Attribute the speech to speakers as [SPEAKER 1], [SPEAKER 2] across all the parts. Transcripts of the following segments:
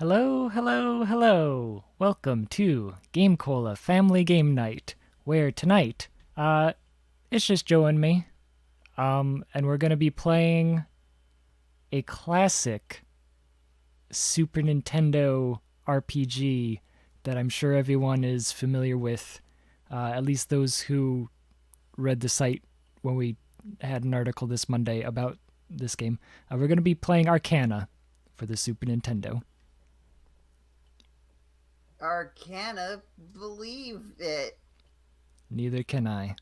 [SPEAKER 1] Hello, hello, hello. Welcome to GameCola Family Game Night, where tonight, it's just Joe and me. And we're gonna be playing a classic Super Nintendo RPG that I'm sure everyone is familiar with, at least those who read the site when we had an article this Monday about this game. We're gonna be playing Arcana for the Super Nintendo.
[SPEAKER 2] Arcana, believe it.
[SPEAKER 1] Neither can I.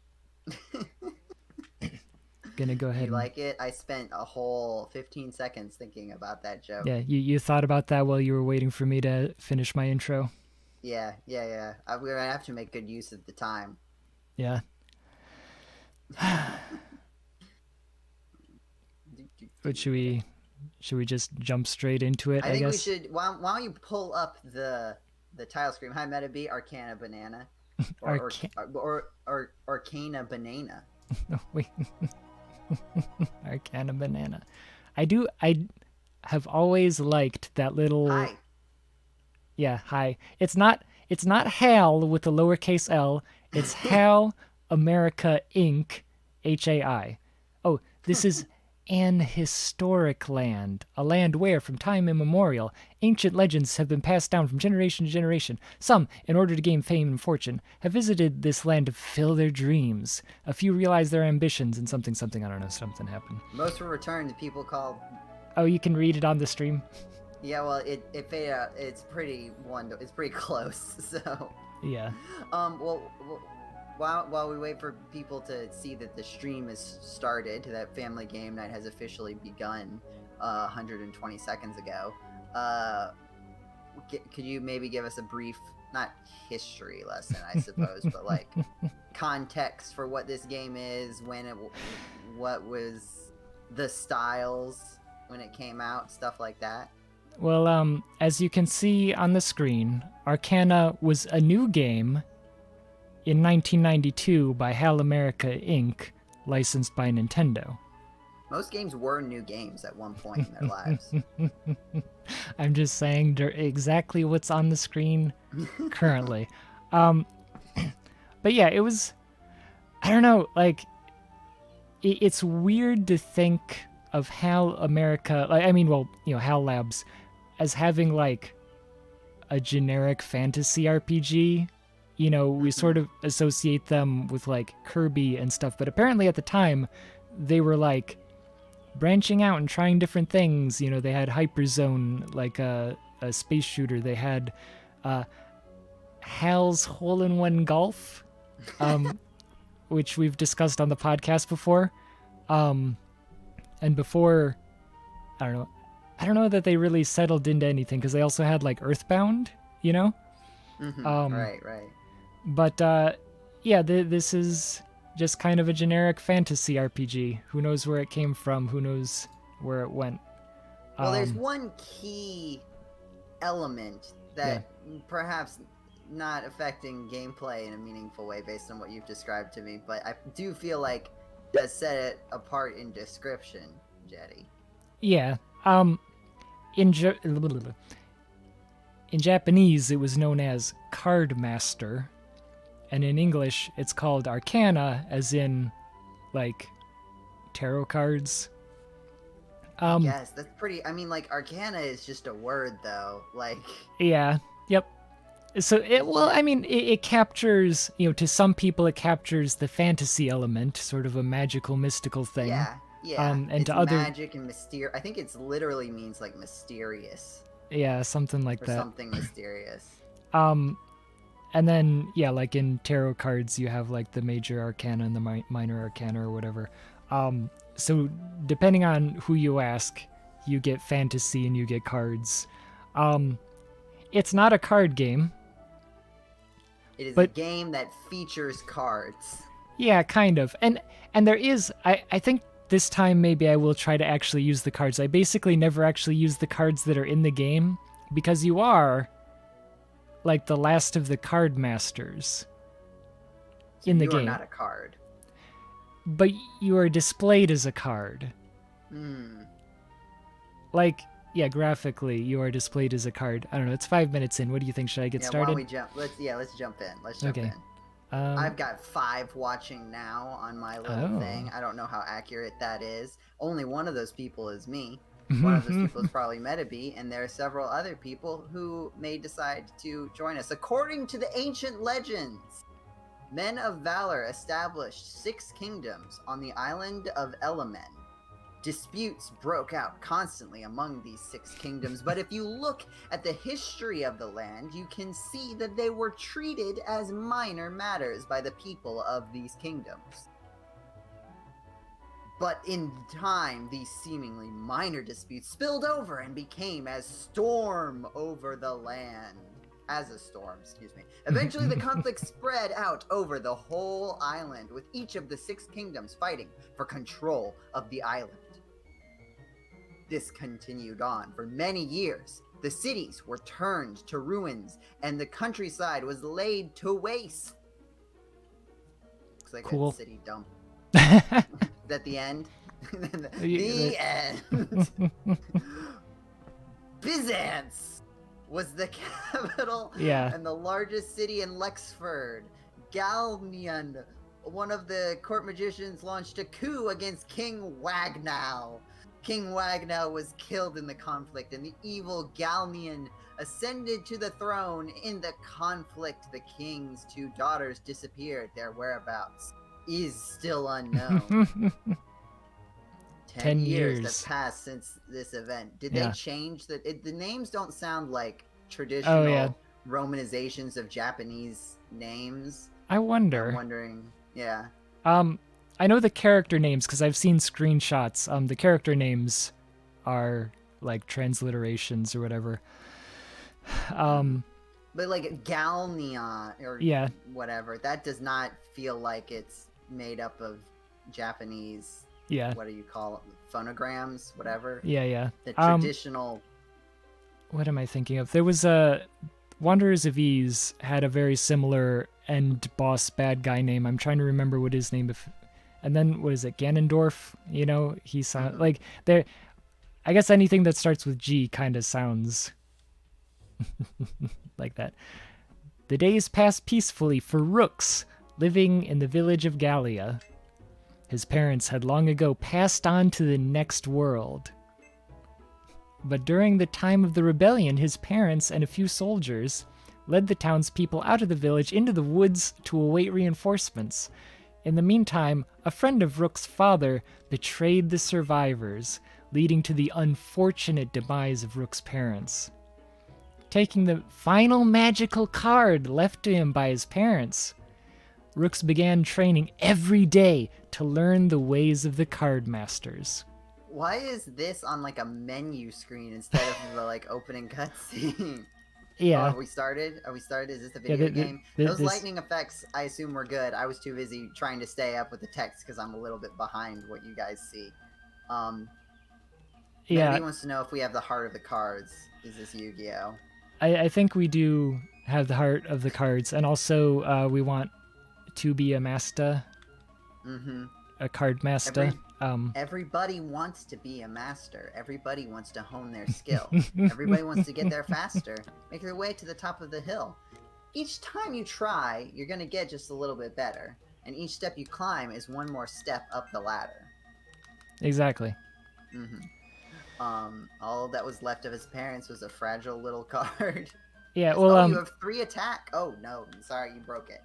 [SPEAKER 1] Gonna go ahead
[SPEAKER 2] You
[SPEAKER 1] and
[SPEAKER 2] like it? I spent a whole 15 seconds thinking about that joke.
[SPEAKER 1] yeah, you thought about that while you were waiting for me to finish my intro.
[SPEAKER 2] Yeah. We're gonna have to make good use of the time.
[SPEAKER 1] Yeah. But should we just jump straight into it,
[SPEAKER 2] I
[SPEAKER 1] I
[SPEAKER 2] think we
[SPEAKER 1] guess?
[SPEAKER 2] should. Why don't you pull up the title screen? Hi, Meta B, Arcana Banana,
[SPEAKER 1] Arca-
[SPEAKER 2] or Arcana Banana.
[SPEAKER 1] no, wait. Arcana banana. I have always liked that little
[SPEAKER 2] Hi.
[SPEAKER 1] yeah, hi. It's not Hal with the lowercase L. It's Hal America Inc. HAI. Oh, this is an historic land, a land where, from time immemorial, ancient legends have been passed down from generation to generation. Some, in order to gain fame and fortune, have visited this land to fulfill their dreams. A few realize their ambitions, and something, I don't know, something happened.
[SPEAKER 2] Most were returned to people called.
[SPEAKER 1] Oh, you can read it on the stream?
[SPEAKER 2] Yeah, well, it faded out. It's pretty It's pretty close. So.
[SPEAKER 1] Yeah.
[SPEAKER 2] Well, while we wait for people to see that the stream is started, that Family Game Night has officially begun 120 seconds ago, could you maybe give us a brief, not history lesson, I suppose, but like context for what this game is, what was the styles when it came out, stuff like that?
[SPEAKER 1] Well, as you can see on the screen, Arcana was a new game in 1992 by HAL America Inc., licensed by Nintendo.
[SPEAKER 2] Most games were new games at one point in their lives.
[SPEAKER 1] I'm just saying exactly what's on the screen currently. But yeah, it was, I don't know, like, it's weird to think of HAL America, HAL Labs, as having, like, a generic fantasy RPG. You know, we sort of associate them with, like, Kirby and stuff, but apparently at the time, they were, like, branching out and trying different things. You know, they had Hyperzone, like a space shooter. They had Hal's Hole-in-One Golf, which we've discussed on the podcast before. And before, I don't know that they really settled into anything, because they also had, like, Earthbound, you know?
[SPEAKER 2] Right.
[SPEAKER 1] But, yeah, this is just kind of a generic fantasy RPG. Who knows where it came from? Who knows where it went?
[SPEAKER 2] Well, there's one key element that perhaps not affecting gameplay in a meaningful way based on what you've described to me, but I do feel like does set it apart in description, Jeddy.
[SPEAKER 1] Yeah. In Japanese, it was known as Card Master, and in English, it's called Arcana, as in, like, tarot cards.
[SPEAKER 2] Yes, that's pretty. I mean, like, Arcana is just a word, though. Like,
[SPEAKER 1] Yeah. Yep. So it captures, to some people it captures the fantasy element, sort of a magical, mystical thing.
[SPEAKER 2] yeah.
[SPEAKER 1] And
[SPEAKER 2] It's
[SPEAKER 1] to other,
[SPEAKER 2] magic and mysterious. I think it's literally means like mysterious
[SPEAKER 1] yeah, something like
[SPEAKER 2] or
[SPEAKER 1] that.
[SPEAKER 2] something mysterious.
[SPEAKER 1] And then, yeah, like in tarot cards, you have like the major arcana and the minor arcana or whatever. So depending on who you ask, you get fantasy and you get cards. It's not a card game.
[SPEAKER 2] It is a
[SPEAKER 1] But
[SPEAKER 2] game that features cards.
[SPEAKER 1] yeah, kind of. And there is, I think this time maybe I will try to actually use the cards. I basically never actually use the cards that are in the game, because you are like the last of the card masters
[SPEAKER 2] So
[SPEAKER 1] in the
[SPEAKER 2] you
[SPEAKER 1] game.
[SPEAKER 2] are not a card.
[SPEAKER 1] But you are displayed as a card.
[SPEAKER 2] Hmm.
[SPEAKER 1] Like, yeah, graphically, you are displayed as a card. I don't know. It's 5 minutes in. What do you think? Should I get
[SPEAKER 2] Yeah,
[SPEAKER 1] started?
[SPEAKER 2] why don't we jump? Let's jump in. Let's jump
[SPEAKER 1] Okay.
[SPEAKER 2] in. I've got 5 watching now on my little thing. I don't know how accurate that is. Only one of those people is me. One of those people is probably Metabee, and there are several other people who may decide to join us. According to the ancient legends, men of valor established 6 kingdoms on the island of Elemen. Disputes broke out constantly among these 6 kingdoms, but if you look at the history of the land, you can see that they were treated as minor matters by the people of these kingdoms. But in time, these seemingly minor disputes spilled over and became as a storm, excuse me. Eventually, the conflict spread out over the whole island, with each of the 6 kingdoms fighting for control of the island. This continued on for many years. The cities were turned to ruins, and the countryside was laid to waste. Looks like
[SPEAKER 1] cool.
[SPEAKER 2] a city dump. Is that the end? The end. Byzance was the capital and the largest city in Lexford. Galmian, one of the court magicians, launched a coup against King Wagnau. King Wagnau was killed in the conflict, and the evil Galmian ascended to the throne. In the conflict, the king's 2 daughters disappeared. Their whereabouts is still unknown. 10 years have passed since this event. Did they change the names? Don't sound like traditional romanizations of Japanese names.
[SPEAKER 1] I wonder.
[SPEAKER 2] I'm wondering. Yeah.
[SPEAKER 1] I know the character names because I've seen screenshots. The character names are like transliterations or whatever.
[SPEAKER 2] But like Galnia or whatever, that does not feel like it's made up of Japanese.
[SPEAKER 1] Yeah.
[SPEAKER 2] What do you call it? Phonograms, whatever.
[SPEAKER 1] Yeah.
[SPEAKER 2] The traditional.
[SPEAKER 1] What am I thinking of? There was Wanderers of Ease had a very similar end boss bad guy name. I'm trying to remember what his name. And then what is it? Ganondorf. You know, he sound like there. I guess anything that starts with G kind of sounds like that. The days passed peacefully for Rooks, living in the village of Gallia. His parents had long ago passed on to the next world. But during the time of the rebellion, his parents and a few soldiers led the townspeople out of the village into the woods to await reinforcements. In the meantime, a friend of Rook's father betrayed the survivors, leading to the unfortunate demise of Rook's parents. Taking the final magical card left to him by his parents, Rooks began training every day to learn the ways of the card masters.
[SPEAKER 2] Why is this on like a menu screen instead of the like opening cutscene?
[SPEAKER 1] Yeah.
[SPEAKER 2] Are we started? Is this a video game? Those lightning effects, I assume, were good. I was too busy trying to stay up with the text because I'm a little bit behind what you guys see. Maybe wants to know if we have the heart of the cards. Is this Yu-Gi-Oh?
[SPEAKER 1] I think we do have the heart of the cards, and also we want to be a master. A card master.
[SPEAKER 2] Everybody wants to be a master. Everybody wants to hone their skill. Everybody wants to get there faster, make their way to the top of the hill. Each time you try, you're going to get just a little bit better. And each step you climb is one more step up the ladder.
[SPEAKER 1] Exactly.
[SPEAKER 2] All that was left of his parents was a fragile little card.
[SPEAKER 1] Yeah, well,
[SPEAKER 2] you have 3 attack. Oh, no. Sorry, you broke it.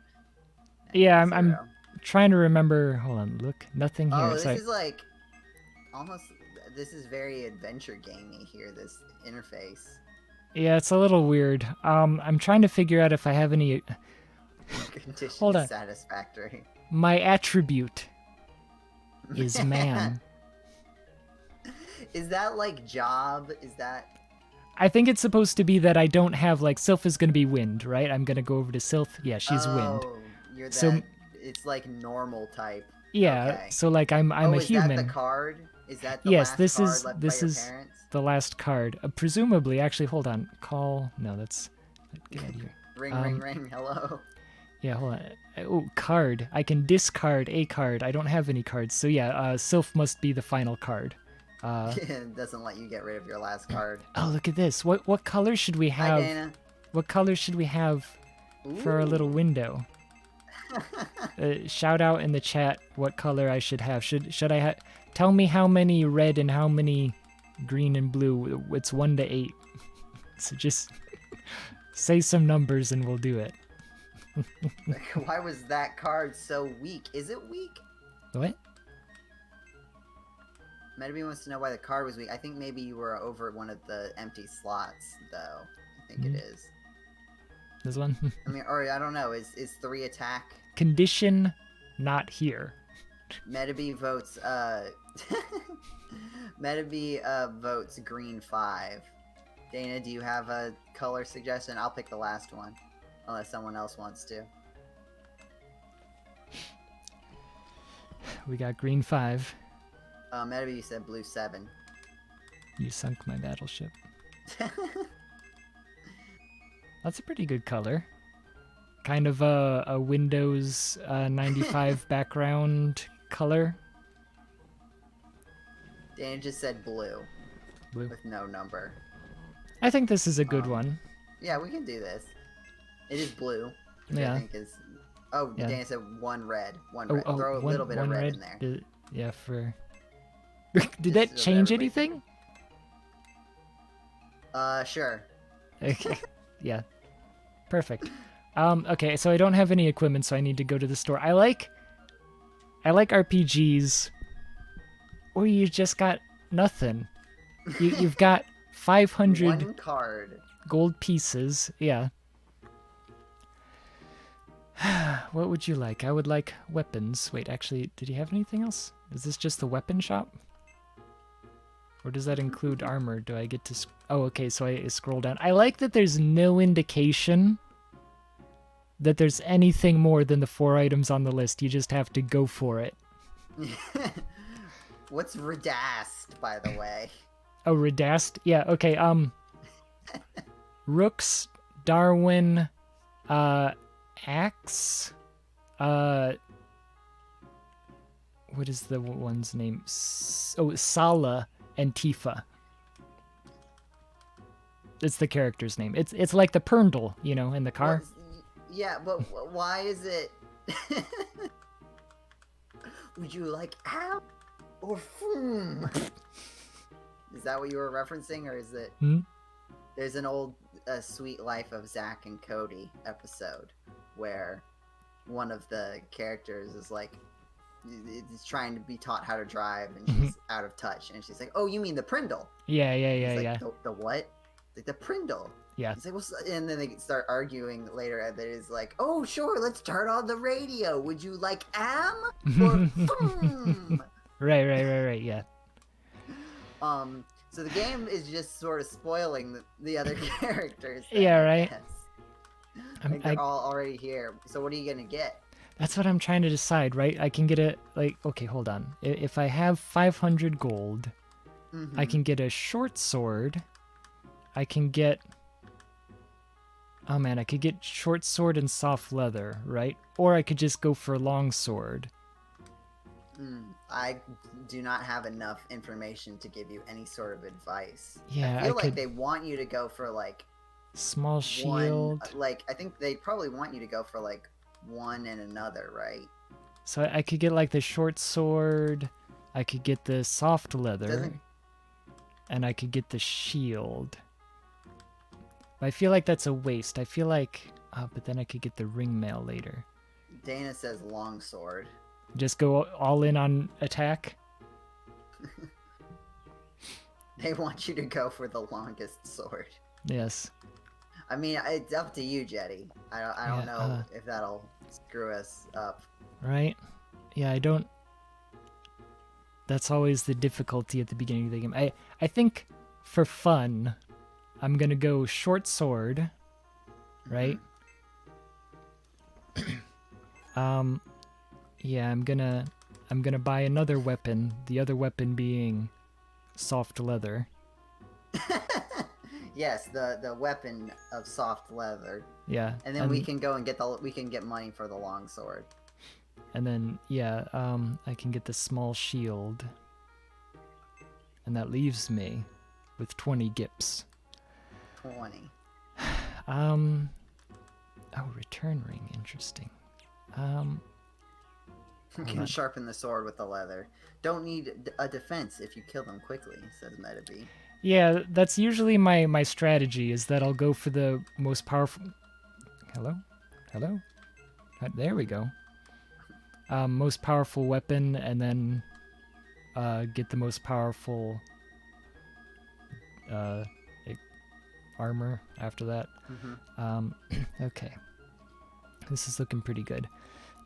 [SPEAKER 1] Yeah, I'm trying to remember. Hold on, look, nothing here.
[SPEAKER 2] Oh, this is like almost. This is very adventure gamey here. This interface.
[SPEAKER 1] Yeah, it's a little weird. I'm trying to figure out if I have any. Hold on.
[SPEAKER 2] Satisfactory.
[SPEAKER 1] My attribute is man.
[SPEAKER 2] Is that like job? Is that?
[SPEAKER 1] I think it's supposed to be that I don't have like Sylph is gonna be wind, right? I'm gonna go over to Sylph. Yeah, she's wind.
[SPEAKER 2] You're that. So it's like normal type.
[SPEAKER 1] Yeah. Okay. So like I'm a human.
[SPEAKER 2] Is that the card? Is that the last
[SPEAKER 1] this
[SPEAKER 2] card
[SPEAKER 1] is
[SPEAKER 2] left
[SPEAKER 1] this
[SPEAKER 2] by
[SPEAKER 1] is
[SPEAKER 2] your parents?
[SPEAKER 1] The last card. Presumably, actually, hold on. Call. No, that's. Get out of here.
[SPEAKER 2] Ring. Hello.
[SPEAKER 1] Yeah, hold on. Oh, card. I can discard a card. I don't have any cards. So yeah, Sylph must be the final card.
[SPEAKER 2] It doesn't let you get rid of your last card.
[SPEAKER 1] Oh, look at this. What color should we
[SPEAKER 2] Hi,
[SPEAKER 1] have?
[SPEAKER 2] Dana.
[SPEAKER 1] What color should we have for our little window? Shout out in the chat what color I should have. Should I tell me how many red and how many green and blue? It's 1 to 8. So just say some numbers and we'll do it.
[SPEAKER 2] Why was that card so weak? Is it weak?
[SPEAKER 1] What?
[SPEAKER 2] Metabee wants to know why the card was weak. I think maybe you were over one of the empty slots, though. I think it is.
[SPEAKER 1] This one?
[SPEAKER 2] I mean, or I don't know. Is 3 attack?
[SPEAKER 1] Condition not here.
[SPEAKER 2] Metabee votes Metabee votes green 5. Dana, do you have a color suggestion? I'll pick the last one, unless someone else wants to.
[SPEAKER 1] We got green 5.
[SPEAKER 2] Metabee, you said blue 7.
[SPEAKER 1] You sunk my battleship. That's a pretty good color. Kind of a Windows 95 background color.
[SPEAKER 2] Dana just said blue.
[SPEAKER 1] Blue.
[SPEAKER 2] With no number.
[SPEAKER 1] I think this is a good one.
[SPEAKER 2] Yeah, we can do this. It is blue. Which
[SPEAKER 1] Yeah.
[SPEAKER 2] I think is... Oh,
[SPEAKER 1] Yeah.
[SPEAKER 2] Dana said 1 red. 1
[SPEAKER 1] Oh,
[SPEAKER 2] red.
[SPEAKER 1] oh,
[SPEAKER 2] Throw a little bit of
[SPEAKER 1] one
[SPEAKER 2] red in there.
[SPEAKER 1] Yeah, for... Did
[SPEAKER 2] Just
[SPEAKER 1] that
[SPEAKER 2] so
[SPEAKER 1] change
[SPEAKER 2] everybody-
[SPEAKER 1] anything?
[SPEAKER 2] Sure.
[SPEAKER 1] Okay. Yeah. Perfect. Okay, so I don't have any equipment, so I need to go to the store. I like RPGs where you just got nothing. You've got 500
[SPEAKER 2] 1 card.
[SPEAKER 1] gold pieces. Yeah. What would you like? I would like weapons. Wait, actually, did he have anything else? Is this just the weapon shop? Or does that include armor? Do I get to... Oh, okay, so I scroll down. I like that there's no indication that there's anything more than the 4 items on the list. You just have to go for it.
[SPEAKER 2] What's Redast, by the way?
[SPEAKER 1] Oh, Redast? Yeah, okay, Rooks, Darwin, Axe, what is the one's name? Sala and Tifa. It's the character's name. It's like the Perndle, you know, in the car.
[SPEAKER 2] Yeah, but why is it... Would you like Al or Foom? Is that what you were referencing, or is it... There's an old Sweet Life of Zack and Cody episode where one of the characters is like, is trying to be taught how to drive, and she's out of touch, and she's like, "Oh, you mean the Prindle?"
[SPEAKER 1] Yeah.
[SPEAKER 2] Like, the what? Like the Prindle.
[SPEAKER 1] Yeah.
[SPEAKER 2] It's like, and then they start arguing later that it's like, "Oh, sure, let's turn on the radio. Would you like Am or Foom?"
[SPEAKER 1] Right. Yeah.
[SPEAKER 2] So the game is just sort of spoiling the other characters.
[SPEAKER 1] Yeah, right.
[SPEAKER 2] Like they're all already here. So what are you gonna get?
[SPEAKER 1] That's what I'm trying to decide, right? I can get a, like, okay, hold on. If I have 500 gold, I can get a short sword. I can get... Oh man, I could get short sword and soft leather, right? Or I could just go for long sword.
[SPEAKER 2] I do not have enough information to give you any sort of advice.
[SPEAKER 1] Yeah,
[SPEAKER 2] I feel like they want you to go for like...
[SPEAKER 1] Small shield.
[SPEAKER 2] Like, I think they probably want you to go for like one and another, right?
[SPEAKER 1] So I could get like the short sword, I could get the soft leather, and I could get the shield. But I feel like that's a waste. I feel like, but then I could get the ring mail later.
[SPEAKER 2] Dana says longsword.
[SPEAKER 1] Just go all in on attack?
[SPEAKER 2] They want you to go for the longest sword.
[SPEAKER 1] Yes.
[SPEAKER 2] I mean, it's up to you, Jeddy. I don't know if that'll screw us up.
[SPEAKER 1] Right? Yeah, I don't... That's always the difficulty at the beginning of the game. I think for fun, I'm gonna go short sword, right? Yeah, I'm gonna buy another weapon, the other weapon being soft leather.
[SPEAKER 2] Yes, the weapon of soft leather.
[SPEAKER 1] Yeah.
[SPEAKER 2] And then we can go and get money for the long sword.
[SPEAKER 1] And then I can get the small shield. And that leaves me with 20 gips.
[SPEAKER 2] 20.
[SPEAKER 1] Oh, return ring. Interesting.
[SPEAKER 2] You can sharpen the sword with the leather. Don't need a defense if you kill them quickly, says Metabee.
[SPEAKER 1] Yeah, that's usually my strategy, is that I'll go for the most powerful... Hello? Hello? There we go. Most powerful weapon, and then get the most powerful armor after that. Okay. This is looking pretty good.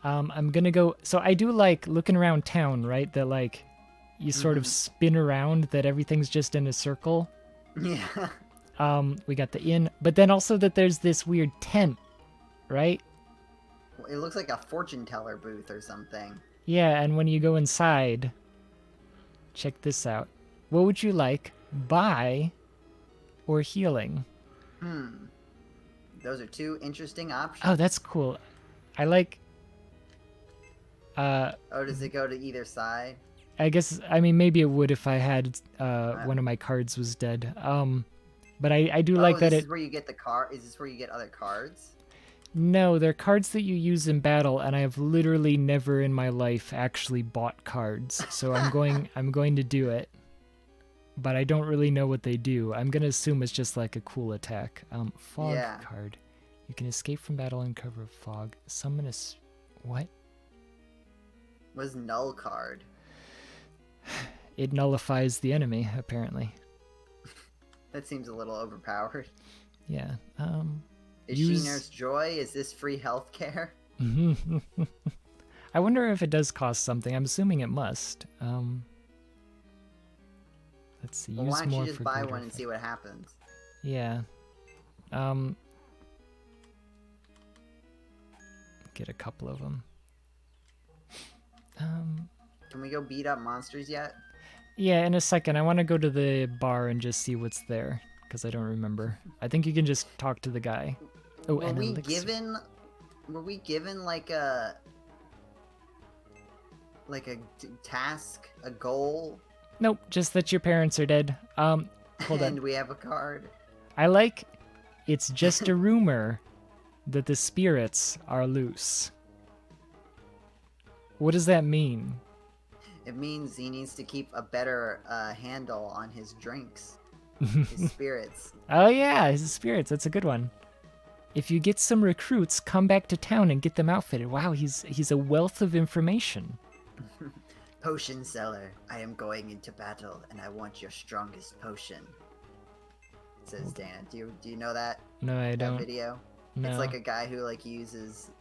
[SPEAKER 1] I'm gonna go... So I do like looking around town, right? That, like, you sort of spin around, that everything's just in a circle.
[SPEAKER 2] Yeah.
[SPEAKER 1] We got the inn, but then also that there's this weird tent, right?
[SPEAKER 2] It looks like a fortune teller booth or something.
[SPEAKER 1] Yeah, and when you go inside, check this out. What would you like? Buy or healing?
[SPEAKER 2] Those are two interesting options.
[SPEAKER 1] Oh, that's cool. I like...
[SPEAKER 2] Oh, does it go to either side?
[SPEAKER 1] I guess, I mean, maybe it would if I had one of my cards was dead. But I do like that
[SPEAKER 2] this is where you get the card. Is this where you get other cards?
[SPEAKER 1] No, they're cards that you use in battle, and I have literally never in my life actually bought cards. So I'm going to do it. But I don't really know what they do. I'm going to assume it's just like a cool attack. Fog card. You can escape from battle in cover of fog. Summon a... What?
[SPEAKER 2] Was null card.
[SPEAKER 1] It nullifies the enemy, apparently.
[SPEAKER 2] That seems a little overpowered.
[SPEAKER 1] Yeah.
[SPEAKER 2] Is she Nurse Joy? Is this free healthcare?
[SPEAKER 1] I wonder if it does cost something. I'm assuming it must. Let's see.
[SPEAKER 2] Well,
[SPEAKER 1] use
[SPEAKER 2] why don't
[SPEAKER 1] more
[SPEAKER 2] you just
[SPEAKER 1] for
[SPEAKER 2] buy
[SPEAKER 1] greater
[SPEAKER 2] one and
[SPEAKER 1] effect.
[SPEAKER 2] see what happens?
[SPEAKER 1] Yeah. Get a couple of them.
[SPEAKER 2] Can we go beat up monsters yet?
[SPEAKER 1] Yeah, in a second. I want to go to the bar and just see what's there, because I don't remember. I think you can just talk to the guy. Oh,
[SPEAKER 2] were
[SPEAKER 1] and
[SPEAKER 2] we
[SPEAKER 1] elixir.
[SPEAKER 2] given like a task, a goal?
[SPEAKER 1] Nope, just that your parents are dead. Hold
[SPEAKER 2] and
[SPEAKER 1] on.
[SPEAKER 2] we have a card.
[SPEAKER 1] I like... It's just a rumor that the spirits are loose. What does that mean?
[SPEAKER 2] It means he needs to keep a better handle on his drinks. His spirits.
[SPEAKER 1] Oh yeah, his spirits. That's a good one. If you get some recruits, come back to town and get them outfitted. Wow, he's a wealth of information.
[SPEAKER 2] Potion seller, I am going into battle, and I want your strongest potion. Says Dana. Do you know that?
[SPEAKER 1] No, I don't.
[SPEAKER 2] Video.
[SPEAKER 1] No.
[SPEAKER 2] It's like a guy who like uses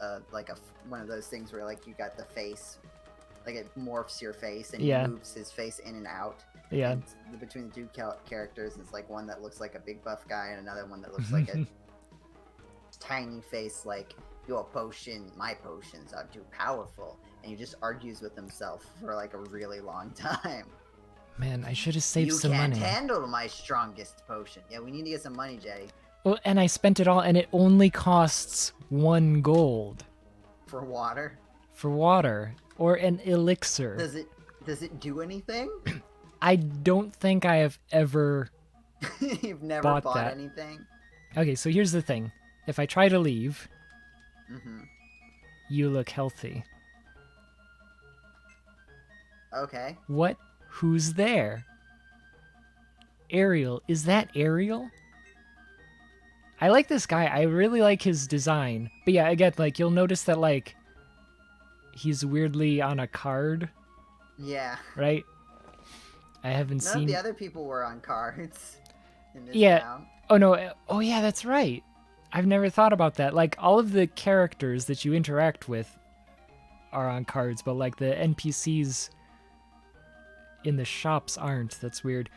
[SPEAKER 2] one of those things where like you got the face, like it morphs your face and he moves his face in and out.
[SPEAKER 1] Yeah.
[SPEAKER 2] And between the two characters, it's like one that looks like a big buff guy and another one that looks like a tiny face. Like your potion, my potions are too powerful, and he just argues with himself for like a really long time.
[SPEAKER 1] Man, I should have saved some money.
[SPEAKER 2] You can't handle my strongest potion. Yeah, we need to get some money, Jeddy.
[SPEAKER 1] Well, and I spent it all, and it only costs 1 gold.
[SPEAKER 2] For water?
[SPEAKER 1] For water. Or an elixir.
[SPEAKER 2] Does it do anything?
[SPEAKER 1] I don't think I have ever
[SPEAKER 2] You've never
[SPEAKER 1] bought
[SPEAKER 2] bought
[SPEAKER 1] that.
[SPEAKER 2] anything?
[SPEAKER 1] Okay, so here's the thing. If I try to leave, you look healthy.
[SPEAKER 2] Okay.
[SPEAKER 1] What? Who's there? Ariel. Is that Ariel? I like this guy. I really like his design. But yeah, again, like, you'll notice that, like, he's weirdly on a card.
[SPEAKER 2] Yeah.
[SPEAKER 1] Right? I haven't
[SPEAKER 2] None
[SPEAKER 1] seen...
[SPEAKER 2] of the other people were on cards in this town.
[SPEAKER 1] Oh, no. Oh, yeah, that's right. I've never thought about that. Like, all of the characters that you interact with are on cards, but, like, the NPCs in the shops aren't. That's weird.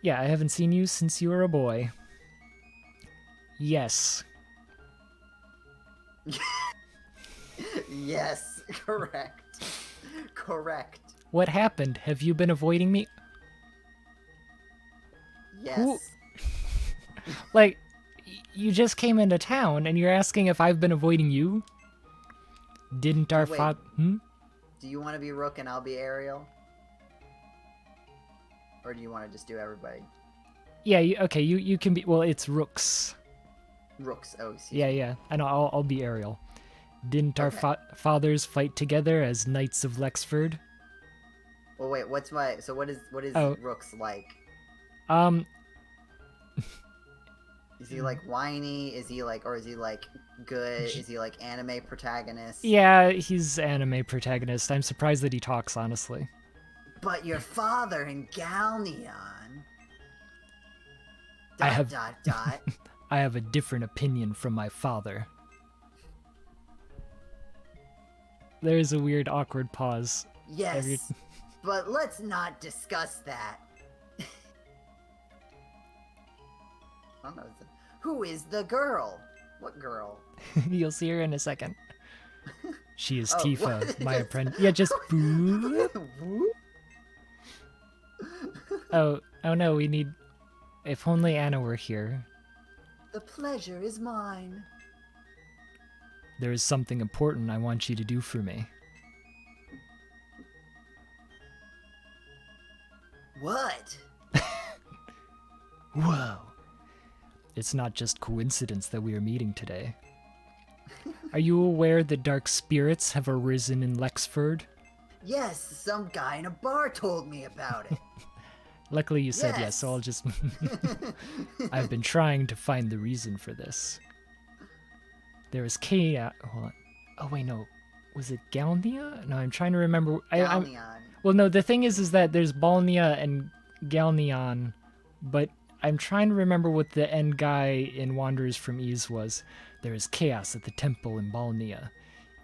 [SPEAKER 1] Yeah, I haven't seen you since you were a boy. Yes.
[SPEAKER 2] Yes, correct. Correct.
[SPEAKER 1] What happened? Have you been avoiding me?
[SPEAKER 2] Yes.
[SPEAKER 1] Who... Like, you just came into town and you're asking if I've been avoiding you? Didn't our father...
[SPEAKER 2] Do you want to be Rook and I'll be Ariel? or do you want to just do everybody?
[SPEAKER 1] Yeah, okay, you can be... Well, it's Rooks.
[SPEAKER 2] Rooks. Oh, excuse
[SPEAKER 1] Yeah,
[SPEAKER 2] me.
[SPEAKER 1] yeah. And I'll be Ariel. Didn't our
[SPEAKER 2] Okay.
[SPEAKER 1] fathers fight together as knights of Lexford?
[SPEAKER 2] Well, wait. What's my? So what is
[SPEAKER 1] Oh.
[SPEAKER 2] Rooks like?
[SPEAKER 1] Um,
[SPEAKER 2] Is he like whiny? Is he like, or is he like good? Is he like anime protagonist?
[SPEAKER 1] yeah, he's anime protagonist. I'm surprised that he talks, honestly.
[SPEAKER 2] But your father in Galneon.
[SPEAKER 1] I have
[SPEAKER 2] Dot.
[SPEAKER 1] I have a different opinion from my father. There's a weird, awkward pause.
[SPEAKER 2] Yes, but let's not discuss that. I don't know. Who is the girl? What girl?
[SPEAKER 1] You'll see her in a second. She is
[SPEAKER 2] Oh,
[SPEAKER 1] Tifa,
[SPEAKER 2] what?
[SPEAKER 1] my apprentice. Yeah, just boop. Oh no, we need... If only Anna were here.
[SPEAKER 2] The pleasure is mine.
[SPEAKER 1] There is something important I want you to do for me.
[SPEAKER 2] What?
[SPEAKER 1] Whoa. It's not just coincidence that we are meeting today. Are you aware that dark spirits have arisen in Lexford?
[SPEAKER 2] Yes, some guy in a bar told me about it.
[SPEAKER 1] Luckily you said yes, so I'll just... I've been trying to find the reason for this. There is chaos... Hold on. Oh wait, no. Was it Galnia? No, I'm trying to remember... Well, no, the thing is that there's Balnia and Galneon, but I'm trying to remember what the end guy in Wanderers from Ys was. There is chaos at the temple in Balnia.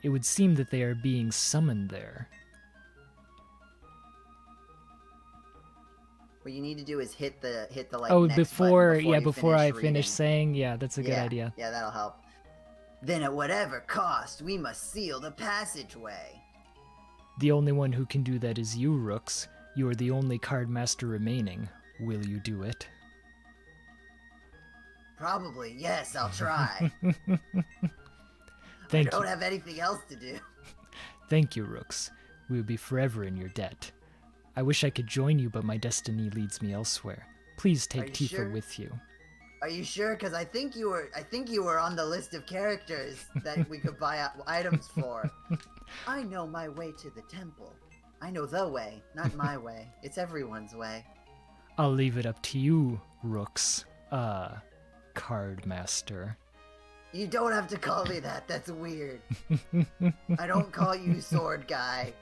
[SPEAKER 1] It would seem that they are being summoned there.
[SPEAKER 2] What you need to do is hit the like.
[SPEAKER 1] Oh,
[SPEAKER 2] next
[SPEAKER 1] before
[SPEAKER 2] button
[SPEAKER 1] before I
[SPEAKER 2] reading.
[SPEAKER 1] finish saying, yeah, that's a good idea.
[SPEAKER 2] Yeah, that'll help. Then at whatever cost, we must seal the passageway.
[SPEAKER 1] The only one who can do that is you, Rooks. You are the only card master remaining. Will you do it?
[SPEAKER 2] Probably, yes, I'll try.
[SPEAKER 1] I
[SPEAKER 2] don't have anything else to do.
[SPEAKER 1] Thank you, Rooks. We will be forever in your debt. I wish I could join you, but my destiny leads me elsewhere. Please take Tifa with you.
[SPEAKER 2] Are you sure? Because I think you were on the list of characters that we could buy items for. I know my way to the temple. I know the way, not my way. It's everyone's way.
[SPEAKER 1] I'll leave it up to you, Rooks. Card master.
[SPEAKER 2] You don't have to call me that. That's weird. I don't call you sword guy.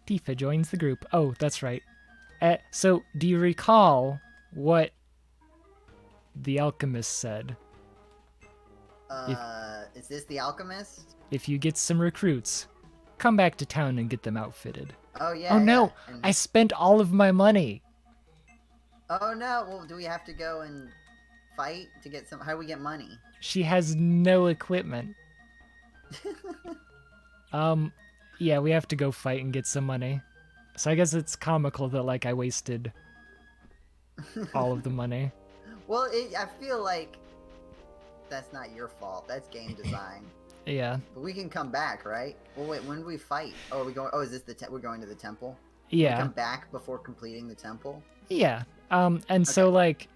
[SPEAKER 1] Tifa joins the group. Oh, that's right. So, do you recall what the alchemist said?
[SPEAKER 2] Is this the alchemist?
[SPEAKER 1] If you get some recruits, come back to town and get them outfitted.
[SPEAKER 2] Oh, yeah.
[SPEAKER 1] Oh, no. I spent all of my money.
[SPEAKER 2] Oh, no. Well, do we have to go and fight to get some... How do we get money?
[SPEAKER 1] She has no equipment. Yeah, we have to go fight and get some money. So I guess it's comical that, like, I wasted all of the money.
[SPEAKER 2] Well, I feel like that's not your fault. That's game design.
[SPEAKER 1] Yeah.
[SPEAKER 2] But we can come back, right? Well, wait, when do we fight? Oh, are we going... Oh, is this we're going to the temple?
[SPEAKER 1] Yeah.
[SPEAKER 2] Can we come back before completing the temple?
[SPEAKER 1] Yeah. And so, like,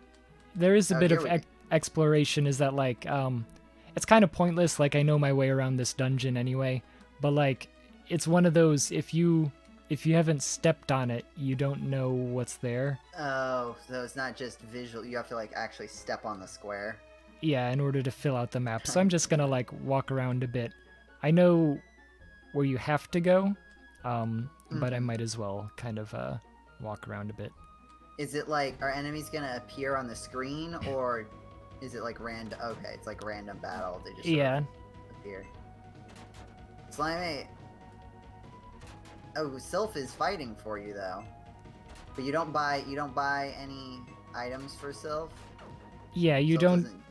[SPEAKER 1] there is a bit of exploration, is that, like, it's kind of pointless. Like, I know my way around this dungeon anyway, but, like, it's one of those, if you haven't stepped on it, you don't know what's there.
[SPEAKER 2] Oh, so it's not just visual. You have to, like, actually step on the square.
[SPEAKER 1] Yeah, in order to fill out the map. So I'm just gonna, like, walk around a bit. I know where you have to go, but I might as well kind of walk around a bit.
[SPEAKER 2] Is it like, are enemies gonna appear on the screen, or is it like random? Okay, it's like random battle. They just sort of appear. Slimy. Oh, Sylph is fighting for you though, but you don't buy any items for Sylph.
[SPEAKER 1] Yeah, you
[SPEAKER 2] Sylph
[SPEAKER 1] don't.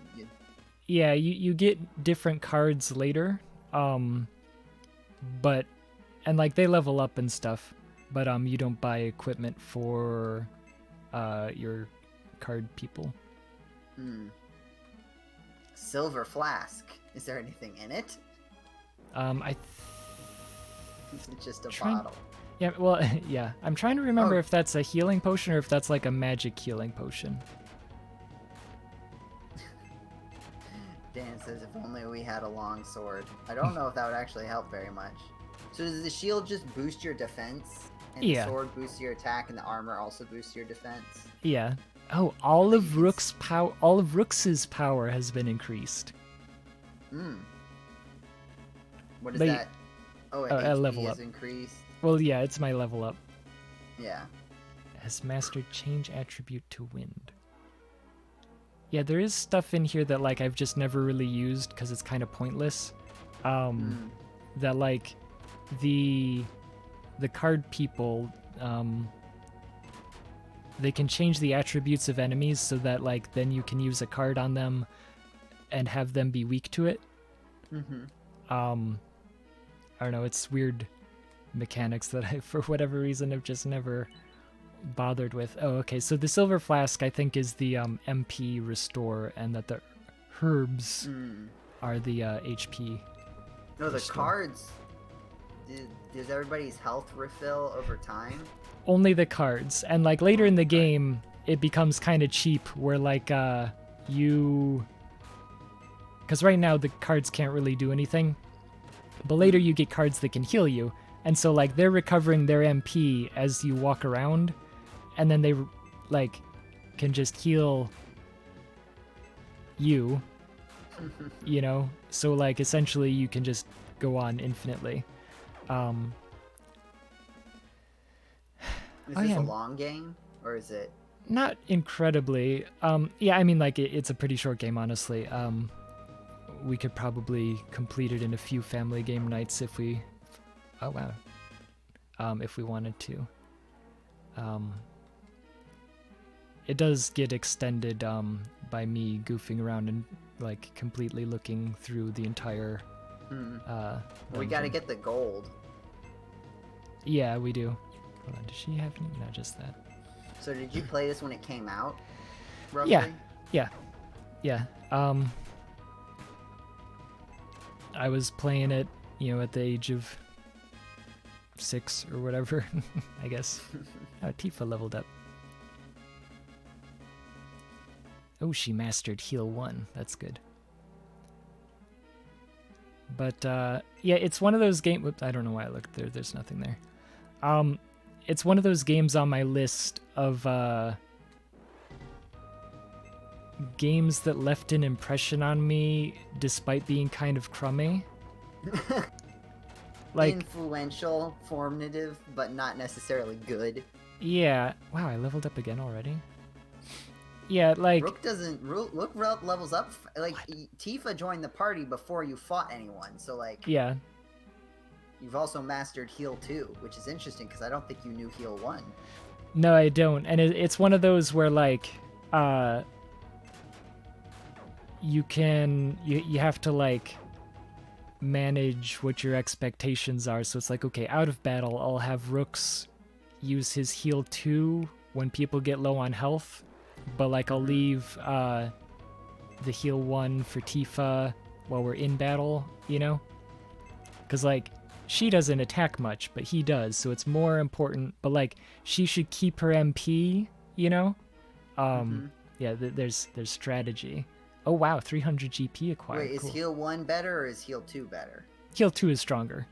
[SPEAKER 1] Yeah, you get different cards later, but and like they level up and stuff, but you don't buy equipment for your card people.
[SPEAKER 2] Silver flask. Is there anything in it?
[SPEAKER 1] It's
[SPEAKER 2] just a bottle.
[SPEAKER 1] Yeah, well, yeah. I'm trying to remember
[SPEAKER 2] Oh.
[SPEAKER 1] if that's a healing potion or if that's like a magic healing potion.
[SPEAKER 2] Dan says, if only we had a long sword. I don't know if that would actually help very much. So does the shield just boost your defense? And
[SPEAKER 1] Yeah.
[SPEAKER 2] the sword boosts your attack, and the armor also boosts your defense?
[SPEAKER 1] Yeah. Oh, all of Rook's power has been increased.
[SPEAKER 2] Hmm. What is
[SPEAKER 1] But
[SPEAKER 2] that? Oh,
[SPEAKER 1] a
[SPEAKER 2] HP
[SPEAKER 1] level
[SPEAKER 2] is
[SPEAKER 1] up.
[SPEAKER 2] increased.
[SPEAKER 1] Well, yeah, it's my level up.
[SPEAKER 2] Yeah.
[SPEAKER 1] Has mastered change attribute to wind. Yeah, there is stuff in here that like I've just never really used because it's kind of pointless. That like the card people, they can change the attributes of enemies so that like then you can use a card on them and have them be weak to it. I don't know, it's weird mechanics that I, for whatever reason, have just never bothered with. Oh, okay, so the silver flask I think is the MP restore, and that the herbs are the HP.
[SPEAKER 2] No, the
[SPEAKER 1] restore.
[SPEAKER 2] cards. Does everybody's health refill over time?
[SPEAKER 1] Only the cards, and like later in the game it becomes kind of cheap where like you, because right now the cards can't really do anything, but later you get cards that can heal you, and so like they're recovering their MP as you walk around, and then they like can just heal you, you know, so like essentially you can just go on infinitely.
[SPEAKER 2] Is this a long game, or is it?
[SPEAKER 1] Not incredibly. Yeah, I mean, like, it's a pretty short game, honestly. We could probably complete it in a few family game nights if we... Oh, wow. If we wanted to. It does get extended by me goofing around and, like, completely looking through the entire...
[SPEAKER 2] We gotta get the gold.
[SPEAKER 1] Yeah, we do. Hold on, does she have any? No, just that.
[SPEAKER 2] So did you play this when it came out? Roughly?
[SPEAKER 1] Yeah. I was playing it, you know, at the age of 6 or whatever, I guess. Oh, Tifa leveled up. Oh, she mastered heal 1. That's good. But, yeah, it's one of those games... Whoops, I don't know why I looked there. There's nothing there. It's one of those games on my list of games that left an impression on me despite being kind of crummy. Like
[SPEAKER 2] influential, formative, but not necessarily good.
[SPEAKER 1] Yeah. Wow, I leveled up again already. Yeah, like
[SPEAKER 2] Rook levels up. Like Tifa joined the party before you fought anyone, so like
[SPEAKER 1] yeah.
[SPEAKER 2] You've also mastered heal 2, which is interesting because I don't think you knew heal 1.
[SPEAKER 1] No, I don't. And it's one of those where like you have to like manage what your expectations are. So it's like, okay, out of battle, I'll have Rooks use his heal 2 when people get low on health, but like I'll leave the heal 1 for Tifa while we're in battle, you know? Because like she doesn't attack much, but he does, so it's more important. But like, she should keep her MP, you know? Yeah, there's strategy. Oh wow, 300 GP acquired.
[SPEAKER 2] Wait, is heal 1 better or is heal 2 better?
[SPEAKER 1] Heal 2 is stronger.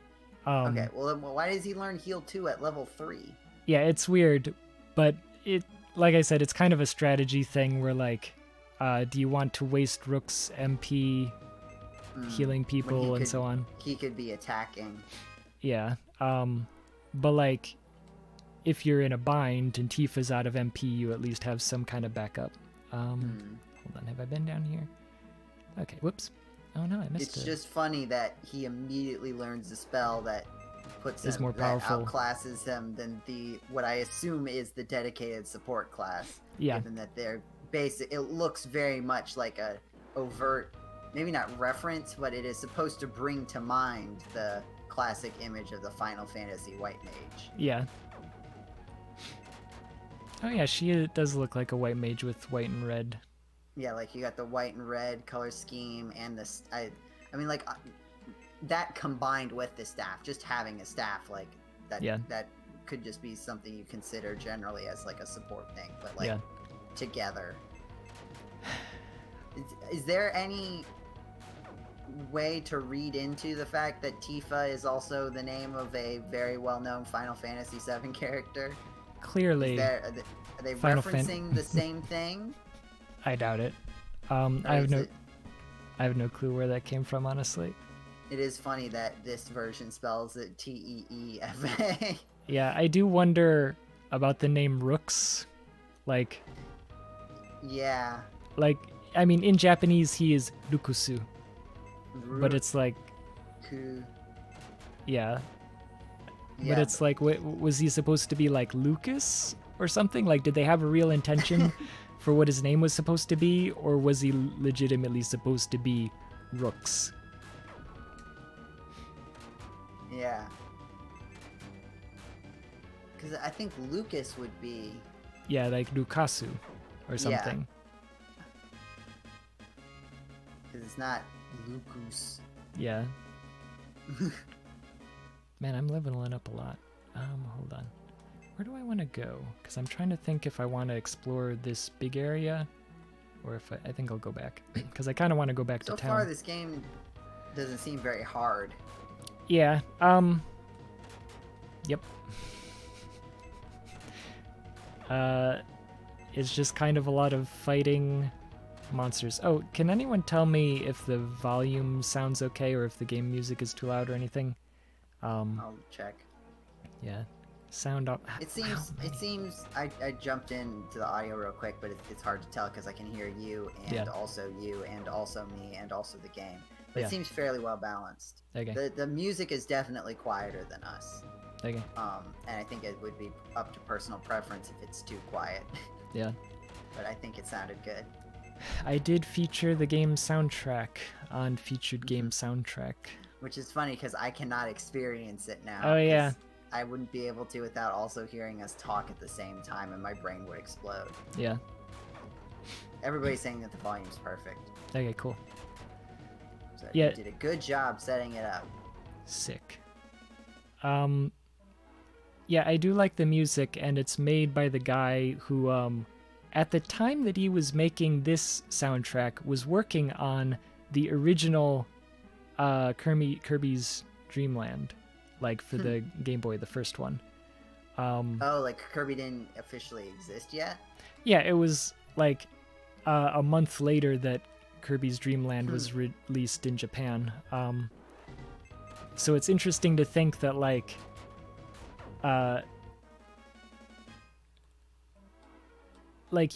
[SPEAKER 2] Okay, well then why does he learn heal 2 at level 3?
[SPEAKER 1] Yeah, it's weird, but it, like I said, it's kind of a strategy thing where like, do you want to waste Rook's MP healing people and so on?
[SPEAKER 2] He could be attacking.
[SPEAKER 1] Yeah, but like, if you're in a bind and Tifa's out of MP, you at least have some kind of backup. Hold on, have I been down here? Okay, whoops. Oh no, I missed it.
[SPEAKER 2] It's just funny that he immediately learns a spell that puts him,
[SPEAKER 1] more powerful.
[SPEAKER 2] that outclasses him than what I assume is the dedicated support class.
[SPEAKER 1] Yeah.
[SPEAKER 2] Given that they're basic, it looks very much like a overt, maybe not reference, but it is supposed to bring to mind the classic image of the Final Fantasy White Mage.
[SPEAKER 1] Yeah. Oh yeah, she does look like a white mage with white and red.
[SPEAKER 2] Yeah, like you got the white and red color scheme and I mean like that combined with the staff, just having a staff like that,
[SPEAKER 1] yeah.
[SPEAKER 2] that could just be something you consider generally as like a support thing, but like
[SPEAKER 1] Yeah.
[SPEAKER 2] together. Is there any way to read into the fact that Tifa is also the name of a very well-known Final Fantasy VII character?
[SPEAKER 1] Clearly,
[SPEAKER 2] Are they referencing the same thing?
[SPEAKER 1] I doubt it. I have no clue where that came from, honestly.
[SPEAKER 2] It is funny that this version spells it Teefa.
[SPEAKER 1] Yeah, I do wonder about the name Rooks. Like,
[SPEAKER 2] Yeah.
[SPEAKER 1] like I mean, in Japanese he is Rukusu, but it's like, yeah. But it's like, was he supposed to be like Lucas or something? Like, did they have a real intention for what his name was supposed to be, or was he legitimately supposed to be Rooks?
[SPEAKER 2] Yeah. Because I think Lucas would be...
[SPEAKER 1] Yeah, like Lucasu or something.
[SPEAKER 2] Because it's not Lucas.
[SPEAKER 1] Yeah. Man, I'm leveling up a lot. Hold on. Where do I want to go? Because I'm trying to think if I want to explore this big area, or if I think I'll go back. Because I kind of want to go back to town.
[SPEAKER 2] So far, this game doesn't seem very hard.
[SPEAKER 1] Yeah. Yep. It's just kind of a lot of fighting monsters. Oh, can anyone tell me if the volume sounds okay, or if the game music is too loud or anything?
[SPEAKER 2] I'll check.
[SPEAKER 1] Yeah. Sound up.
[SPEAKER 2] It seems. I jumped into the audio real quick, but it's hard to tell because I can hear you and also you and also me and also the game. But it seems fairly well balanced.
[SPEAKER 1] Okay.
[SPEAKER 2] The music is definitely quieter than us.
[SPEAKER 1] Okay.
[SPEAKER 2] And I think it would be up to personal preference if it's too quiet.
[SPEAKER 1] Yeah.
[SPEAKER 2] But I think it sounded good.
[SPEAKER 1] I did feature the game soundtrack on Featured Game Soundtrack.
[SPEAKER 2] Which is funny because I cannot experience it now.
[SPEAKER 1] Oh, yeah.
[SPEAKER 2] I wouldn't be able to without also hearing us talk at the same time, and my brain would explode.
[SPEAKER 1] Yeah.
[SPEAKER 2] Everybody's saying that the volume's perfect.
[SPEAKER 1] Okay, cool.
[SPEAKER 2] So you did a good job setting it up.
[SPEAKER 1] Sick. Yeah, I do like the music, and it's made by the guy who, at the time that he was making this soundtrack, was working on the original Kirby's Dream Land, like for the Game Boy, the first one.
[SPEAKER 2] Oh, like Kirby didn't officially exist yet?
[SPEAKER 1] Yeah, it was like a month later that Kirby's Dream Land was released in Japan. So it's interesting to think that like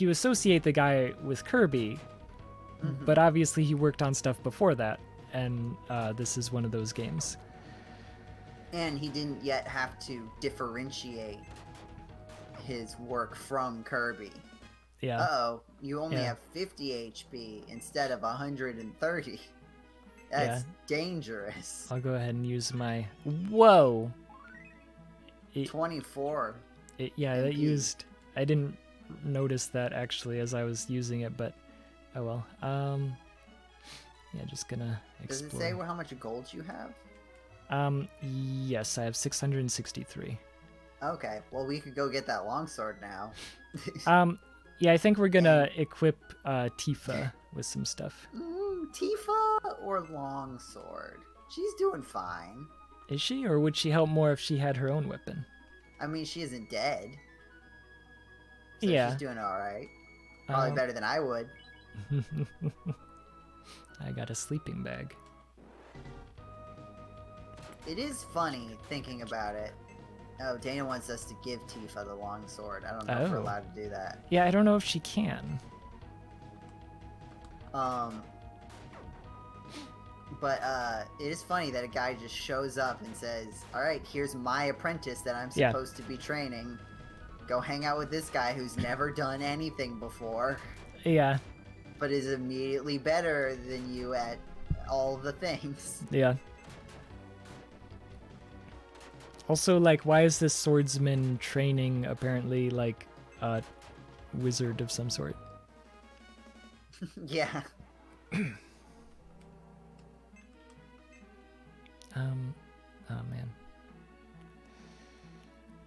[SPEAKER 1] you associate the guy with Kirby, but obviously he worked on stuff before that, and this is one of those games.
[SPEAKER 2] And he didn't yet have to differentiate his work from Kirby.
[SPEAKER 1] Yeah.
[SPEAKER 2] Uh-oh, you only have 50 HP instead of 130. That's dangerous.
[SPEAKER 1] I'll go ahead and use my... Whoa!
[SPEAKER 2] 24.
[SPEAKER 1] That used... I didn't notice that actually as I was using it, but oh well. Yeah, just gonna explore.
[SPEAKER 2] Does it say how much gold you have?
[SPEAKER 1] Yes, I have 663.
[SPEAKER 2] Okay, well we could go get that longsword now.
[SPEAKER 1] Yeah, I think we're gonna equip Tifa with some stuff.
[SPEAKER 2] Tifa or longsword? She's doing fine.
[SPEAKER 1] Is she, or would she help more if she had her own weapon?
[SPEAKER 2] I mean, she isn't dead. So she's doing alright. Probably better than I would.
[SPEAKER 1] I got a sleeping bag.
[SPEAKER 2] It is funny thinking about it. Oh, Dana wants us to give Tifa the longsword. I don't know if we're allowed to do that.
[SPEAKER 1] Yeah, I don't know if she can.
[SPEAKER 2] But it is funny that a guy just shows up and says, alright, here's my apprentice that I'm supposed to be training. Go hang out with this guy who's never done anything before.
[SPEAKER 1] Yeah.
[SPEAKER 2] But is immediately better than you at all the things.
[SPEAKER 1] Yeah. Also, like, why is this swordsman training apparently like a wizard of some sort?
[SPEAKER 2] Yeah.
[SPEAKER 1] Oh man.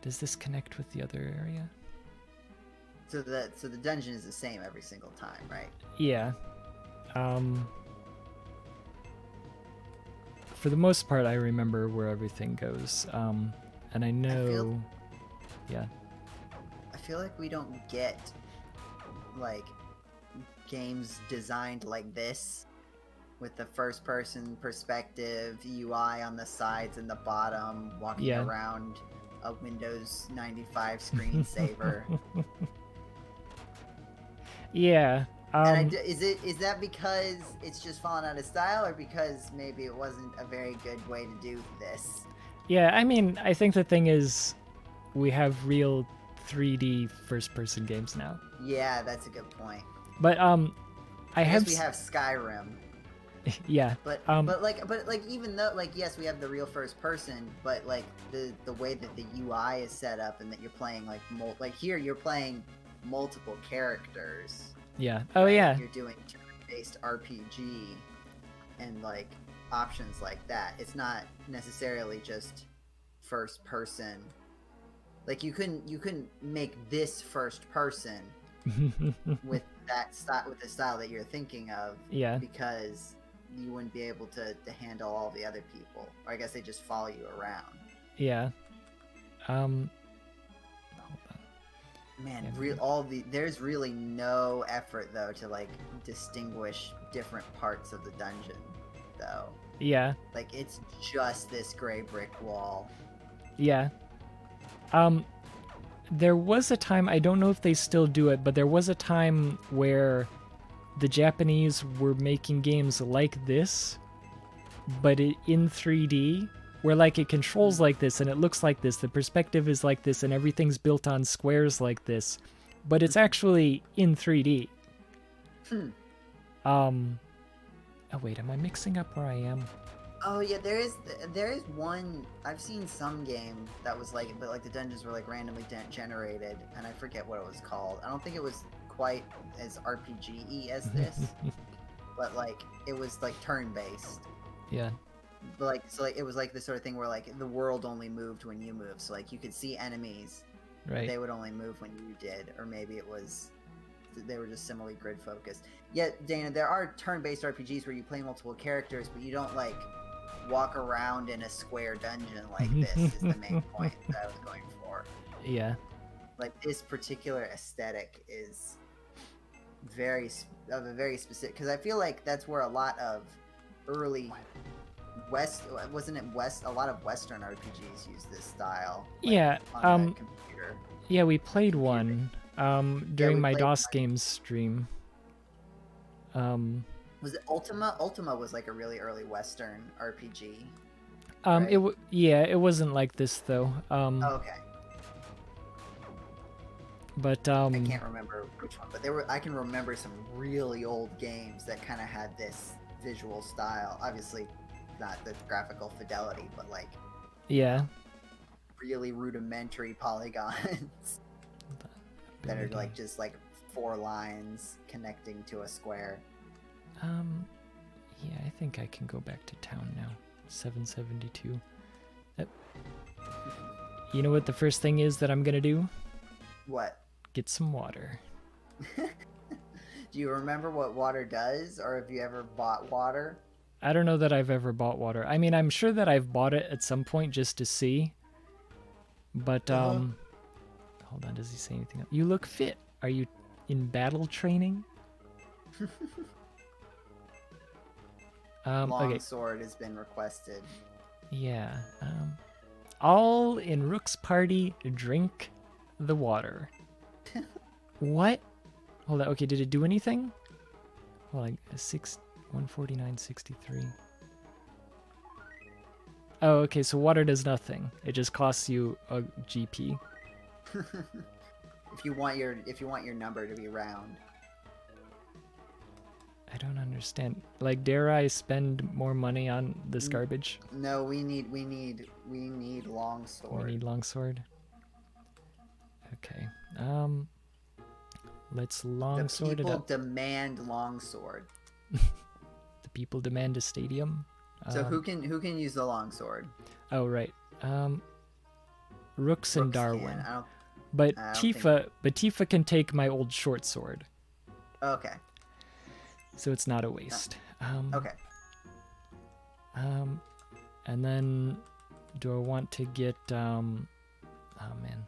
[SPEAKER 1] Does this connect with the other area?
[SPEAKER 2] So the dungeon is the same every single time, right?
[SPEAKER 1] Yeah. For the most part, I remember where everything goes. And I know... Yeah.
[SPEAKER 2] I feel like we don't get, like, games designed like this, with the first-person perspective, UI on the sides and the bottom, walking around a Windows 95 screensaver.
[SPEAKER 1] Yeah.
[SPEAKER 2] And is that because it's just fallen out of style, or because maybe it wasn't a very good way to do this?
[SPEAKER 1] Yeah, I mean, I think the thing is, we have real 3D first-person games now.
[SPEAKER 2] Yeah, that's a good point.
[SPEAKER 1] But
[SPEAKER 2] I guess we have Skyrim.
[SPEAKER 1] Yeah.
[SPEAKER 2] But even though, like, yes, we have the real first person, but like the way that the UI is set up and that you're playing like here you're playing multiple characters.
[SPEAKER 1] Yeah. Oh, right? Yeah.
[SPEAKER 2] You're doing turn-based RPG and like options like that. It's not necessarily just first person. Like you couldn't make this first person with that style, with the style that you're thinking of.
[SPEAKER 1] Yeah.
[SPEAKER 2] Because you wouldn't be able to handle all the other people. Or I guess they just follow you around.
[SPEAKER 1] Yeah. Hold on.
[SPEAKER 2] Man, there's really no effort though to like distinguish different parts of the dungeon, though.
[SPEAKER 1] Yeah.
[SPEAKER 2] Like it's just this gray brick wall.
[SPEAKER 1] Yeah. There was a time, I don't know if they still do it, but there was a time where the Japanese were making games like this, but in 3D, where like it controls like this and it looks like this, the perspective is like this, and everything's built on squares like this, but it's actually in 3D. Oh wait, am I mixing up where I am?
[SPEAKER 2] Oh yeah, there is one. I've seen some game that was like, but like the dungeons were like randomly generated, and I forget what it was called. I don't think it was quite as RPG-y as this, but like it was like turn-based.
[SPEAKER 1] Yeah.
[SPEAKER 2] But like so, like it was like the sort of thing where like the world only moved when you moved. So like you could see enemies,
[SPEAKER 1] right?
[SPEAKER 2] They would only move when you did, or maybe it was they were just similarly grid focused. Yet, Dana, there are turn-based RPGs where you play multiple characters, but you don't like walk around in a square dungeon like this. Is the main point that I was going for.
[SPEAKER 1] Yeah. Like
[SPEAKER 2] this particular aesthetic is a very specific, because I feel like that's where a lot of early a lot of Western RPGs use this style. Like,
[SPEAKER 1] yeah.
[SPEAKER 2] On the computer.
[SPEAKER 1] Yeah, we played one during my DOS games stream.
[SPEAKER 2] Was it Ultima? Ultima was like a really early Western RPG.
[SPEAKER 1] Right? It wasn't like this though.
[SPEAKER 2] Okay.
[SPEAKER 1] But
[SPEAKER 2] I can't remember which one, but I can remember some really old games that kind of had this visual style. Obviously, not the graphical fidelity, but like really rudimentary polygons that are like just like 4 lines connecting to a square.
[SPEAKER 1] Yeah, I think I can go back to town now. 772. You know what the first thing is that I'm gonna do?
[SPEAKER 2] What?
[SPEAKER 1] Get some water.
[SPEAKER 2] Do you remember what water does, or have you ever bought water?
[SPEAKER 1] I don't know that I've ever bought water. I mean, I'm sure that I've bought it at some point just to see. But, hold on, does he say anything else? You look fit. Are you in battle training?
[SPEAKER 2] Longsword has been requested.
[SPEAKER 1] Yeah. All in Rook's party drink the water. What? Hold on. Okay, did it do anything? Well, like 149.63. Oh, okay. So water does nothing. It just costs you a GP.
[SPEAKER 2] If you want your number to be round.
[SPEAKER 1] I don't understand. Like, dare I spend more money on this garbage?
[SPEAKER 2] No, we need longsword.
[SPEAKER 1] We need longsword. Okay. Let's longsword it up.
[SPEAKER 2] The people demand longsword.
[SPEAKER 1] The people demand a stadium.
[SPEAKER 2] So who can use the longsword?
[SPEAKER 1] Oh right. Rooks and
[SPEAKER 2] Brooks
[SPEAKER 1] Darwin.
[SPEAKER 2] can.
[SPEAKER 1] But
[SPEAKER 2] I don't
[SPEAKER 1] Tifa can take my old short sword.
[SPEAKER 2] Okay.
[SPEAKER 1] So it's not a waste.
[SPEAKER 2] Okay.
[SPEAKER 1] And then do I want to get oh man.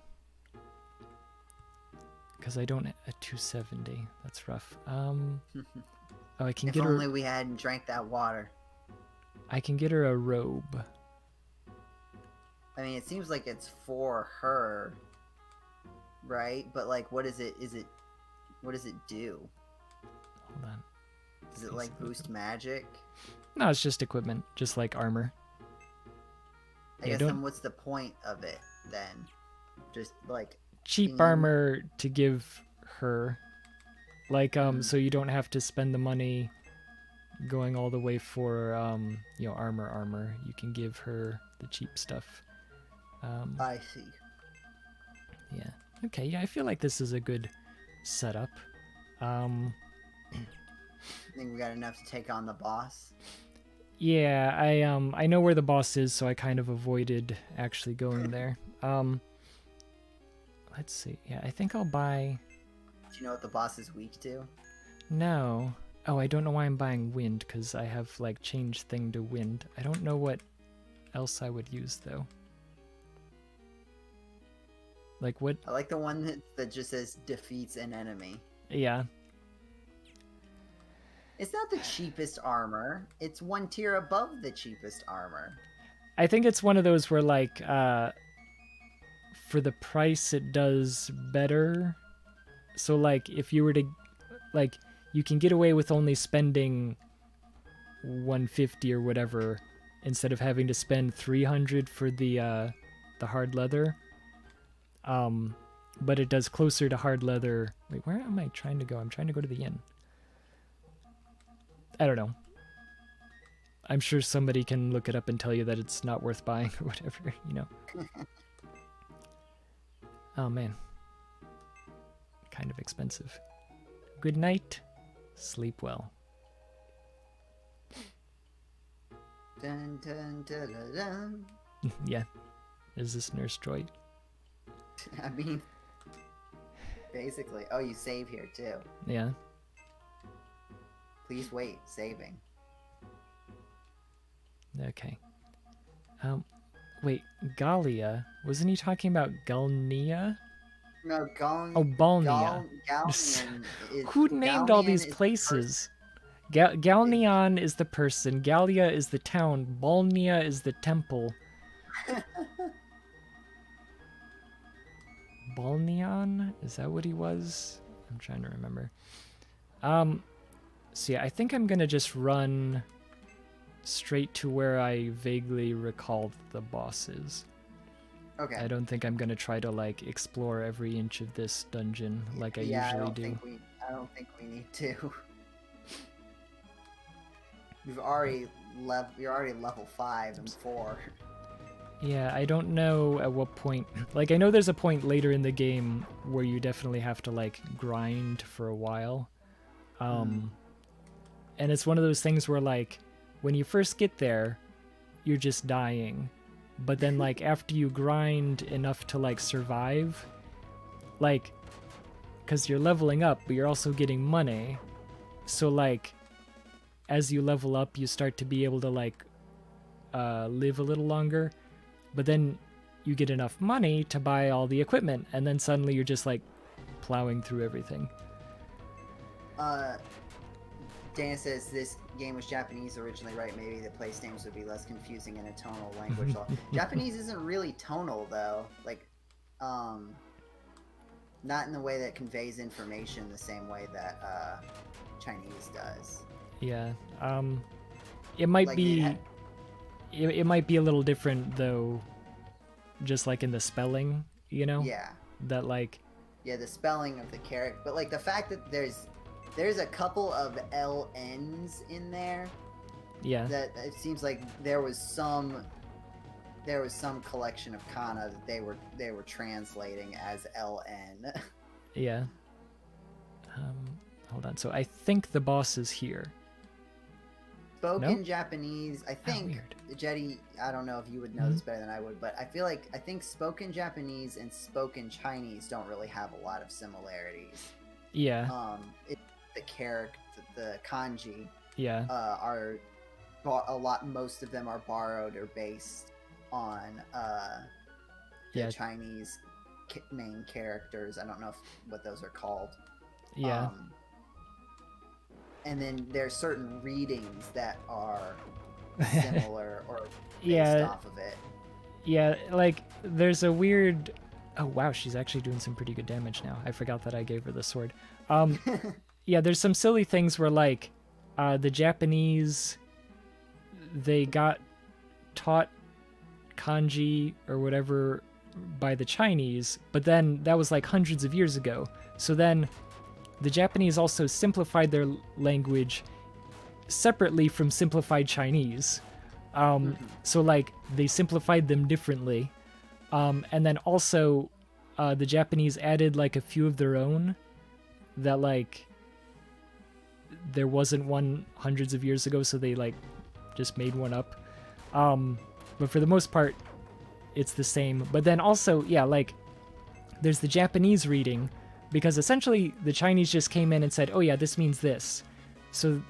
[SPEAKER 1] Because I don't a 270. That's rough. Oh, I can
[SPEAKER 2] If
[SPEAKER 1] get
[SPEAKER 2] only
[SPEAKER 1] her.
[SPEAKER 2] we hadn't drank that water.
[SPEAKER 1] I can get her a robe.
[SPEAKER 2] I mean, it seems like it's for her, right? But like, what is it? What does it do?
[SPEAKER 1] Hold on.
[SPEAKER 2] Does it like boost magic?
[SPEAKER 1] No, it's just equipment, just like armor.
[SPEAKER 2] I guess then what's the point of it then? Just like
[SPEAKER 1] cheap armor to give her. Like so you don't have to spend the money going all the way for armor. You can give her the cheap stuff.
[SPEAKER 2] I see.
[SPEAKER 1] Yeah. Okay, yeah, I feel like this is a good setup.
[SPEAKER 2] I think we got enough to take on the boss.
[SPEAKER 1] Yeah, I know where the boss is, so I kind of avoided actually going there. Let's see. Yeah, I think I'll buy.
[SPEAKER 2] Do you know what the boss is weak to?
[SPEAKER 1] No. Oh, I don't know why I'm buying wind, because I have like changed thing to wind. I don't know what else I would use though. Like what?
[SPEAKER 2] I like the one that just says defeats an enemy.
[SPEAKER 1] Yeah.
[SPEAKER 2] It's not the cheapest armor. It's one tier above the cheapest armor.
[SPEAKER 1] I think it's one of those where like for the price it does better. So like if you were to like you can get away with only spending 150 or whatever instead of having to spend 300 for the hard leather. But it does closer to hard leather. Wait, where am I trying to go? I'm trying to go to the inn. I don't know. I'm sure somebody can look it up and tell you that it's not worth buying or whatever, you know. Oh man. Kind of expensive. Good night. Sleep well.
[SPEAKER 2] Dun, dun, dun, dun, dun.
[SPEAKER 1] Yeah. Is this Nurse Joy?
[SPEAKER 2] I mean, basically. Oh, you save here too.
[SPEAKER 1] Yeah.
[SPEAKER 2] Please wait. Saving.
[SPEAKER 1] Okay. Wait, Galia? Wasn't he talking about Galnia?
[SPEAKER 2] No,
[SPEAKER 1] Oh, Balnia. Who named all these places? Galneon is the person, Galia is the town, Balnia is the temple. Balneon? Is that what he was? I'm trying to remember. So yeah, I think I'm gonna just run straight to where I vaguely recalled the boss is.
[SPEAKER 2] Okay.
[SPEAKER 1] I don't think I'm gonna try to like explore every inch of this dungeon like I usually do.
[SPEAKER 2] I don't think we need to. You're already level 5 and 4.
[SPEAKER 1] Yeah, I don't know at what point. Like, I know there's a point later in the game where you definitely have to like grind for a while. And it's one of those things where like when you first get there, you're just dying. But then like after you grind enough to like survive, like, because you're leveling up, but you're also getting money. So like as you level up, you start to be able to like live a little longer. But then you get enough money to buy all the equipment, and then suddenly you're just like plowing through everything.
[SPEAKER 2] Dana says this game was Japanese originally, right? Maybe the place names would be less confusing in a tonal language. Japanese isn't really tonal though, like, not in the way that conveys information the same way that Chinese does.
[SPEAKER 1] Yeah, it might
[SPEAKER 2] like
[SPEAKER 1] be. It might be a little different though, just like in the spelling, you know?
[SPEAKER 2] Yeah.
[SPEAKER 1] That like.
[SPEAKER 2] Yeah, the spelling of the character, but like the fact that there's a couple of LNs in there.
[SPEAKER 1] Yeah.
[SPEAKER 2] That it seems like there was some collection of kana that they were translating as LN.
[SPEAKER 1] Yeah. Hold on. So I think the boss is here.
[SPEAKER 2] spoken Japanese, I think,
[SPEAKER 1] weird.
[SPEAKER 2] Jeddy, I don't know if you would know this better than I would, but I think spoken Japanese and spoken Chinese don't really have a lot of similarities.
[SPEAKER 1] Yeah.
[SPEAKER 2] The character, the kanji,
[SPEAKER 1] Yeah.
[SPEAKER 2] are most of them are borrowed or based on the Chinese main characters. I don't know what those are called.
[SPEAKER 1] Yeah.
[SPEAKER 2] And then there's certain readings that are similar or based off of it.
[SPEAKER 1] Yeah, like there's a weird. Oh wow, she's actually doing some pretty good damage now. I forgot that I gave her the sword. Yeah, there's some silly things where like the Japanese, they got taught kanji or whatever by the Chinese, but then that was like hundreds of years ago. So then the Japanese also simplified their language separately from simplified Chinese. So like they simplified them differently. And then also the Japanese added like a few of their own that like there wasn't one hundreds of years ago, so they like just made one up. But for the most part, it's the same. But then also, yeah, like there's the Japanese reading, because essentially the Chinese just came in and said, oh yeah, this means this. So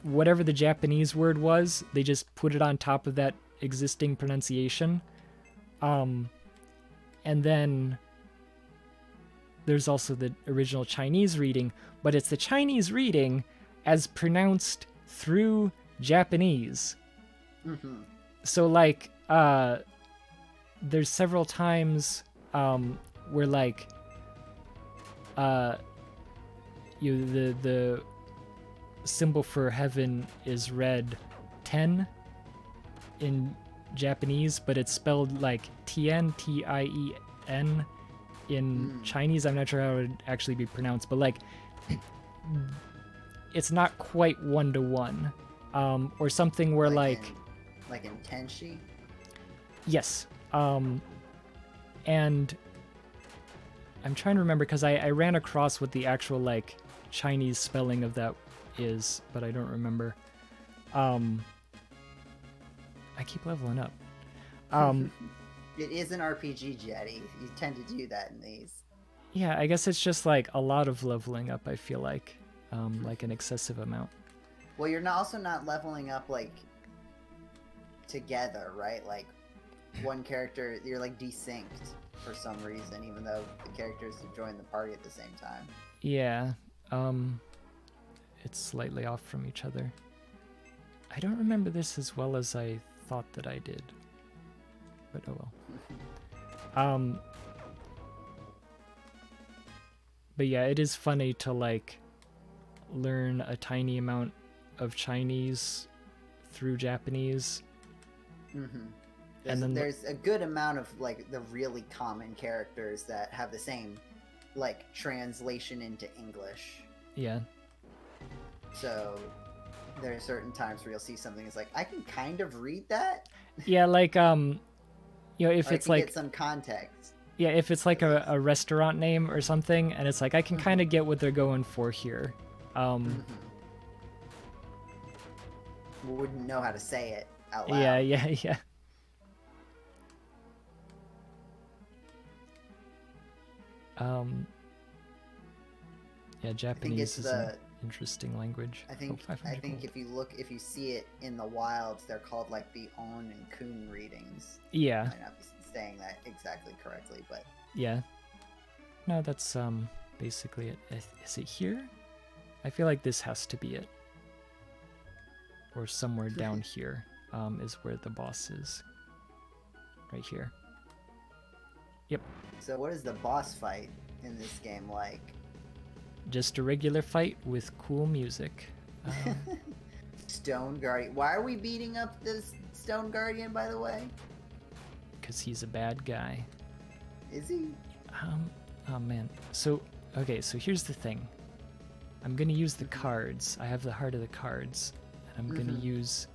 [SPEAKER 1] whatever the Japanese word was, they just put it on top of that existing pronunciation. And then there's also the original Chinese reading, but it's the Chinese reading as pronounced through Japanese. So like there's several times where like the symbol for heaven is read 10 in Japanese, but it's spelled like Tien, Tien in Chinese. I'm not sure how it would actually be pronounced, but like it's not quite 1-to-1. Or something where like
[SPEAKER 2] in Tenshi?
[SPEAKER 1] Yes. And I'm trying to remember because I ran across what the actual like Chinese spelling of that is, but I don't remember. I keep leveling up.
[SPEAKER 2] It is an RPG, Jeddy. You tend to do that in these.
[SPEAKER 1] Yeah, I guess it's just like a lot of leveling up, I feel like an excessive amount.
[SPEAKER 2] Well, you're also not leveling up like together, right? Like one character, you're like desynced for some reason, even though the characters have joined the party at the same time.
[SPEAKER 1] Yeah, it's slightly off from each other. I don't remember this as well as I thought that I did, but oh well. But yeah, it is funny to like learn a tiny amount of Chinese through Japanese.
[SPEAKER 2] There's a good amount of like the really common characters that have the same like translation into English.
[SPEAKER 1] Yeah.
[SPEAKER 2] So there are certain times where you'll see something that's like, I can kind of read that.
[SPEAKER 1] Yeah, like you know, if it's like
[SPEAKER 2] get some context.
[SPEAKER 1] Yeah, if it's like a restaurant name or something, and it's like I can kind of get what they're going for here.
[SPEAKER 2] Wouldn't know how to say it out loud.
[SPEAKER 1] Yeah. Yeah, Japanese is an interesting language.
[SPEAKER 2] I think if you see it in the wild, they're called like the On and Kun readings.
[SPEAKER 1] Yeah.
[SPEAKER 2] I might not be saying that exactly correctly, but
[SPEAKER 1] yeah. No, that's basically it. Is it here? I feel like this has to be it. Or somewhere down here is where the boss is. Right here. Yep.
[SPEAKER 2] So what is the boss fight in this game like?
[SPEAKER 1] Just a regular fight with cool music.
[SPEAKER 2] Stone Guardian. Why are we beating up this Stone Guardian, by the way?
[SPEAKER 1] Because he's a bad guy.
[SPEAKER 2] Is he?
[SPEAKER 1] Oh man. So, okay, so here's the thing. I'm gonna use the cards. I have the heart of the cards. And I'm gonna use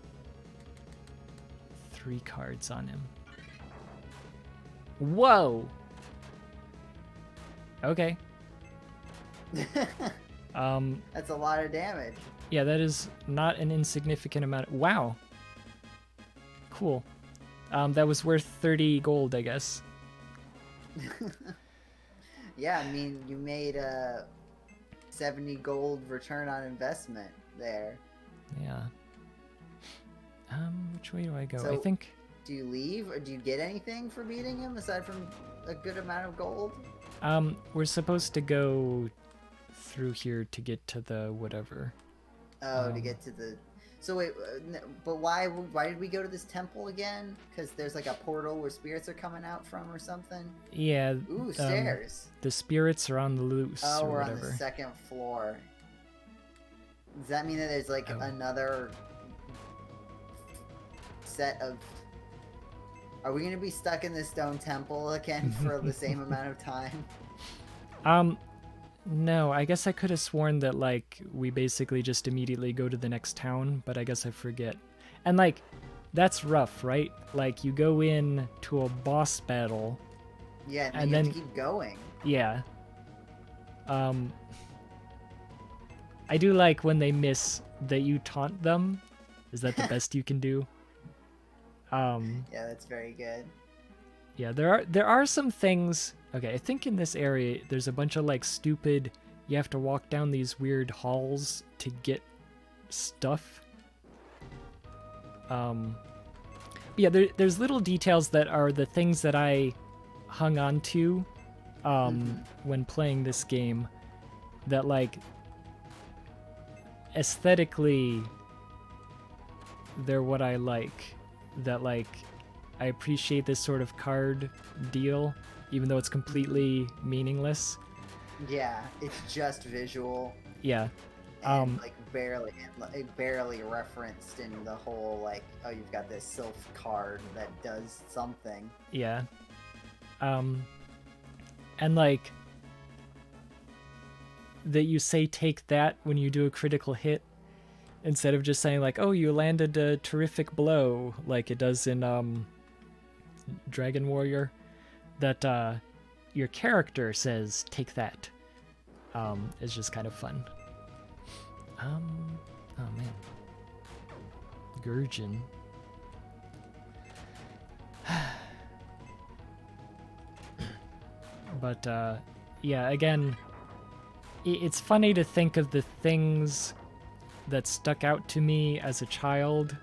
[SPEAKER 1] 3 cards on him. Whoa! Okay.
[SPEAKER 2] That's a lot of damage.
[SPEAKER 1] Yeah, that is not an insignificant amount. Wow. Cool. That was worth 30 gold, I guess.
[SPEAKER 2] Yeah, I mean, you made a 70 gold return on investment there.
[SPEAKER 1] Yeah. Which way do I go?
[SPEAKER 2] So,
[SPEAKER 1] I think...
[SPEAKER 2] Do you leave, or do you get anything for beating him aside from a good amount of gold?
[SPEAKER 1] We're supposed to go through here to get to the whatever.
[SPEAKER 2] Oh, to get to the... So wait, but why did we go to this temple again? Because there's like a portal where spirits are coming out from or something?
[SPEAKER 1] Yeah.
[SPEAKER 2] Ooh, stairs.
[SPEAKER 1] The spirits are on the loose
[SPEAKER 2] Oh,
[SPEAKER 1] or
[SPEAKER 2] we're
[SPEAKER 1] whatever.
[SPEAKER 2] on the second floor. Does that mean that there's like another set of... Are we going to be stuck in this stone temple again for the same amount of time?
[SPEAKER 1] No, I guess I could have sworn that, like, we basically just immediately go to the next town, but I guess I forget. And, like, that's rough, right? Like, you go in to a boss battle.
[SPEAKER 2] Yeah,
[SPEAKER 1] and
[SPEAKER 2] you
[SPEAKER 1] then
[SPEAKER 2] have to keep going.
[SPEAKER 1] Yeah. I do like when they miss that you taunt them. Is that the best you can do?
[SPEAKER 2] Yeah, that's very good.
[SPEAKER 1] Yeah, there are some things. Okay, I think in this area there's a bunch of like stupid. You have to walk down these weird halls to get stuff. Yeah, there's little details that are the things that I hung on to when playing this game. That like aesthetically, they're what I like. That like I appreciate this sort of card deal, even though it's completely meaningless.
[SPEAKER 2] Yeah, it's just visual.
[SPEAKER 1] Yeah.
[SPEAKER 2] And like barely referenced in the whole like, oh, you've got this sylph card that does something.
[SPEAKER 1] Yeah. And like that you say take that when you do a critical hit instead of just saying like, oh, you landed a terrific blow like it does in Dragon Warrior, that your character says take that. Is just kind of fun. Oh man. Gurgin. But yeah, again, it's funny to think of the things that stuck out to me as a child,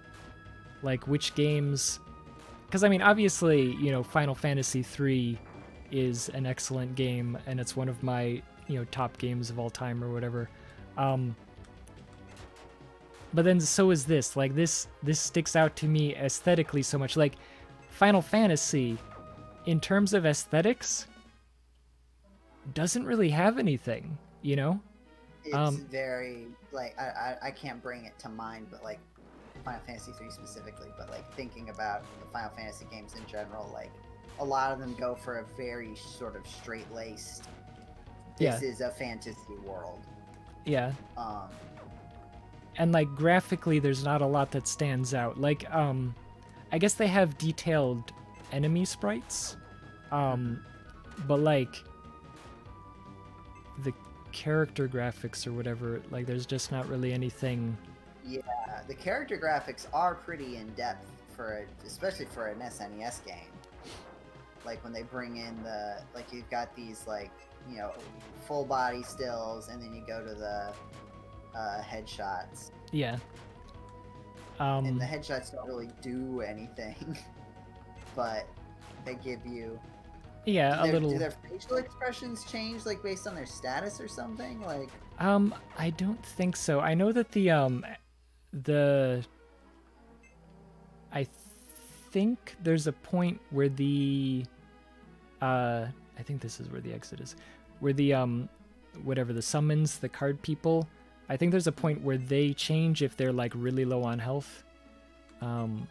[SPEAKER 1] like which games, because I mean obviously, you know, Final Fantasy III is an excellent game and it's one of my, you know, top games of all time or whatever. But then so is this. Like this sticks out to me aesthetically so much. Like Final Fantasy, in terms of aesthetics, doesn't really have anything, you know?
[SPEAKER 2] It's very like I can't bring it to mind, but like Final Fantasy 3 specifically, but like thinking about the Final Fantasy games in general, like a lot of them go for a very sort of straight-laced, this is a fantasy world.
[SPEAKER 1] Yeah. And like graphically there's not a lot that stands out. Like I guess they have detailed enemy sprites. But like the character graphics or whatever, like there's just not really anything.
[SPEAKER 2] Yeah, the character graphics are pretty in-depth especially for an SNES game. Like when they bring in like you've got these like, you know, full body stills and then you go to the headshots.
[SPEAKER 1] Yeah.
[SPEAKER 2] And the headshots don't really do anything, but they give you...
[SPEAKER 1] Yeah,
[SPEAKER 2] do their facial expressions change, like, based on their status or something? Like...
[SPEAKER 1] I don't think so. I know that I think there's a point where I think this is where the exit is. Where the, whatever, the summons, the card people, I think there's a point where they change if they're, like, really low on health. Hold on,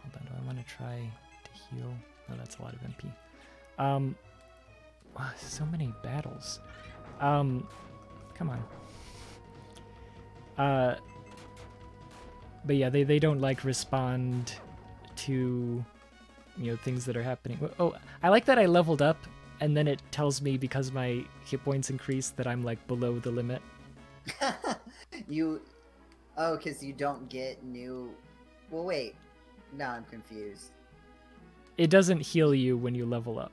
[SPEAKER 1] do I want to try to heal? Oh, that's a lot of MP. Wow, so many battles. Come on. But yeah, they don't like respond to, you know, things that are happening. Oh, I like that I leveled up and then it tells me because my hit points increase that I'm like below the limit.
[SPEAKER 2] You, oh, because you don't get new. Well, wait. Now I'm confused.
[SPEAKER 1] It doesn't heal you when you level up.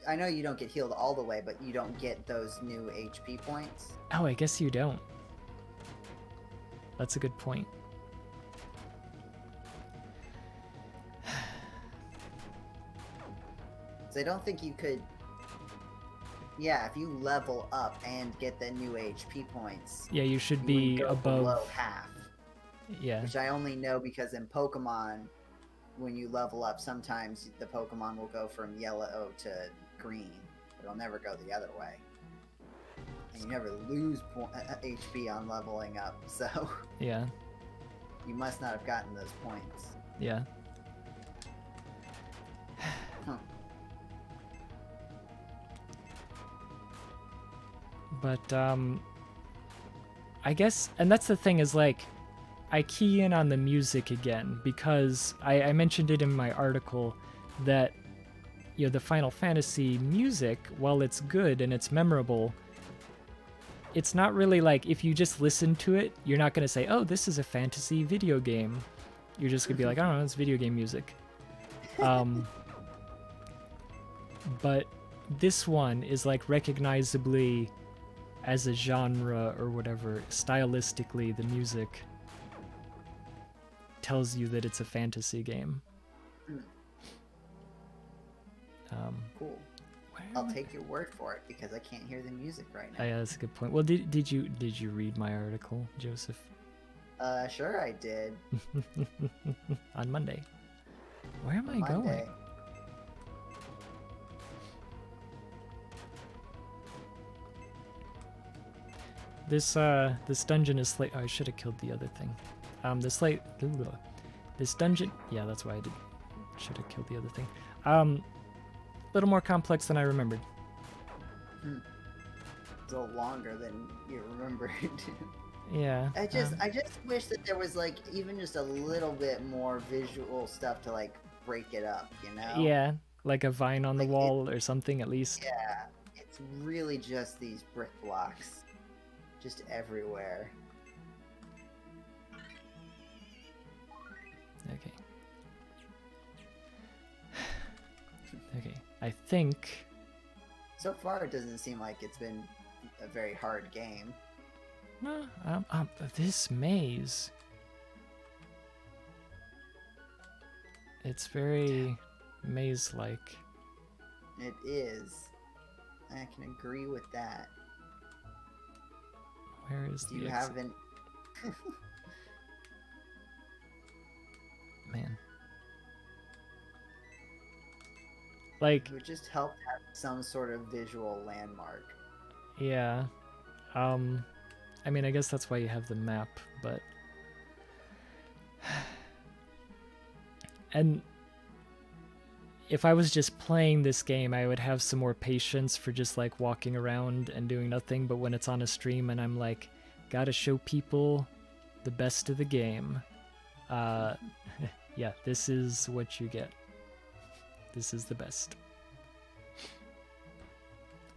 [SPEAKER 2] I know you don't get healed all the way, but you don't get those new HP points.
[SPEAKER 1] Oh, I guess you don't. That's a good point.
[SPEAKER 2] So I don't think you could. Yeah, if you level up and get the new HP points.
[SPEAKER 1] Yeah, you should
[SPEAKER 2] you
[SPEAKER 1] be
[SPEAKER 2] would go
[SPEAKER 1] above
[SPEAKER 2] below half.
[SPEAKER 1] Yeah.
[SPEAKER 2] Which I only know because in Pokemon, when you level up, sometimes the Pokemon will go from yellow to green. It'll never go the other way. And you never lose HP on leveling up, so
[SPEAKER 1] Yeah.
[SPEAKER 2] you must not have gotten those points.
[SPEAKER 1] Yeah.
[SPEAKER 2] Huh.
[SPEAKER 1] But I guess, and that's the thing is like, I key in on the music again because I mentioned it in my article that, you know, the Final Fantasy music, while it's good and it's memorable, it's not really like, if you just listen to it, you're not going to say, oh, this is a fantasy video game. You're just going to be like, I don't know, it's video game music. But this one is like recognizably as a genre or whatever, stylistically, the music tells you that it's a fantasy game.
[SPEAKER 2] Cool. I'll take your word for it because I can't hear the music right now.
[SPEAKER 1] Yeah, that's a good point. Well, did you read my article, Joseph?
[SPEAKER 2] Sure I did.
[SPEAKER 1] On Monday. Where am I going? This dungeon is oh, I should have killed the other thing. This dungeon, yeah, that's why I should have killed the other thing. Little more complex than I remembered.
[SPEAKER 2] It's a little longer than you remembered.
[SPEAKER 1] Yeah.
[SPEAKER 2] I just wish that there was like even just a little bit more visual stuff to like break it up, you know?
[SPEAKER 1] Yeah, like a vine on the wall or something at least.
[SPEAKER 2] Yeah, it's really just these brick blocks, just everywhere.
[SPEAKER 1] Okay. Okay, I think.
[SPEAKER 2] So far, it doesn't seem like it's been a very hard game.
[SPEAKER 1] No, this maze. It's very maze-like.
[SPEAKER 2] It is. I can agree with that.
[SPEAKER 1] Where is the
[SPEAKER 2] You
[SPEAKER 1] exit?
[SPEAKER 2] haven't.
[SPEAKER 1] Man. Like,
[SPEAKER 2] It would just help to have some sort of visual landmark.
[SPEAKER 1] yeah. I mean, I guess that's why you have the map, but... And if I was just playing this game, I would have some more patience for just, like, walking around and doing nothing, but when it's on a stream and I'm like, gotta show people the best of the game, yeah, this is what you get. This is the best.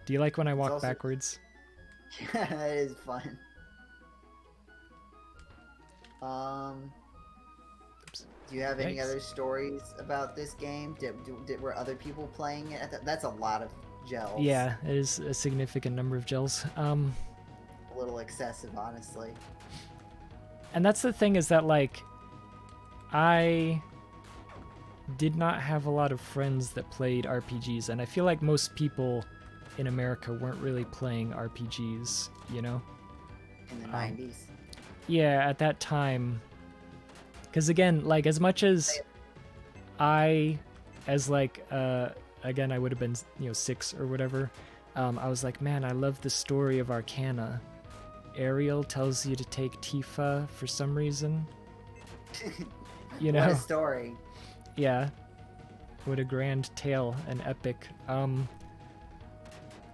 [SPEAKER 1] Do you like when I walk backwards?
[SPEAKER 2] Yeah, that is fun. Do you have any other stories about this game? Were other people playing it? That's a lot of gels.
[SPEAKER 1] Yeah, it is a significant number of gels.
[SPEAKER 2] A little excessive, honestly.
[SPEAKER 1] And that's the thing is that, like, I did not have a lot of friends that played RPGs, and I feel like most people in America weren't really playing RPGs, you know?
[SPEAKER 2] In the 90s.
[SPEAKER 1] Yeah, at that time. Because again, like, as much as I, as like, again, I would have been, you know, 6 or whatever, I was like, man, I love the story of Arcana. Ariel tells you to take Tifa for some reason. You know?
[SPEAKER 2] What a story.
[SPEAKER 1] Yeah. What a grand tale, an epic.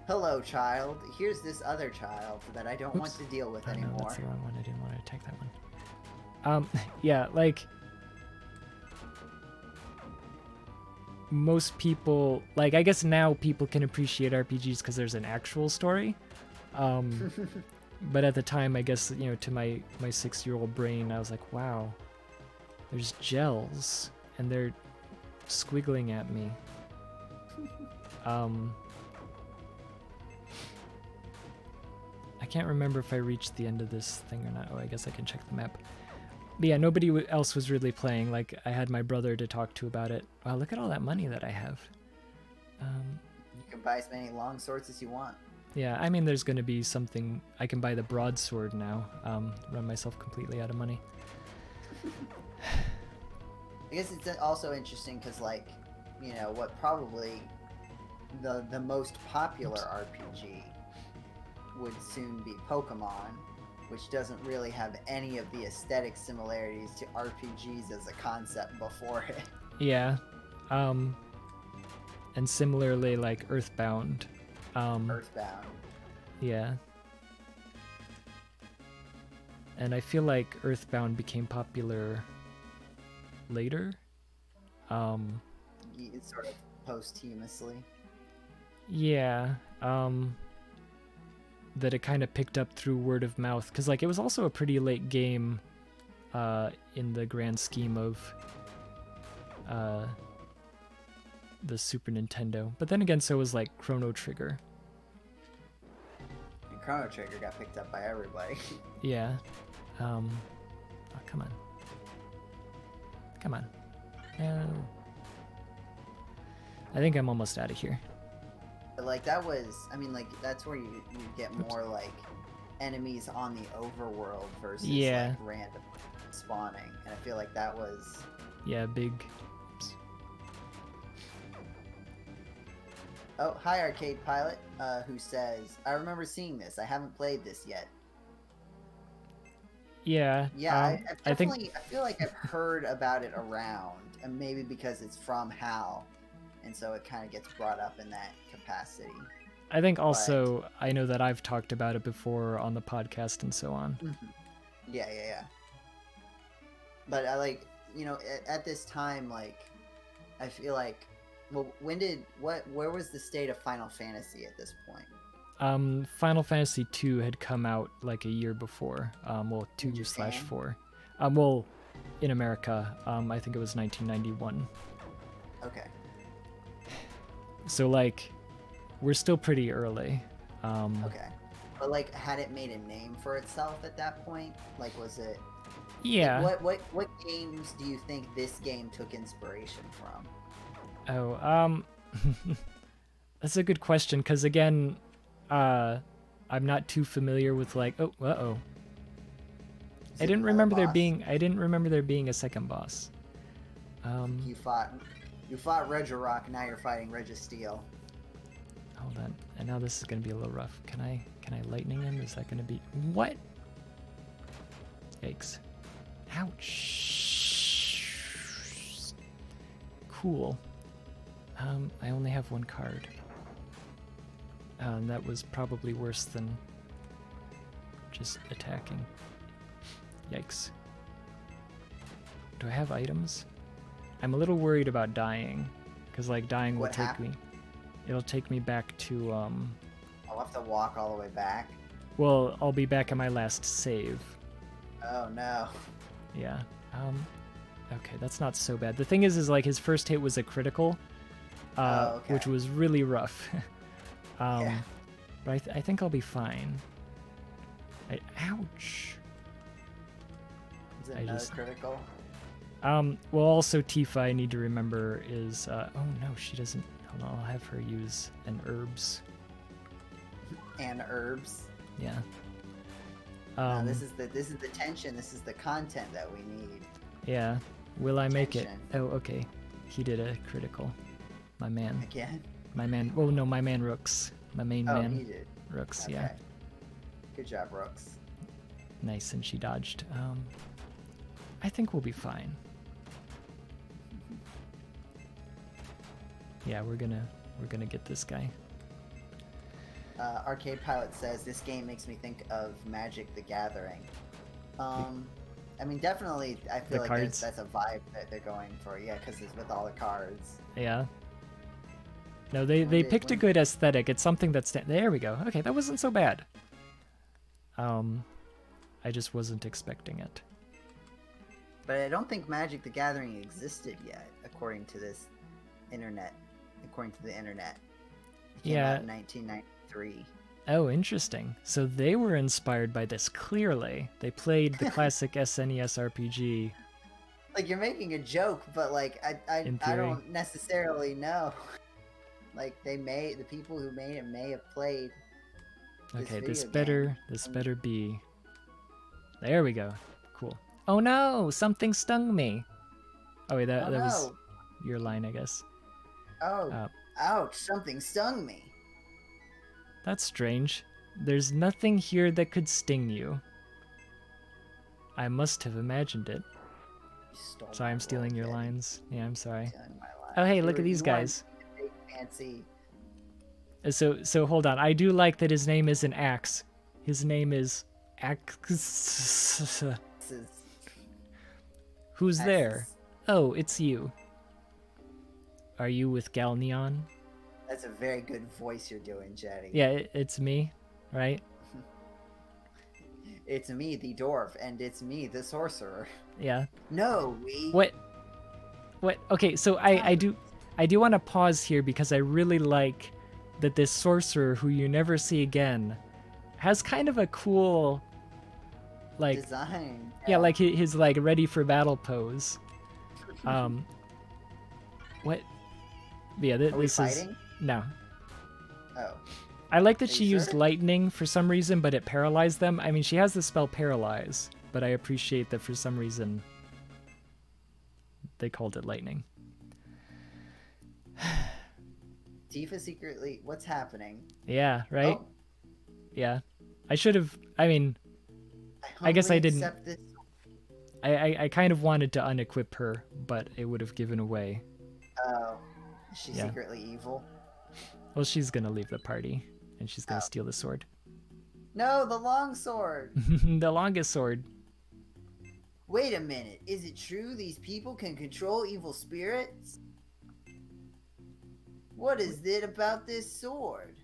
[SPEAKER 2] Hello, child. Here's this other child that I don't want to deal with anymore.
[SPEAKER 1] No, that's the wrong one. I didn't want to attack that one. Yeah, like, most people, like, I guess now people can appreciate RPGs because there's an actual story, But at the time, I guess, to my 6-year-old brain, I was like, wow, there's gels and they're squiggling at me. I can't remember if I reached the end of this thing or not. Oh, I guess I can check the map. But yeah, nobody else was really playing. Like, I had my brother to talk to about it. Wow, look at all that money that I have.
[SPEAKER 2] You can buy as many long swords as you want.
[SPEAKER 1] Yeah, I mean, there's going to be something... I can buy the broadsword now. Run myself completely out of money.
[SPEAKER 2] I guess it's also interesting because, like, what probably the most popular RPG would soon be Pokemon, which doesn't really have any of the aesthetic similarities to RPGs as a concept before it.
[SPEAKER 1] Yeah. And similarly, like, Earthbound.
[SPEAKER 2] Earthbound.
[SPEAKER 1] Yeah. And I feel like Earthbound became popular later.
[SPEAKER 2] It's sort of posthumously.
[SPEAKER 1] Yeah. That it kind of picked up through word of mouth. Because, like, it was also a pretty late game in the grand scheme of the Super Nintendo. But then again, so was, like, Chrono Trigger.
[SPEAKER 2] And Chrono Trigger got picked up by everybody.
[SPEAKER 1] Yeah. Oh, come on. Come on. No. I think I'm almost out of here.
[SPEAKER 2] But, like, that was... I mean, like, that's where you get more, like, enemies on the overworld versus, like, random spawning. And I feel like that was...
[SPEAKER 1] Yeah, big...
[SPEAKER 2] Oh, hi, Arcade Pilot, who says, I remember seeing this. I haven't played this yet.
[SPEAKER 1] Yeah.
[SPEAKER 2] Yeah, I feel like I've heard about it around, and maybe because it's from HAL, and so it kind of gets brought up in that capacity.
[SPEAKER 1] I think also, I know that I've talked about it before on the podcast and so on.
[SPEAKER 2] Mm-hmm. Yeah. But I like, at this time, like, I feel like, well, where was the state of Final Fantasy at this point?
[SPEAKER 1] Final Fantasy 2 had come out like a year before. 2/4. Well, in America, I think it was 1991.
[SPEAKER 2] Okay.
[SPEAKER 1] So, like, we're still pretty early.
[SPEAKER 2] Okay. But, like, had it made a name for itself at that point? Like, was it...
[SPEAKER 1] Yeah.
[SPEAKER 2] Like, what games do you think this game took inspiration from?
[SPEAKER 1] Oh, that's a good question, because, again, I'm not too familiar with, like... Oh, uh-oh. I didn't remember there being a second boss.
[SPEAKER 2] You fought Regirock, now you're fighting Registeel.
[SPEAKER 1] Hold on. And now this is gonna be a little rough. Can I lightning him? Is that gonna be... What? Yikes. Ouch. Cool. I only have one card. That was probably worse than just attacking. Yikes. Do I have items? I'm a little worried about dying, because, like, dying will take me... It'll take me back to,
[SPEAKER 2] I'll have to walk all the way back?
[SPEAKER 1] Well, I'll be back at my last save.
[SPEAKER 2] Oh, no.
[SPEAKER 1] Yeah. Okay, that's not so bad. The thing is like, his first hit was a critical,
[SPEAKER 2] okay.
[SPEAKER 1] which was really rough.
[SPEAKER 2] Yeah.
[SPEAKER 1] But I think I'll be fine. Ouch.
[SPEAKER 2] Is it another critical?
[SPEAKER 1] Well, also Tifa, I need to remember, is... oh, no, she doesn't... Hold on, I'll have her use an herbs.
[SPEAKER 2] And herbs?
[SPEAKER 1] Yeah.
[SPEAKER 2] No, this is the tension. This is the content that we need.
[SPEAKER 1] Yeah. Will I make it? Oh, okay. He did a critical. My man.
[SPEAKER 2] Again?
[SPEAKER 1] My man. Oh, no, my man Rooks. My main man.
[SPEAKER 2] Oh, he did.
[SPEAKER 1] Rooks,
[SPEAKER 2] Okay.
[SPEAKER 1] yeah.
[SPEAKER 2] Good job, Rooks.
[SPEAKER 1] Nice, and she dodged. I think we'll be fine. Yeah, we're gonna get this guy.
[SPEAKER 2] Arcade Pilot says this game makes me think of Magic: The Gathering. I mean, definitely, I feel like that's a vibe that they're going for. Yeah, because it's with all the cards.
[SPEAKER 1] Yeah. No, they picked a good aesthetic. It's something that's there we go. Okay, that wasn't so bad. I just wasn't expecting it.
[SPEAKER 2] But I don't think Magic the Gathering existed yet, according to this internet. According to the internet. It came out in 1993.
[SPEAKER 1] Oh, interesting. So they were inspired by this, clearly. They played the classic SNES RPG.
[SPEAKER 2] Like, you're making a joke, but, like, I don't necessarily know. Like, the people who made it may have played
[SPEAKER 1] Okay, this better be. There we go. Cool. Oh no, something stung me. Oh wait, that was your line, I guess.
[SPEAKER 2] Oh, ouch, something stung me.
[SPEAKER 1] That's strange. There's nothing here that could sting you. I must have imagined it. Sorry, I'm stealing your lines. Yeah, I'm sorry. Oh hey, look at these guys.
[SPEAKER 2] Fancy.
[SPEAKER 1] So hold on. I do like that his name isn't Axe. His name is Axe. Who's there? Oh, it's you. Are you with Galneon?
[SPEAKER 2] That's a very good voice you're doing, Jeddy.
[SPEAKER 1] Yeah, it's me, right?
[SPEAKER 2] It's me, the dwarf, and it's me, the sorcerer.
[SPEAKER 1] Yeah.
[SPEAKER 2] No, we.
[SPEAKER 1] What? Okay, so I do want to pause here because I really like that this sorcerer, who you never see again, has kind of a cool, like,
[SPEAKER 2] design.
[SPEAKER 1] Yeah, like his like ready for battle pose. What? Yeah, this is no.
[SPEAKER 2] Oh.
[SPEAKER 1] I like that she used lightning for some reason, but it paralyzed them. I mean, she has the spell paralyze, but I appreciate that for some reason they called it lightning.
[SPEAKER 2] Tifa secretly, what's happening?
[SPEAKER 1] Yeah, right? Oh. Yeah. I should have, I mean, I guess I didn't. I kind of wanted to unequip her, but it would have given away.
[SPEAKER 2] Oh. Is she secretly evil?
[SPEAKER 1] Well, she's gonna leave the party, and she's gonna steal the sword.
[SPEAKER 2] No, the long sword!
[SPEAKER 1] The longest sword.
[SPEAKER 2] Wait a minute, is it true these people can control evil spirits? What is it about this sword?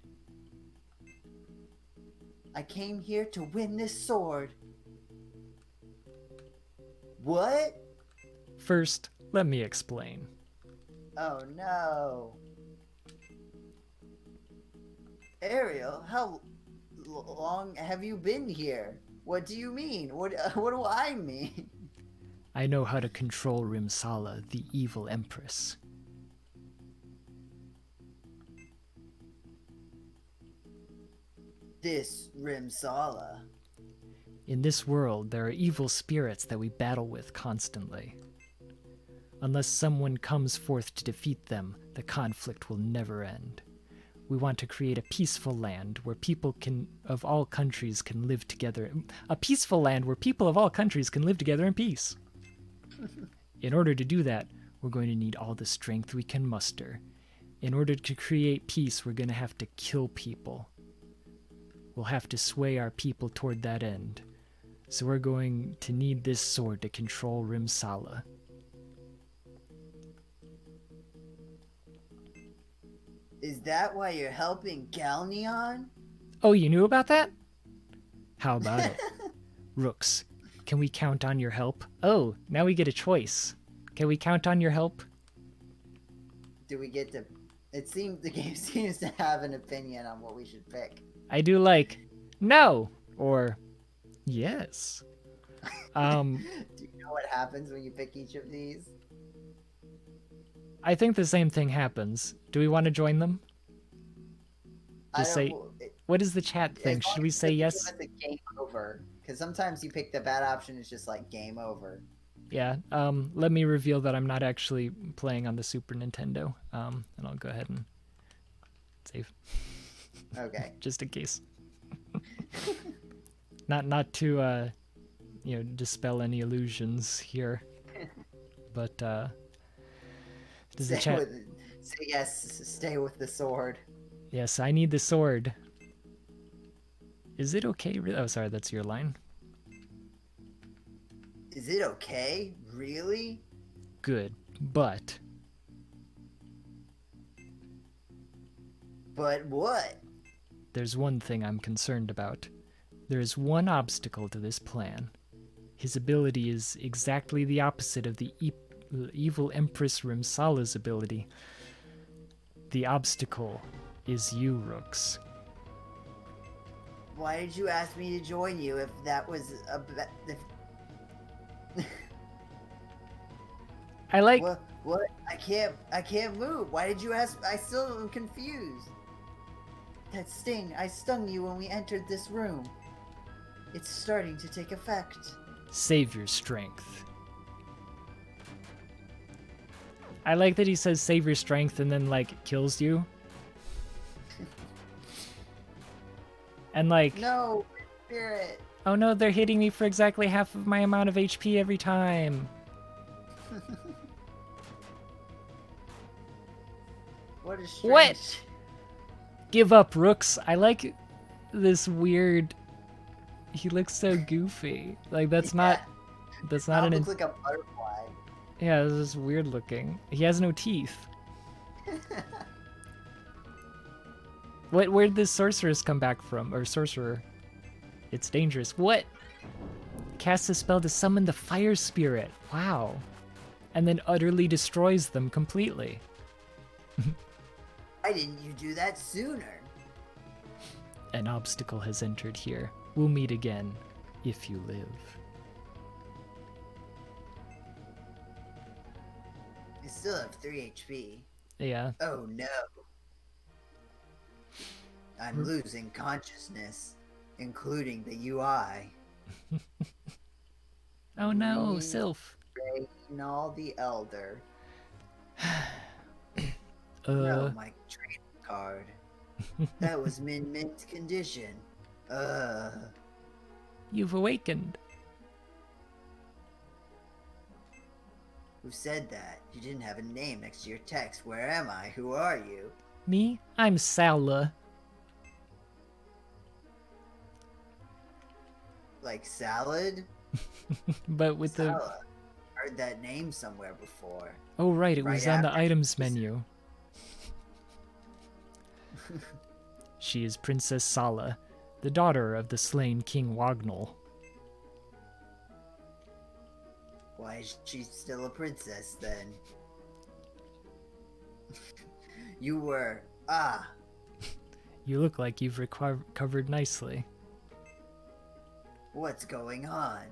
[SPEAKER 2] I came here to win this sword. What?
[SPEAKER 1] First, let me explain.
[SPEAKER 2] Oh no. Ariel, how long have you been here? What do you mean? What do I mean?
[SPEAKER 1] I know how to control Rimsala, the evil empress.
[SPEAKER 2] This Rimsala.
[SPEAKER 1] In this world, there are evil spirits that we battle with constantly. Unless someone comes forth to defeat them, the conflict will never end. We want to create a peaceful land where people of all countries can live together. A peaceful land where people of all countries can live together in peace. In order to do that, we're going to need all the strength we can muster. In order to create peace, we're going to have to kill people. We'll have to sway our people toward that end. So we're going to need this sword to control Rimsala.
[SPEAKER 2] Is that why you're helping Galneon?
[SPEAKER 1] Oh, you knew about that? How about it? Rooks, can we count on your help? Oh, now we get a choice. Can we count on your help?
[SPEAKER 2] Do we get to... the game seems to have an opinion on what we should pick.
[SPEAKER 1] I do like, no, or yes.
[SPEAKER 2] Do you know what happens when you pick each of these?
[SPEAKER 1] I think the same thing happens. Do we want to join them? Just say, what is the chat thing? Should we say yes?
[SPEAKER 2] It's a game over. Because sometimes you pick the bad option, it's just like game over.
[SPEAKER 1] Yeah, let me reveal that I'm not actually playing on the Super Nintendo. And I'll go ahead and save.
[SPEAKER 2] Okay.
[SPEAKER 1] Just in case. Not to dispel any illusions here. But does the chat
[SPEAKER 2] say yes, stay with the sword.
[SPEAKER 1] Yes, I need the sword. Is it okay? Oh, sorry, that's your line.
[SPEAKER 2] Is it okay? Really?
[SPEAKER 1] Good, but
[SPEAKER 2] But what?
[SPEAKER 1] There's one thing I'm concerned about. There is one obstacle to this plan. His ability is exactly the opposite of the evil Empress Rimsala's ability. The obstacle is you, Rooks.
[SPEAKER 2] Why did you ask me to join you if that was a...
[SPEAKER 1] I like...
[SPEAKER 2] What? I can't move. Why did you ask? I still am confused. That sting, I stung you when we entered this room. It's starting to take effect.
[SPEAKER 1] Save your strength. I like that he says save your strength and then, like, kills you. And, like...
[SPEAKER 2] No, spirit.
[SPEAKER 1] Oh no, they're hitting me for exactly half of my amount of HP every time.
[SPEAKER 2] What a strange...
[SPEAKER 1] What? Give up, Rooks. I like this weird... He looks so goofy. Like, that's not... That's not an...
[SPEAKER 2] looks like a butterfly.
[SPEAKER 1] Yeah, this is weird looking. He has no teeth. Where'd this sorceress come back from? Or sorcerer? It's dangerous. What? Casts a spell to summon the fire spirit. Wow. And then utterly destroys them completely.
[SPEAKER 2] Why didn't you do that sooner?
[SPEAKER 1] An obstacle has entered here. We'll meet again, if you live.
[SPEAKER 2] I still have 3 HP.
[SPEAKER 1] Yeah.
[SPEAKER 2] Oh no. I'm losing consciousness, including the UI.
[SPEAKER 1] Oh no, Sylph.
[SPEAKER 2] Reynald the Elder. No, my trading card. That was mint condition.
[SPEAKER 1] You've awakened.
[SPEAKER 2] Who said that? You didn't have a name next to your text. Where am I? Who are you?
[SPEAKER 1] Me? I'm Sala.
[SPEAKER 2] Like salad?
[SPEAKER 1] But with
[SPEAKER 2] Sala. Heard that name somewhere before.
[SPEAKER 1] Oh right, it was on the
[SPEAKER 2] after
[SPEAKER 1] items menu. She is Princess Sala, the daughter of the slain King Wagnall.
[SPEAKER 2] Why is she still a princess then? You were...
[SPEAKER 1] You look like you've recovered nicely.
[SPEAKER 2] What's going on?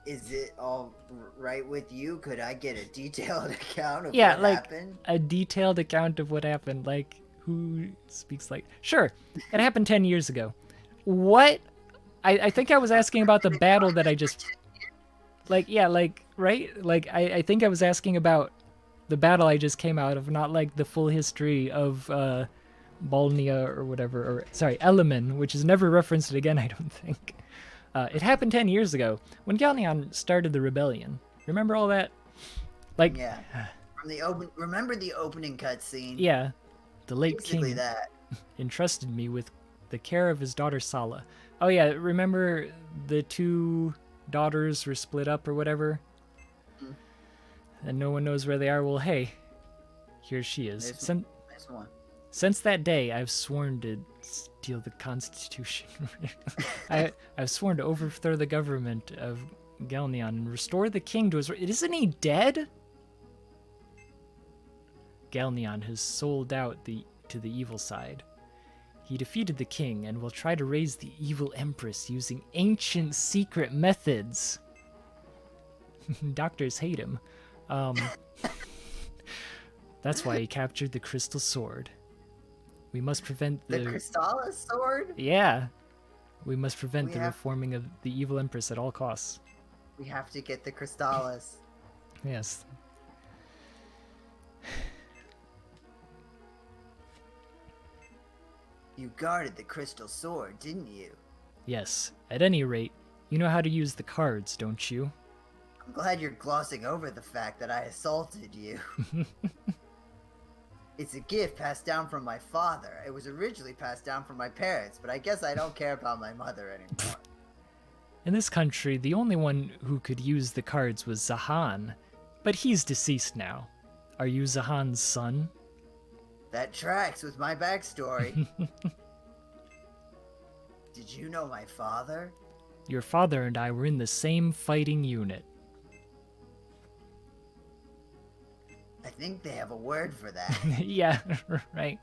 [SPEAKER 2] Is it all right with you? Could I get a detailed account of what happened?
[SPEAKER 1] A detailed account of what happened. Like, who speaks like... Sure, it happened 10 years ago. What? I think I was asking about the battle that I just... Like, yeah, like, right? Like, I think I was asking about the battle I just came out of, not like the full history of Balnia or whatever. Or, sorry, Elemen, which is never referenced again, I don't think. It happened 10 years ago, when Galneon started the rebellion. Remember all that? Like...
[SPEAKER 2] Yeah. From the remember the opening cutscene?
[SPEAKER 1] Yeah. The late
[SPEAKER 2] Basically
[SPEAKER 1] king
[SPEAKER 2] that.
[SPEAKER 1] entrusted me with the care of his daughter Sala. Oh yeah, remember the 2 daughters were split up or whatever?
[SPEAKER 2] Mm.
[SPEAKER 1] And no one knows where they are? Well, hey, here she is.
[SPEAKER 2] Nice one.
[SPEAKER 1] Since that day, I've sworn to steal the Constitution. I've sworn to overthrow the government of Galneon and restore the king to his... Isn't he dead? Galneon has sold out to the evil side. He defeated the king and will try to raise the evil empress using ancient secret methods. Doctors hate him. That's why he captured the crystal sword. We must prevent
[SPEAKER 2] the Crystallis sword?
[SPEAKER 1] Yeah. We must prevent the reforming of the evil empress at all costs.
[SPEAKER 2] We have to get the Crystallis.
[SPEAKER 1] Yes.
[SPEAKER 2] You guarded the crystal sword, didn't you?
[SPEAKER 1] Yes. At any rate, you know how to use the cards, don't you?
[SPEAKER 2] I'm glad you're glossing over the fact that I assaulted you. It's a gift passed down from my father. It was originally passed down from my parents, but I guess I don't care about my mother anymore.
[SPEAKER 1] In this country, the only one who could use the cards was Zahan, but he's deceased now. Are you Zahan's son?
[SPEAKER 2] That tracks with my backstory. Did you know my father?
[SPEAKER 1] Your father and I were in the same fighting unit.
[SPEAKER 2] I think they have a word for that.
[SPEAKER 1] Yeah, right.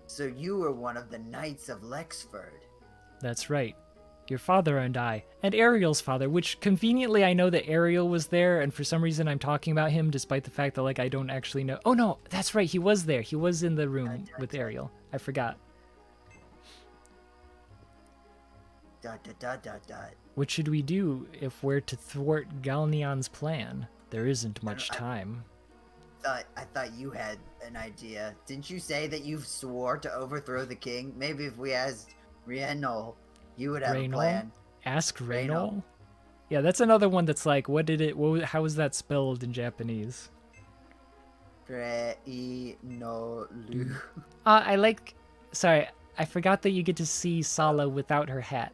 [SPEAKER 2] So you were one of the Knights of Lexford.
[SPEAKER 1] That's right. Your father and I, and Ariel's father, which conveniently I know that Ariel was there, and for some reason I'm talking about him despite the fact that, like, I don't actually know. Oh no, that's right, he was there. He was in the room with Ariel. I forgot.
[SPEAKER 2] Dot, dot, dot, dot, dot.
[SPEAKER 1] What should we do if we're to thwart Galneon's plan? There isn't much time.
[SPEAKER 2] I thought you had an idea. Didn't you say that you swore to overthrow the king? Maybe if we asked Reynold, you would have a plan.
[SPEAKER 1] Ask Reynold? Yeah, that's another one that's like, how is that spelled in Japanese?
[SPEAKER 2] Reynold.
[SPEAKER 1] Sorry, I forgot that you get to see Sala without her hat.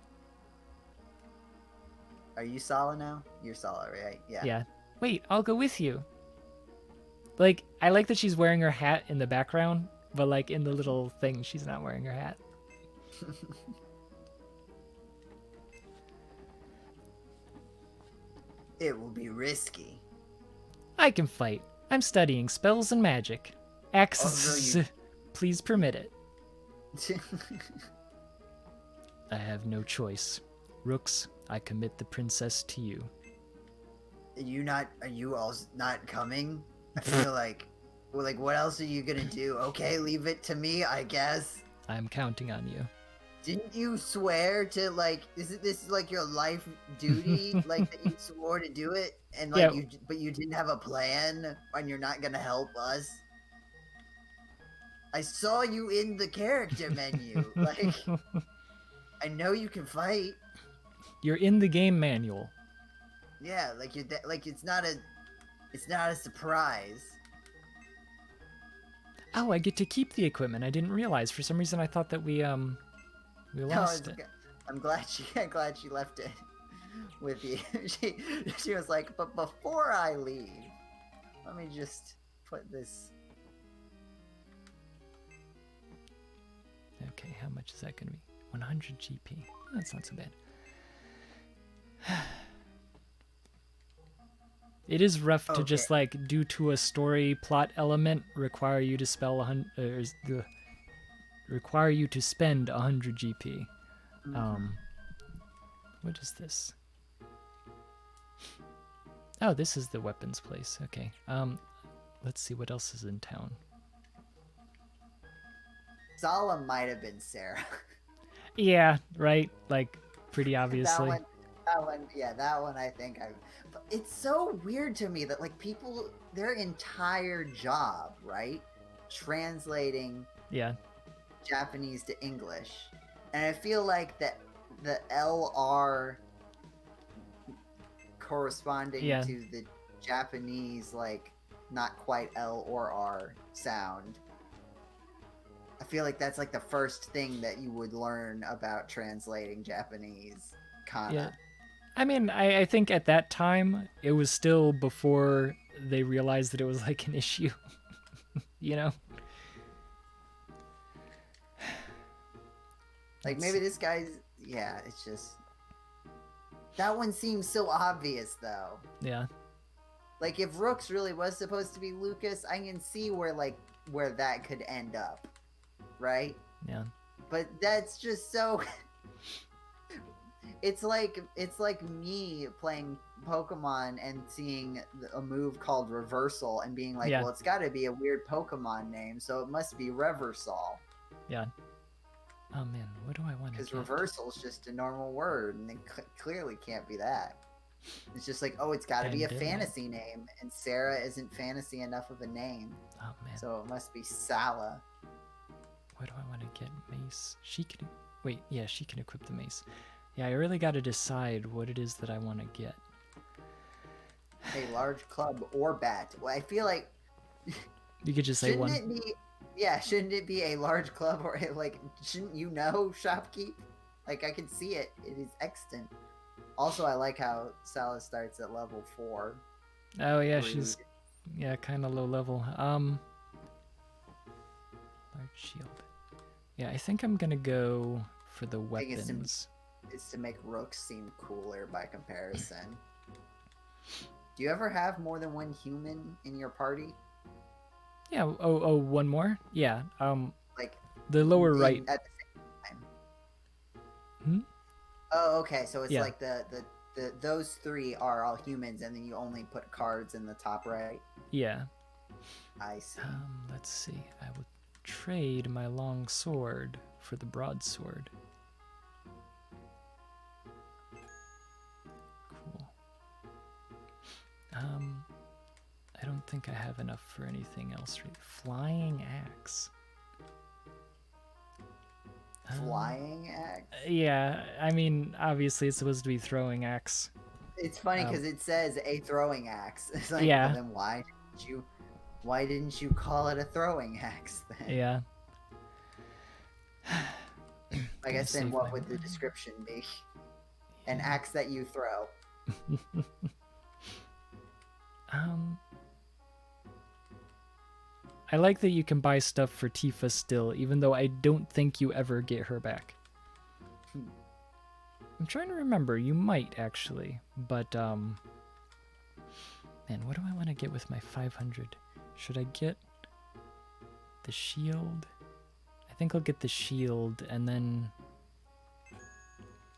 [SPEAKER 2] Are you Sala now? You're Sala, right? Yeah.
[SPEAKER 1] Yeah. Wait, I'll go with you. Like, I like that she's wearing her hat in the background, but like in the little thing, she's not wearing her hat.
[SPEAKER 2] It will be risky.
[SPEAKER 1] I can fight. I'm studying spells and magic. Axes, please permit it. I have no choice. Rooks, I commit the princess to you.
[SPEAKER 2] Are you all not coming? I feel like, what else are you gonna do? Okay, leave it to me, I guess.
[SPEAKER 1] I'm counting on you.
[SPEAKER 2] Didn't you swear to, like, isn't this like your life duty? Like, that you swore to do it, and like,
[SPEAKER 1] yeah.
[SPEAKER 2] but you didn't have a plan, and you're not gonna help us? I saw you in the character menu. Like, I know you can fight.
[SPEAKER 1] You're in the game manual.
[SPEAKER 2] Yeah, like it's not a surprise.
[SPEAKER 1] Oh, I get to keep the equipment. I didn't realize. For some reason, I thought that we lost it.
[SPEAKER 2] I'm glad she left it with you. She was like, but before I leave, let me just put this.
[SPEAKER 1] Okay, how much is that going to be? 100 GP. That's not so bad. It is rough to just, like, due to a story plot element, require you to spend 100 GP. What is this? Oh, this is the weapons place. Okay. Let's see what else is in town.
[SPEAKER 2] Zala might have been Sarah.
[SPEAKER 1] Yeah, right. Like, pretty obviously.
[SPEAKER 2] That one I think but it's so weird to me that, like, people, their entire job, right? Translating Japanese to English. And I feel like that the LR corresponding to the Japanese, like, not quite L or R sound. I feel like that's like the first thing that you would learn about translating Japanese kana.
[SPEAKER 1] Yeah. I mean, I think at that time, it was still before they realized that it was like an issue. You know?
[SPEAKER 2] Like, maybe this guy's... Yeah, it's just... That one seems so obvious, though.
[SPEAKER 1] Yeah.
[SPEAKER 2] Like, if Rooks really was supposed to be Lucas, I can see where that could end up. Right?
[SPEAKER 1] Yeah.
[SPEAKER 2] But that's just so... It's like me playing Pokemon and seeing a move called Reversal and being like, well, it's got to be a weird Pokemon name, so it must be Reversal.
[SPEAKER 1] Yeah. Oh man, what do I want to get?
[SPEAKER 2] Because Reversal is just a normal word, and it clearly can't be that. It's just like, oh, it's got to be a fantasy name, and Sarah isn't fantasy enough of a name.
[SPEAKER 1] Oh man.
[SPEAKER 2] So it must be Sala.
[SPEAKER 1] What do I want to get? Mace. She can... Wait, yeah, she can equip the mace. Yeah, I really got to decide what it is that I want to get.
[SPEAKER 2] A large club or bat. Well, I feel like...
[SPEAKER 1] You could just say one.
[SPEAKER 2] Shouldn't it be a large club or like, shouldn't you know Shopkeep? Like, I can see it. It is extant. Also, I like how Sala starts at level 4.
[SPEAKER 1] Oh yeah, she's kind of low level. shield. Yeah, I think I'm gonna go for the
[SPEAKER 2] I think
[SPEAKER 1] weapons.
[SPEAKER 2] it's to make rooks seem cooler by comparison. Do you ever have more than one human in your party?
[SPEAKER 1] Yeah. Oh, one more. Yeah.
[SPEAKER 2] Like
[SPEAKER 1] The lower right.
[SPEAKER 2] at the same time.
[SPEAKER 1] Hmm?
[SPEAKER 2] Oh, okay. So it's
[SPEAKER 1] Yeah.
[SPEAKER 2] like the those three are all humans, and then you only put cards in the top right.
[SPEAKER 1] Yeah.
[SPEAKER 2] I see.
[SPEAKER 1] Let's see. I will trade my long sword for the broadsword. Cool. I don't think I have enough for anything else. Flying axe.
[SPEAKER 2] Flying axe?
[SPEAKER 1] Yeah, I mean, obviously it's supposed to be throwing axe.
[SPEAKER 2] It's funny because it says a throwing axe. It's like,
[SPEAKER 1] yeah.
[SPEAKER 2] well, then why didn't you call it a throwing axe then?
[SPEAKER 1] Yeah.
[SPEAKER 2] I guess then what would the description be? An axe that you throw.
[SPEAKER 1] I like that you can buy stuff for Tifa still, even though I don't think you ever get her back. I'm trying to remember. You might, actually. But, man, what do I want to get with my 500? Should I get the shield? I think I'll get the shield, and then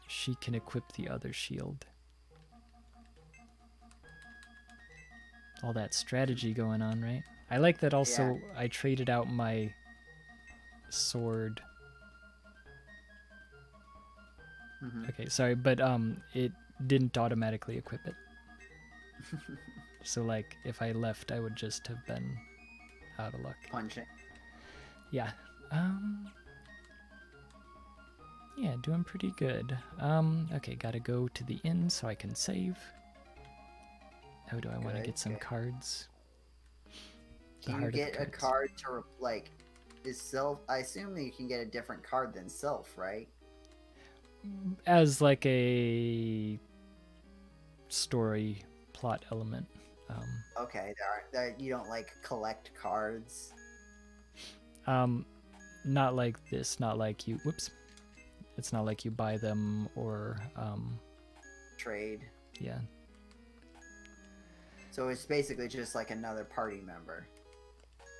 [SPEAKER 1] she can equip the other shield. All that strategy going on, right? I like that also I traded out my sword. Okay, sorry, but it didn't automatically equip it. So like if I left, I would just have been out of luck.
[SPEAKER 2] Punching.
[SPEAKER 1] Yeah. Yeah, doing pretty good. Okay, gotta go to the inn so I can save. How do I want to get some cards?
[SPEAKER 2] Can you get a card to, like, is Sylph... I assume that you can get a different card than Sylph, right?
[SPEAKER 1] As, like, a story plot element.
[SPEAKER 2] Okay, you don't, like, collect cards?
[SPEAKER 1] Not like this, not like you... Whoops. It's not like you buy them or...
[SPEAKER 2] Trade.
[SPEAKER 1] Yeah.
[SPEAKER 2] So it's basically just like another party member.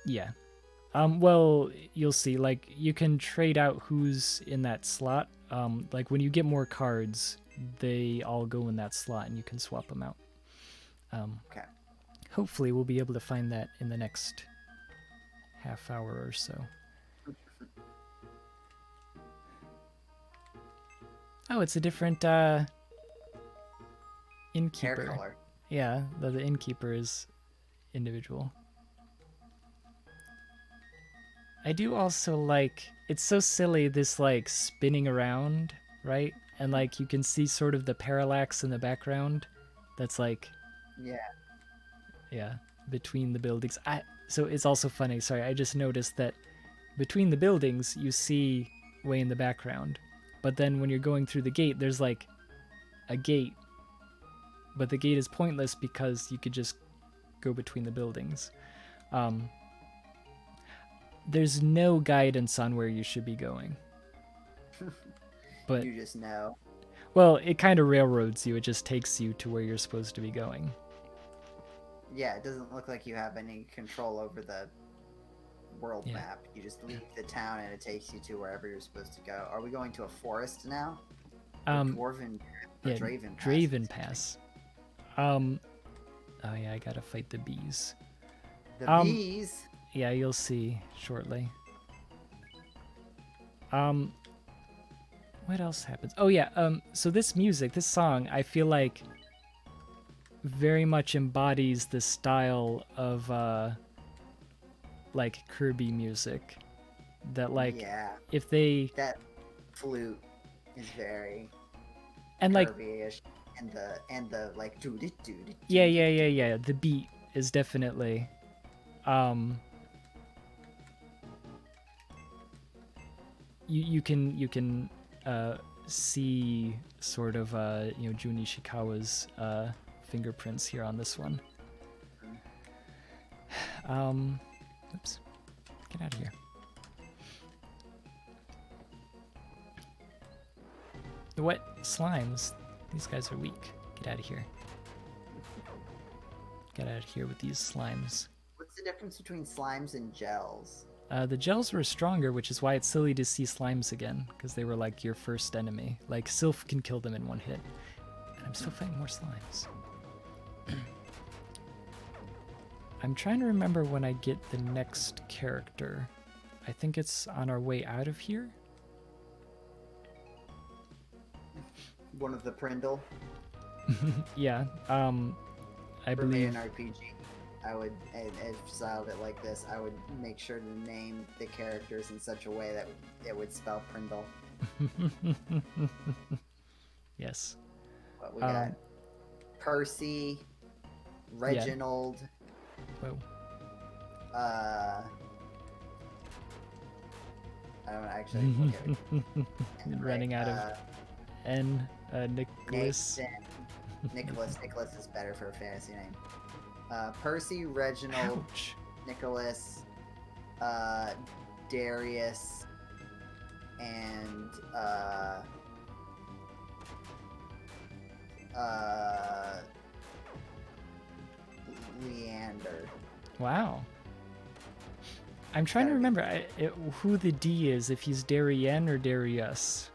[SPEAKER 1] Yeah. Well, you'll see. Like, you can trade out who's in that slot. Like, when you get more cards, they all go in that slot, and you can swap them out.
[SPEAKER 2] Okay.
[SPEAKER 1] Hopefully, we'll be able to find that in the next half hour or so. Oh, it's a different innkeeper.
[SPEAKER 2] Hair color.
[SPEAKER 1] Yeah, the innkeeper is individual. I do also like, it's so silly, this like spinning around, right? And like you can see sort of the parallax in the background that's like, yeah, between the buildings. So it's also funny, sorry, I just noticed that between the buildings you see way in the background, but then when you're going through the gate there's like a gate, but the gate is pointless because you could just go between the buildings. There's no guidance on where you should be going. But
[SPEAKER 2] you just know.
[SPEAKER 1] Well, it kind of railroads you. It just takes you to where you're supposed to be going.
[SPEAKER 2] Yeah, it doesn't look like you have any control over the world map. You just leave the town and it takes you to wherever you're supposed to go. Are we going to a forest now? Draven Pass.
[SPEAKER 1] Oh yeah, I gotta fight the bees.
[SPEAKER 2] The bees?
[SPEAKER 1] Yeah, you'll see shortly. What else happens? Oh yeah, so this music, this song, I feel like very much embodies the style of like Kirby music. That like if they
[SPEAKER 2] that flute is very
[SPEAKER 1] and like
[SPEAKER 2] Kirby-ish, and the like
[SPEAKER 1] yeah, the beat is definitely you can see sort of Jun Ishikawa's fingerprints here on this one. Oops, get out of here. What? Slimes? These guys are weak. Get out of here. Get out of here with these slimes.
[SPEAKER 2] What's the difference between slimes and gels?
[SPEAKER 1] The gels were stronger, which is why it's silly to see slimes again, because they were like your first enemy. Like, Sylph can kill them in one hit. And I'm still fighting more slimes. I'm trying to remember when I get the next character. I think it's on our way out of here.
[SPEAKER 2] One of the Prindle.
[SPEAKER 1] Yeah. I
[SPEAKER 2] For me,
[SPEAKER 1] believe.
[SPEAKER 2] an RPG, I would, if styled it like this, I would make sure to name the characters in such a way that it would spell Prindle.
[SPEAKER 1] Yes.
[SPEAKER 2] But we got Percy, Reginald.
[SPEAKER 1] Whoa.
[SPEAKER 2] I don't actually. Okay.
[SPEAKER 1] Running out of N. Nicholas.
[SPEAKER 2] Nicholas is better for a fantasy name. Percy, Reginald,
[SPEAKER 1] Ouch.
[SPEAKER 2] Nicholas, Darius, and Leander.
[SPEAKER 1] Wow. I'm trying to remember who the D is, if he's Darien or Darius.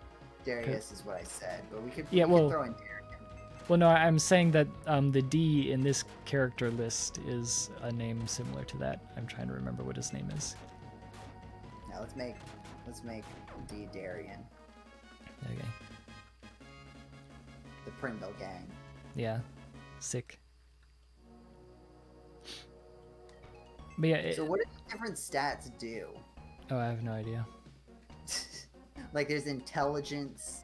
[SPEAKER 2] Darius is what I said, but we could,
[SPEAKER 1] Yeah,
[SPEAKER 2] we
[SPEAKER 1] well-
[SPEAKER 2] could throw in Darius.
[SPEAKER 1] Well, no, I'm saying that the D in this character list is a name similar to that. I'm trying to remember what his name is.
[SPEAKER 2] Now let's make D Darian,
[SPEAKER 1] Okay.
[SPEAKER 2] the Prindle gang.
[SPEAKER 1] Yeah. Sick. But yeah.
[SPEAKER 2] So what do different stats do?
[SPEAKER 1] Oh, I have no idea.
[SPEAKER 2] Like there's intelligence.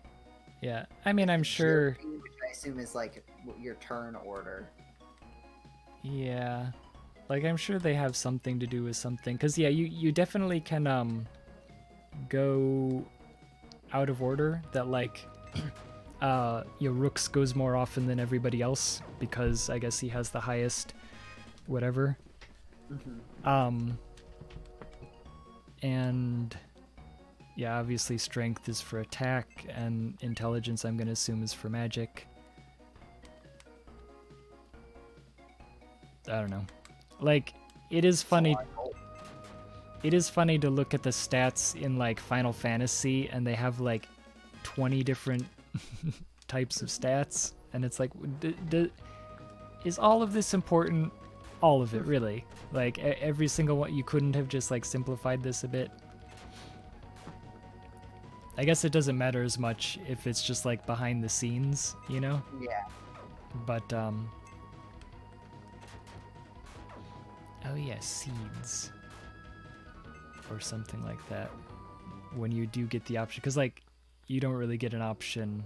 [SPEAKER 1] Yeah. I mean, I'm sure.
[SPEAKER 2] Agility, which I assume is like your turn order.
[SPEAKER 1] Yeah. Like, I'm sure they have something to do with something. Because, yeah, you definitely can go out of order. That, like, your Rooks goes more often than everybody else. Because I guess he has the highest whatever.
[SPEAKER 2] Mm-hmm.
[SPEAKER 1] And... yeah, obviously strength is for attack, and intelligence I'm going to assume is for magic. I don't know. Like, it is funny. It is funny to look at the stats in, like, Final Fantasy, and they have, like, 20 different types of stats, and it's like, is all of this important? All of it, really. Like, every single one. You couldn't have just, like, simplified this a bit? I guess it doesn't matter as much if it's just like behind the scenes, you know?
[SPEAKER 2] Yeah.
[SPEAKER 1] But, oh yeah, seeds. Or something like that. When you do get the option. Because, like, you don't really get an option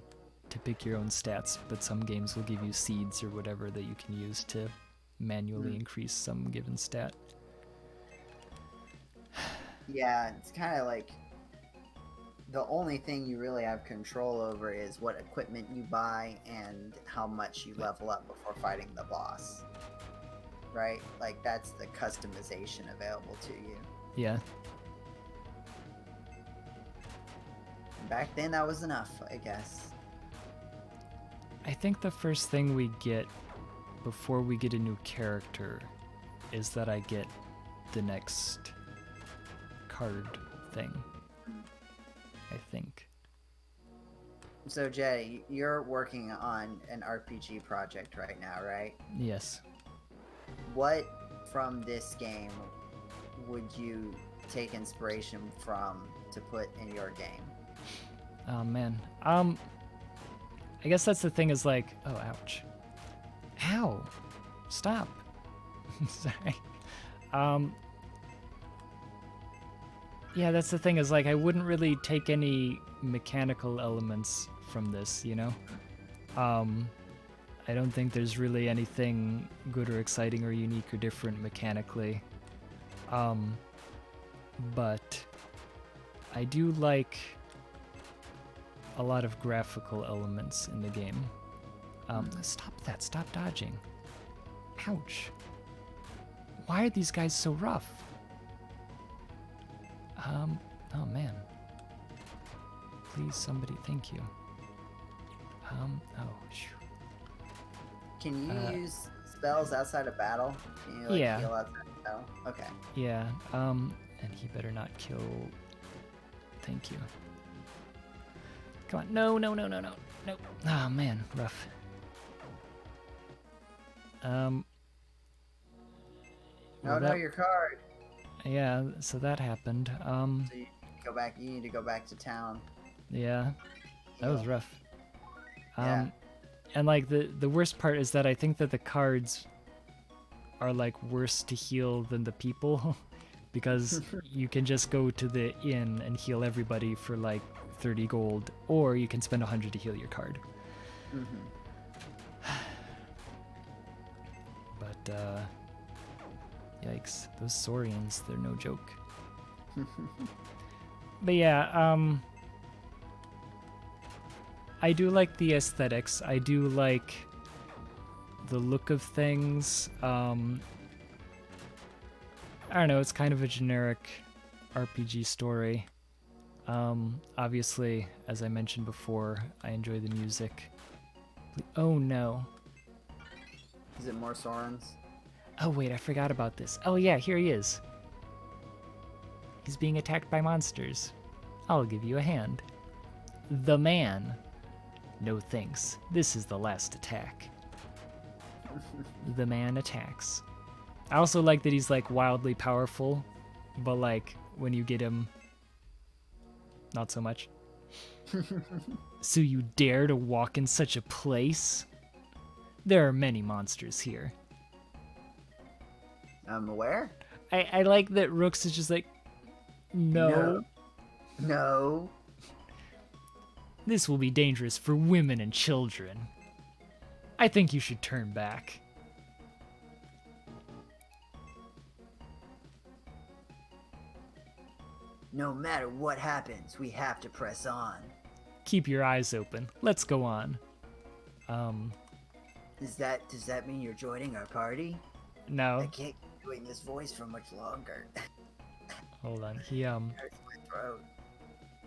[SPEAKER 1] to pick your own stats, but some games will give you seeds or whatever that you can use to manually increase some given stat.
[SPEAKER 2] Yeah, it's kind of like the only thing you really have control over is what equipment you buy and how much you level up before fighting the boss. Right? Like, that's the customization available to you.
[SPEAKER 1] Yeah.
[SPEAKER 2] Back then, that was enough, I guess.
[SPEAKER 1] I think the first thing we get before we get a new character is that I get the next card thing. I think.
[SPEAKER 2] So, Jeddy, you're working on an RPG project right now, right?
[SPEAKER 1] Yes.
[SPEAKER 2] What from this game would you take inspiration from to put in your game?
[SPEAKER 1] Oh man. I guess that's the thing is like, oh ouch. Ow. Stop. Sorry. Yeah, that's the thing is like I wouldn't really take any mechanical elements from this, you know? I don't think there's really anything good or exciting or unique or different mechanically. But I do like a lot of graphical elements in the game. Stop that, stop dodging. Ouch. Why are these guys so rough? Oh man. Please, somebody, thank you. Oh, shoo.
[SPEAKER 2] Can you use spells outside of battle? Can you, like,
[SPEAKER 1] Yeah.
[SPEAKER 2] heal outside of battle? Okay.
[SPEAKER 1] Yeah, and he better not kill... Thank you. Come on. No. Oh, man. Rough.
[SPEAKER 2] Oh,
[SPEAKER 1] well,
[SPEAKER 2] no, your card.
[SPEAKER 1] Yeah, so that happened.
[SPEAKER 2] So you need to go back to town.
[SPEAKER 1] Yeah, that was rough.
[SPEAKER 2] Yeah.
[SPEAKER 1] And, like, the worst part is that I think that the cards are, like, worse to heal than the people. Because you can just go to the inn and heal everybody for, like, 30 gold, or you can spend 100 to heal your card. But, yikes. Those Saurians, they're no joke. But yeah, I do like the aesthetics. I do like the look of things. I don't know, it's kind of a generic RPG story. Obviously, as I mentioned before, I enjoy the music. Oh no.
[SPEAKER 2] Is it more Sorens?
[SPEAKER 1] Oh wait, I forgot about this. Oh yeah, here he is. He's being attacked by monsters. I'll give you a hand. The man. No thanks. This is the last attack. The man attacks. I also like that he's, like, wildly powerful, but, like, when you get him, not so much. So you dare to walk in such a place? There are many monsters here.
[SPEAKER 2] I'm aware.
[SPEAKER 1] I like that Rooks is just like, no.
[SPEAKER 2] No.
[SPEAKER 1] This will be dangerous for women and children. I think you should turn back.
[SPEAKER 2] No matter what happens, we have to press on.
[SPEAKER 1] Keep your eyes open. Let's go on.
[SPEAKER 2] Does that mean you're joining our party?
[SPEAKER 1] No.
[SPEAKER 2] I can't keep doing this voice for much longer.
[SPEAKER 1] Hold on. He
[SPEAKER 2] Hurts my throat.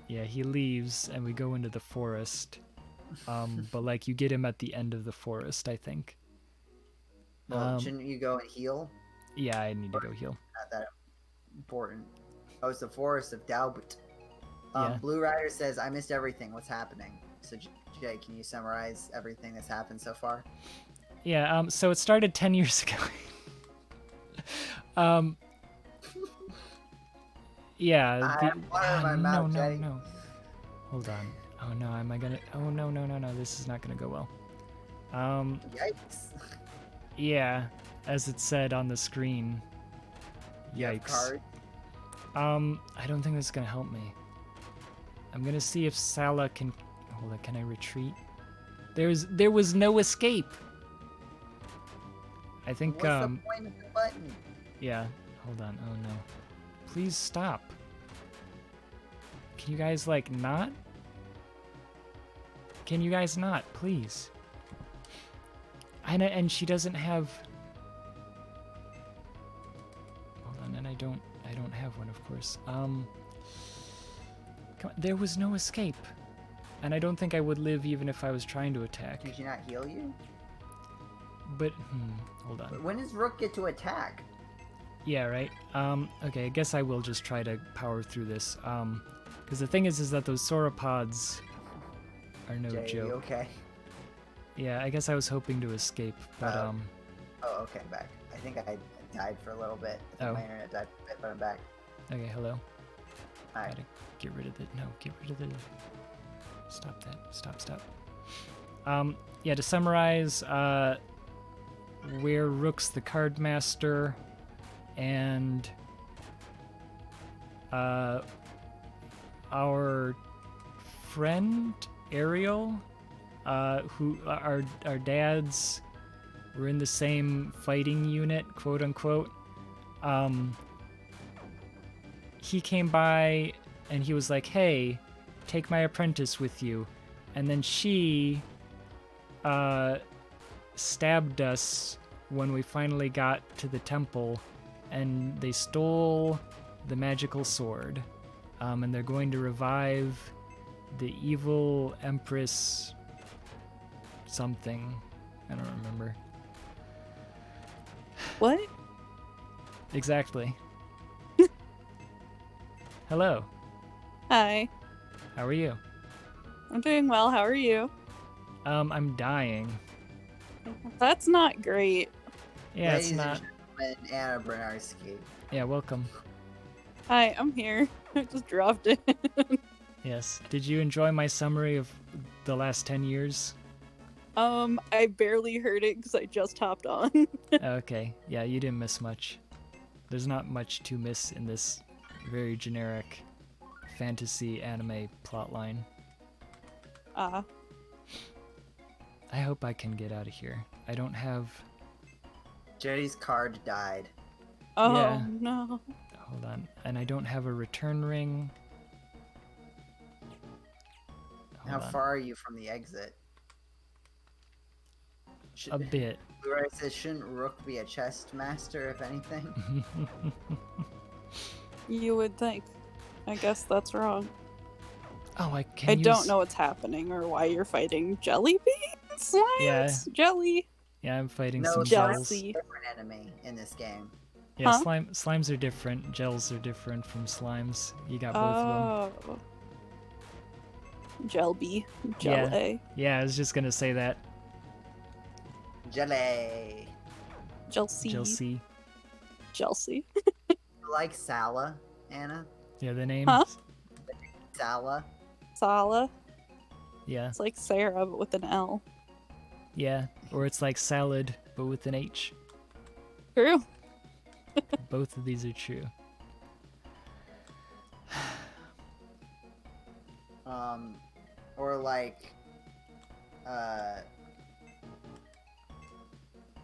[SPEAKER 1] Yeah, he leaves and we go into the forest. But, like, you get him at the end of the forest, I think.
[SPEAKER 2] Well, shouldn't you go and heal?
[SPEAKER 1] Yeah, I need to go heal.
[SPEAKER 2] Not that important. Oh, it's the forest of Dalbut.
[SPEAKER 1] Yeah.
[SPEAKER 2] Blue Rider says, I missed everything. What's happening? So, Jay, can you summarize everything that's happened so far?
[SPEAKER 1] Yeah, so it started 10 years ago. Yeah.
[SPEAKER 2] I have water in my mouth, Jeddy.
[SPEAKER 1] No. Hold on. Oh no, am I gonna... Oh no, this is not gonna go well.
[SPEAKER 2] Yikes.
[SPEAKER 1] Yeah, as it said on the screen.
[SPEAKER 2] You have
[SPEAKER 1] Yikes.
[SPEAKER 2] cards?
[SPEAKER 1] I don't think this is gonna help me. I'm gonna see if Sala can... Hold on, can I retreat? There was no escape! I think,
[SPEAKER 2] What's the point of the button?
[SPEAKER 1] Yeah, hold on, oh no. Please stop. Can you guys, like, not? Can you guys not, please? And she doesn't have... Hold on, and I don't have one, of course. Come on, there was no escape. And I don't think I would live even if I was trying to attack.
[SPEAKER 2] Did she not heal you?
[SPEAKER 1] But, hold on.
[SPEAKER 2] But when does Rook get to attack?
[SPEAKER 1] Yeah, right. Okay, I guess I will just try to power through this. Because the thing is that those sauropods are no
[SPEAKER 2] Jay,
[SPEAKER 1] joke.
[SPEAKER 2] you okay?
[SPEAKER 1] Yeah, I guess I was hoping to escape, but,
[SPEAKER 2] Oh, okay, I'm back. I think I died for a little bit. I think my internet died for a bit, but I'm back.
[SPEAKER 1] Okay, hello.
[SPEAKER 2] Alright.
[SPEAKER 1] Gotta get rid of the... No, get rid of the... Stop that. Stop. Yeah, to summarize, we're Rook's the card master, and our friend Ariel, who our dads were in the same fighting unit, quote unquote. He came by and he was like, "Hey, take my apprentice with you," and then she stabbed us when we finally got to the temple, and they stole the magical sword, and they're going to revive the evil Empress something. I don't remember.
[SPEAKER 3] What?
[SPEAKER 1] Exactly. Hello.
[SPEAKER 3] Hi.
[SPEAKER 1] How are you?
[SPEAKER 3] I'm doing well. How are you?
[SPEAKER 1] I'm dying.
[SPEAKER 3] That's not great.
[SPEAKER 1] Yeah,
[SPEAKER 2] Ladies
[SPEAKER 1] it's not.
[SPEAKER 2] and gentlemen, Anna Bernarski.
[SPEAKER 1] Yeah, welcome.
[SPEAKER 3] Hi, I'm here. I just dropped it.
[SPEAKER 1] Yes. Did you enjoy my summary of the last 10 years?
[SPEAKER 3] I barely heard it because I just hopped on.
[SPEAKER 1] Okay. Yeah, you didn't miss much. There's not much to miss in this very generic fantasy anime plotline.
[SPEAKER 3] Ah.
[SPEAKER 1] I hope I can get out of here. I don't have...
[SPEAKER 2] Jeddy's card died.
[SPEAKER 3] Oh
[SPEAKER 1] Yeah.
[SPEAKER 3] no.
[SPEAKER 1] Hold on. And I don't have a return ring.
[SPEAKER 2] How
[SPEAKER 1] Hold on.
[SPEAKER 2] far are you from the exit?
[SPEAKER 1] A bit.
[SPEAKER 2] Blu-ray says, shouldn't Rook be a chest master, if anything?
[SPEAKER 3] You would think. I guess that's wrong.
[SPEAKER 1] Oh, I can
[SPEAKER 3] I
[SPEAKER 1] use...
[SPEAKER 3] don't know what's happening or why you're fighting jelly beans? Slimes?
[SPEAKER 1] Yeah.
[SPEAKER 3] Jelly?
[SPEAKER 1] Yeah, I'm fighting
[SPEAKER 2] No,
[SPEAKER 1] some
[SPEAKER 2] Slime's
[SPEAKER 1] gels.
[SPEAKER 3] Jealousy.
[SPEAKER 2] a different enemy in this game.
[SPEAKER 1] Yeah,
[SPEAKER 3] Huh?
[SPEAKER 1] slimes are different. Gels are different from slimes. You got both of them.
[SPEAKER 3] Oh. Jelby.
[SPEAKER 1] Yeah.
[SPEAKER 3] Jelly.
[SPEAKER 1] Yeah, I was just gonna say that.
[SPEAKER 2] Jelly.
[SPEAKER 3] Jelcy.
[SPEAKER 1] Chelsea.
[SPEAKER 3] Chelsea.
[SPEAKER 2] You like Sala, Anna?
[SPEAKER 1] Yeah, the name.
[SPEAKER 3] Huh?
[SPEAKER 2] Sala?
[SPEAKER 3] Sala.
[SPEAKER 1] Yeah,
[SPEAKER 3] It's like Sarah, but with an L.
[SPEAKER 1] yeah. Or it's like salad, but with an H.
[SPEAKER 3] True.
[SPEAKER 1] Both of these are true.
[SPEAKER 2] Or like,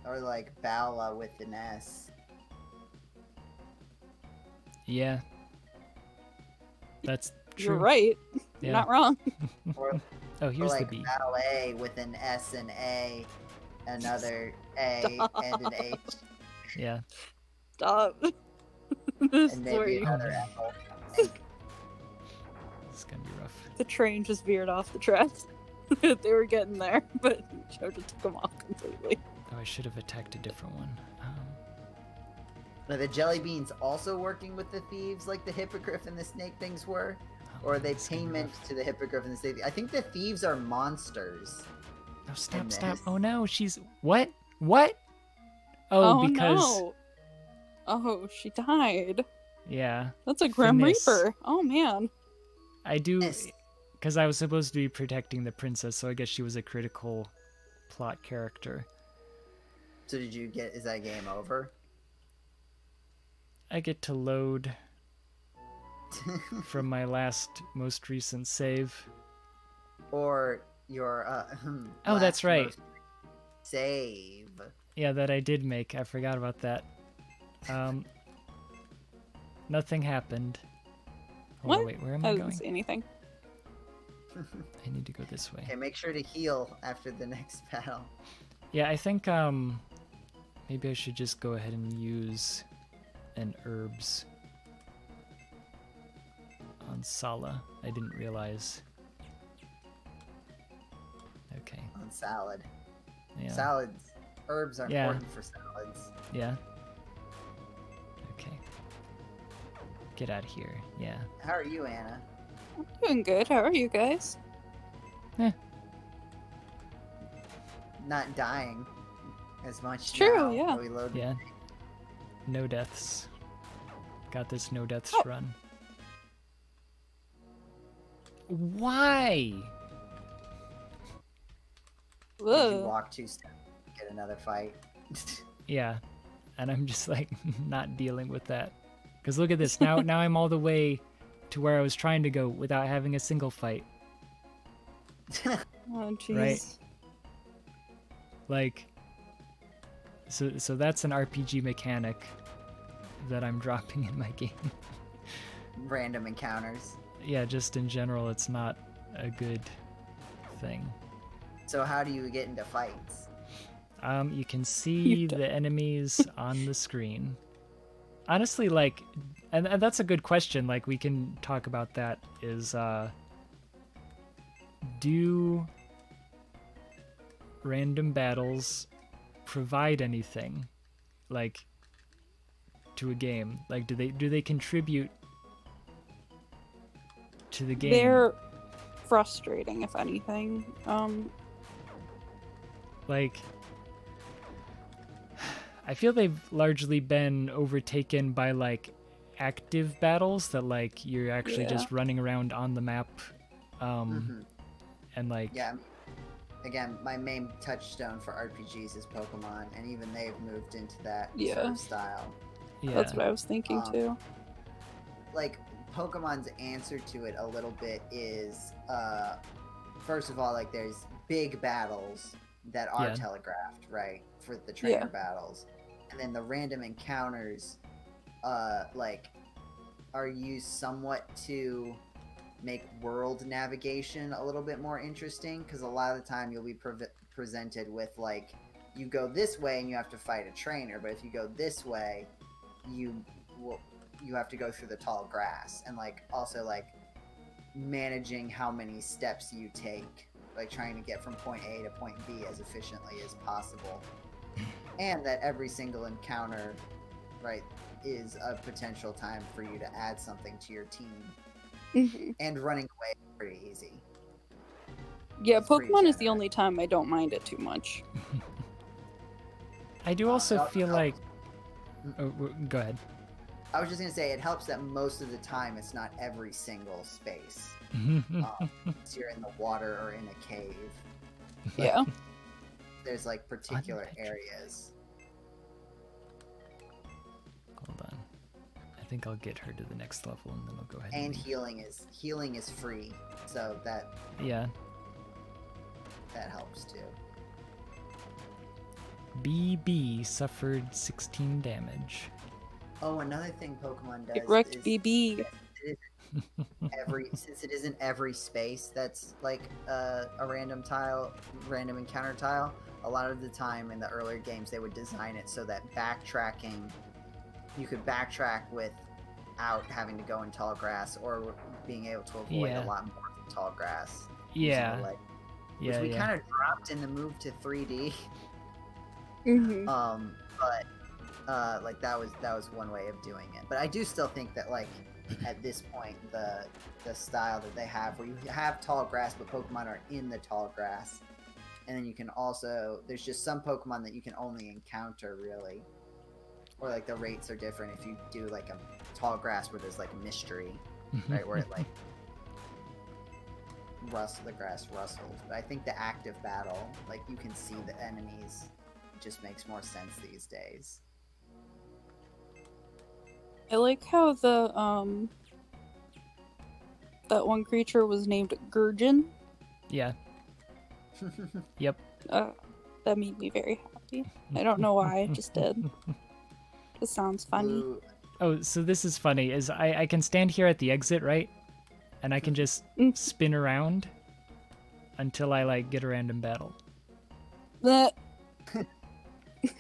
[SPEAKER 2] or like Bala with an S.
[SPEAKER 1] Yeah. That's true.
[SPEAKER 3] You're right.
[SPEAKER 1] Yeah.
[SPEAKER 3] You're not wrong.
[SPEAKER 2] Or,
[SPEAKER 1] Oh,
[SPEAKER 2] or
[SPEAKER 1] here's the
[SPEAKER 2] like
[SPEAKER 1] B.
[SPEAKER 2] ballet with an S and A, another A
[SPEAKER 3] Stop.
[SPEAKER 2] and an H,
[SPEAKER 1] Yeah.
[SPEAKER 3] Stop. This
[SPEAKER 2] and
[SPEAKER 3] is where
[SPEAKER 2] maybe
[SPEAKER 3] you...
[SPEAKER 2] another L. I think.
[SPEAKER 1] It's gonna be rough.
[SPEAKER 3] The train just veered off the tracks. They were getting there, but Joe just took them off completely.
[SPEAKER 1] Oh, I should have attacked a different one.
[SPEAKER 2] Are the jelly beans also working with the thieves like the hippogriff and the snake things were?
[SPEAKER 1] Oh,
[SPEAKER 2] Or are they
[SPEAKER 1] it's gonna be
[SPEAKER 2] payment
[SPEAKER 1] rough.
[SPEAKER 2] to the hippogriff and the snake? I think the thieves are monsters.
[SPEAKER 1] No, stop,
[SPEAKER 2] in
[SPEAKER 1] stop.
[SPEAKER 2] this.
[SPEAKER 1] Oh no, she's... What? What? Oh, because...
[SPEAKER 3] no. Oh, she died.
[SPEAKER 1] Yeah.
[SPEAKER 3] That's a Grim
[SPEAKER 1] Finis.
[SPEAKER 3] Reaper. Oh man.
[SPEAKER 1] I do...
[SPEAKER 2] Yes.
[SPEAKER 1] Because I was supposed to be protecting the princess, so I guess she was a critical plot character.
[SPEAKER 2] So did you get? Is that game over?
[SPEAKER 1] I get to load from my most recent save.
[SPEAKER 2] Or your
[SPEAKER 1] Oh, that's
[SPEAKER 2] last
[SPEAKER 1] right.
[SPEAKER 2] most save.
[SPEAKER 1] Yeah, that I did make. I forgot about that. Nothing happened. Hold on,
[SPEAKER 3] What?
[SPEAKER 1] wait, where am
[SPEAKER 3] I
[SPEAKER 1] I
[SPEAKER 3] didn't
[SPEAKER 1] going?
[SPEAKER 3] see anything.
[SPEAKER 1] I need to go this way.
[SPEAKER 2] Okay, make sure to heal after the next battle.
[SPEAKER 1] Yeah, I think maybe I should just go ahead and use an herbs on Sala. I didn't realize. Okay.
[SPEAKER 2] On salad.
[SPEAKER 1] Yeah.
[SPEAKER 2] Salads. Herbs are
[SPEAKER 1] Yeah.
[SPEAKER 2] important for salads.
[SPEAKER 1] Yeah. Okay. Get out of here. Yeah.
[SPEAKER 2] How are you, Anna?
[SPEAKER 3] I'm doing good. How are you guys?
[SPEAKER 2] Not dying as much.
[SPEAKER 3] True,
[SPEAKER 2] now,
[SPEAKER 3] yeah.
[SPEAKER 2] that we load-
[SPEAKER 1] Yeah. No deaths. Got this no deaths
[SPEAKER 3] Oh.
[SPEAKER 1] run. Why?
[SPEAKER 2] Did you
[SPEAKER 3] Ugh.
[SPEAKER 2] walk 2 steps? Get another fight.
[SPEAKER 1] Yeah. And I'm just like not dealing with that. Cuz look at this. Now I'm all the way to where I was trying to go without having a single fight.
[SPEAKER 3] Oh jeez.
[SPEAKER 1] Right. Like so that's an RPG mechanic that I'm dropping in my game.
[SPEAKER 2] Random encounters.
[SPEAKER 1] Yeah, just in general it's not a good thing.
[SPEAKER 2] So how do you get into fights?
[SPEAKER 1] You can see
[SPEAKER 3] You don't.
[SPEAKER 1] the enemies on the screen. Honestly, like, and that's a good question. Like, we can talk about that. Is random battles provide anything, like, to a game? Like, do they contribute to the game?
[SPEAKER 3] They're frustrating, if anything.
[SPEAKER 1] Like, I feel they've largely been overtaken by, like, active battles that, like, you're actually just running around on the map, and, like...
[SPEAKER 2] Yeah. Again, my main touchstone for RPGs is Pokemon, and even they've moved into that sort of style.
[SPEAKER 1] Yeah.
[SPEAKER 3] That's what I was thinking, too.
[SPEAKER 2] Like, Pokemon's answer to it a little bit is, first of all, like, there's big battles that are telegraphed, right, for the trainer battles. And then the random encounters, like, are used somewhat to make world navigation a little bit more interesting, because a lot of the time you'll be presented with, like, you go this way and you have to fight a trainer, but if you go this way, you have to go through the tall grass, and, like, also, like, managing how many steps you take, like, trying to get from point A to point B as efficiently as possible. And that every single encounter, right, is a potential time for you to add something to your team. And running away is pretty easy.
[SPEAKER 3] Yeah, it's Pokemon is the only time I don't mind it too much.
[SPEAKER 1] I do also feel like... Oh, go ahead.
[SPEAKER 2] I was just going to say, it helps that most of the time it's not every single space. So you're in the water or in a cave.
[SPEAKER 3] Yeah.
[SPEAKER 2] There's, like, particular areas.
[SPEAKER 1] Hold on. I think I'll get her to the next level, and then I'll go ahead.
[SPEAKER 2] And healing is free, so that that helps too.
[SPEAKER 1] BB suffered 16 damage.
[SPEAKER 2] Oh, another thing Pokemon does.
[SPEAKER 3] It wrecked BB.
[SPEAKER 2] Since it isn't every space that's like a random encounter tile. A lot of the time in the earlier games, they would design it so that backtracking. You could backtrack without having to go in tall grass, or being able to avoid a lot more tall grass.
[SPEAKER 1] Yeah.
[SPEAKER 2] Which we kind of dropped in the move to 3D. But like that was one way of doing it. But I do still think that, like, at this point, the style that they have, where you have tall grass, but Pokemon are in the tall grass, and then you can also, there's just some Pokemon that you can only encounter, really. Or, like, the rates are different if you do, like, a tall grass where there's, like, a mystery, right? Where it, like, the grass rustles. But I think the active battle, like, you can see the enemies, just makes more sense these days.
[SPEAKER 3] I like how the, that one creature was named Gurgin.
[SPEAKER 1] Yeah. Yep.
[SPEAKER 3] That made me very happy. I don't know why, I just did. It sounds funny.
[SPEAKER 1] Oh, so this is funny, is I can stand here at the exit, right? And I can just spin around until I, like, get a random battle. Oh,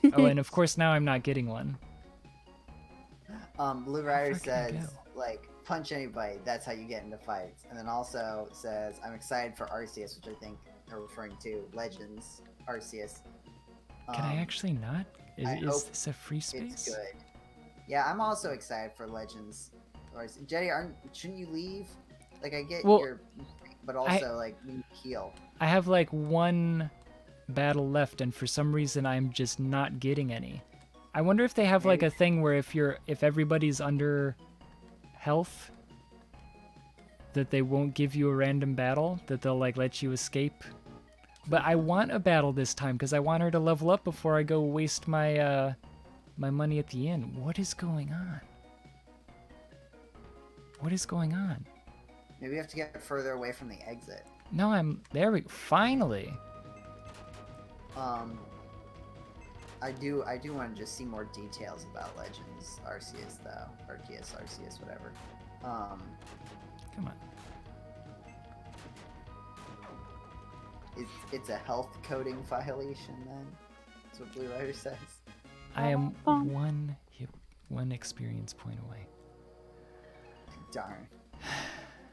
[SPEAKER 1] and of course now I'm not getting one.
[SPEAKER 2] Blue Rider says, like, punch anybody, that's how you get into fights. And then also says, I'm excited for Arceus, which I think they're referring to Legends Arceus.
[SPEAKER 1] Can I actually not? Is this a free space?
[SPEAKER 2] It's good. Yeah, I'm also excited for Legends. Jeddy, shouldn't you leave? Like, I get your... But also, like, you heal.
[SPEAKER 1] I have, like, one battle left, and for some reason I'm just not getting any. I wonder if they have, like, a thing where if everybody's under health, that they won't give you a random battle, that they'll, like, let you escape. But I want a battle this time, because I want her to level up before I go waste my my money at the inn. What is going on? What is going on?
[SPEAKER 2] Maybe you have to get further away from the exit.
[SPEAKER 1] No, there we go. Finally.
[SPEAKER 2] I do want to just see more details about Legends Arceus, though. Arceus, whatever.
[SPEAKER 1] Come on.
[SPEAKER 2] It's a health coding violation, then? That's what Blue Rider says.
[SPEAKER 1] I am one experience point away.
[SPEAKER 2] Darn.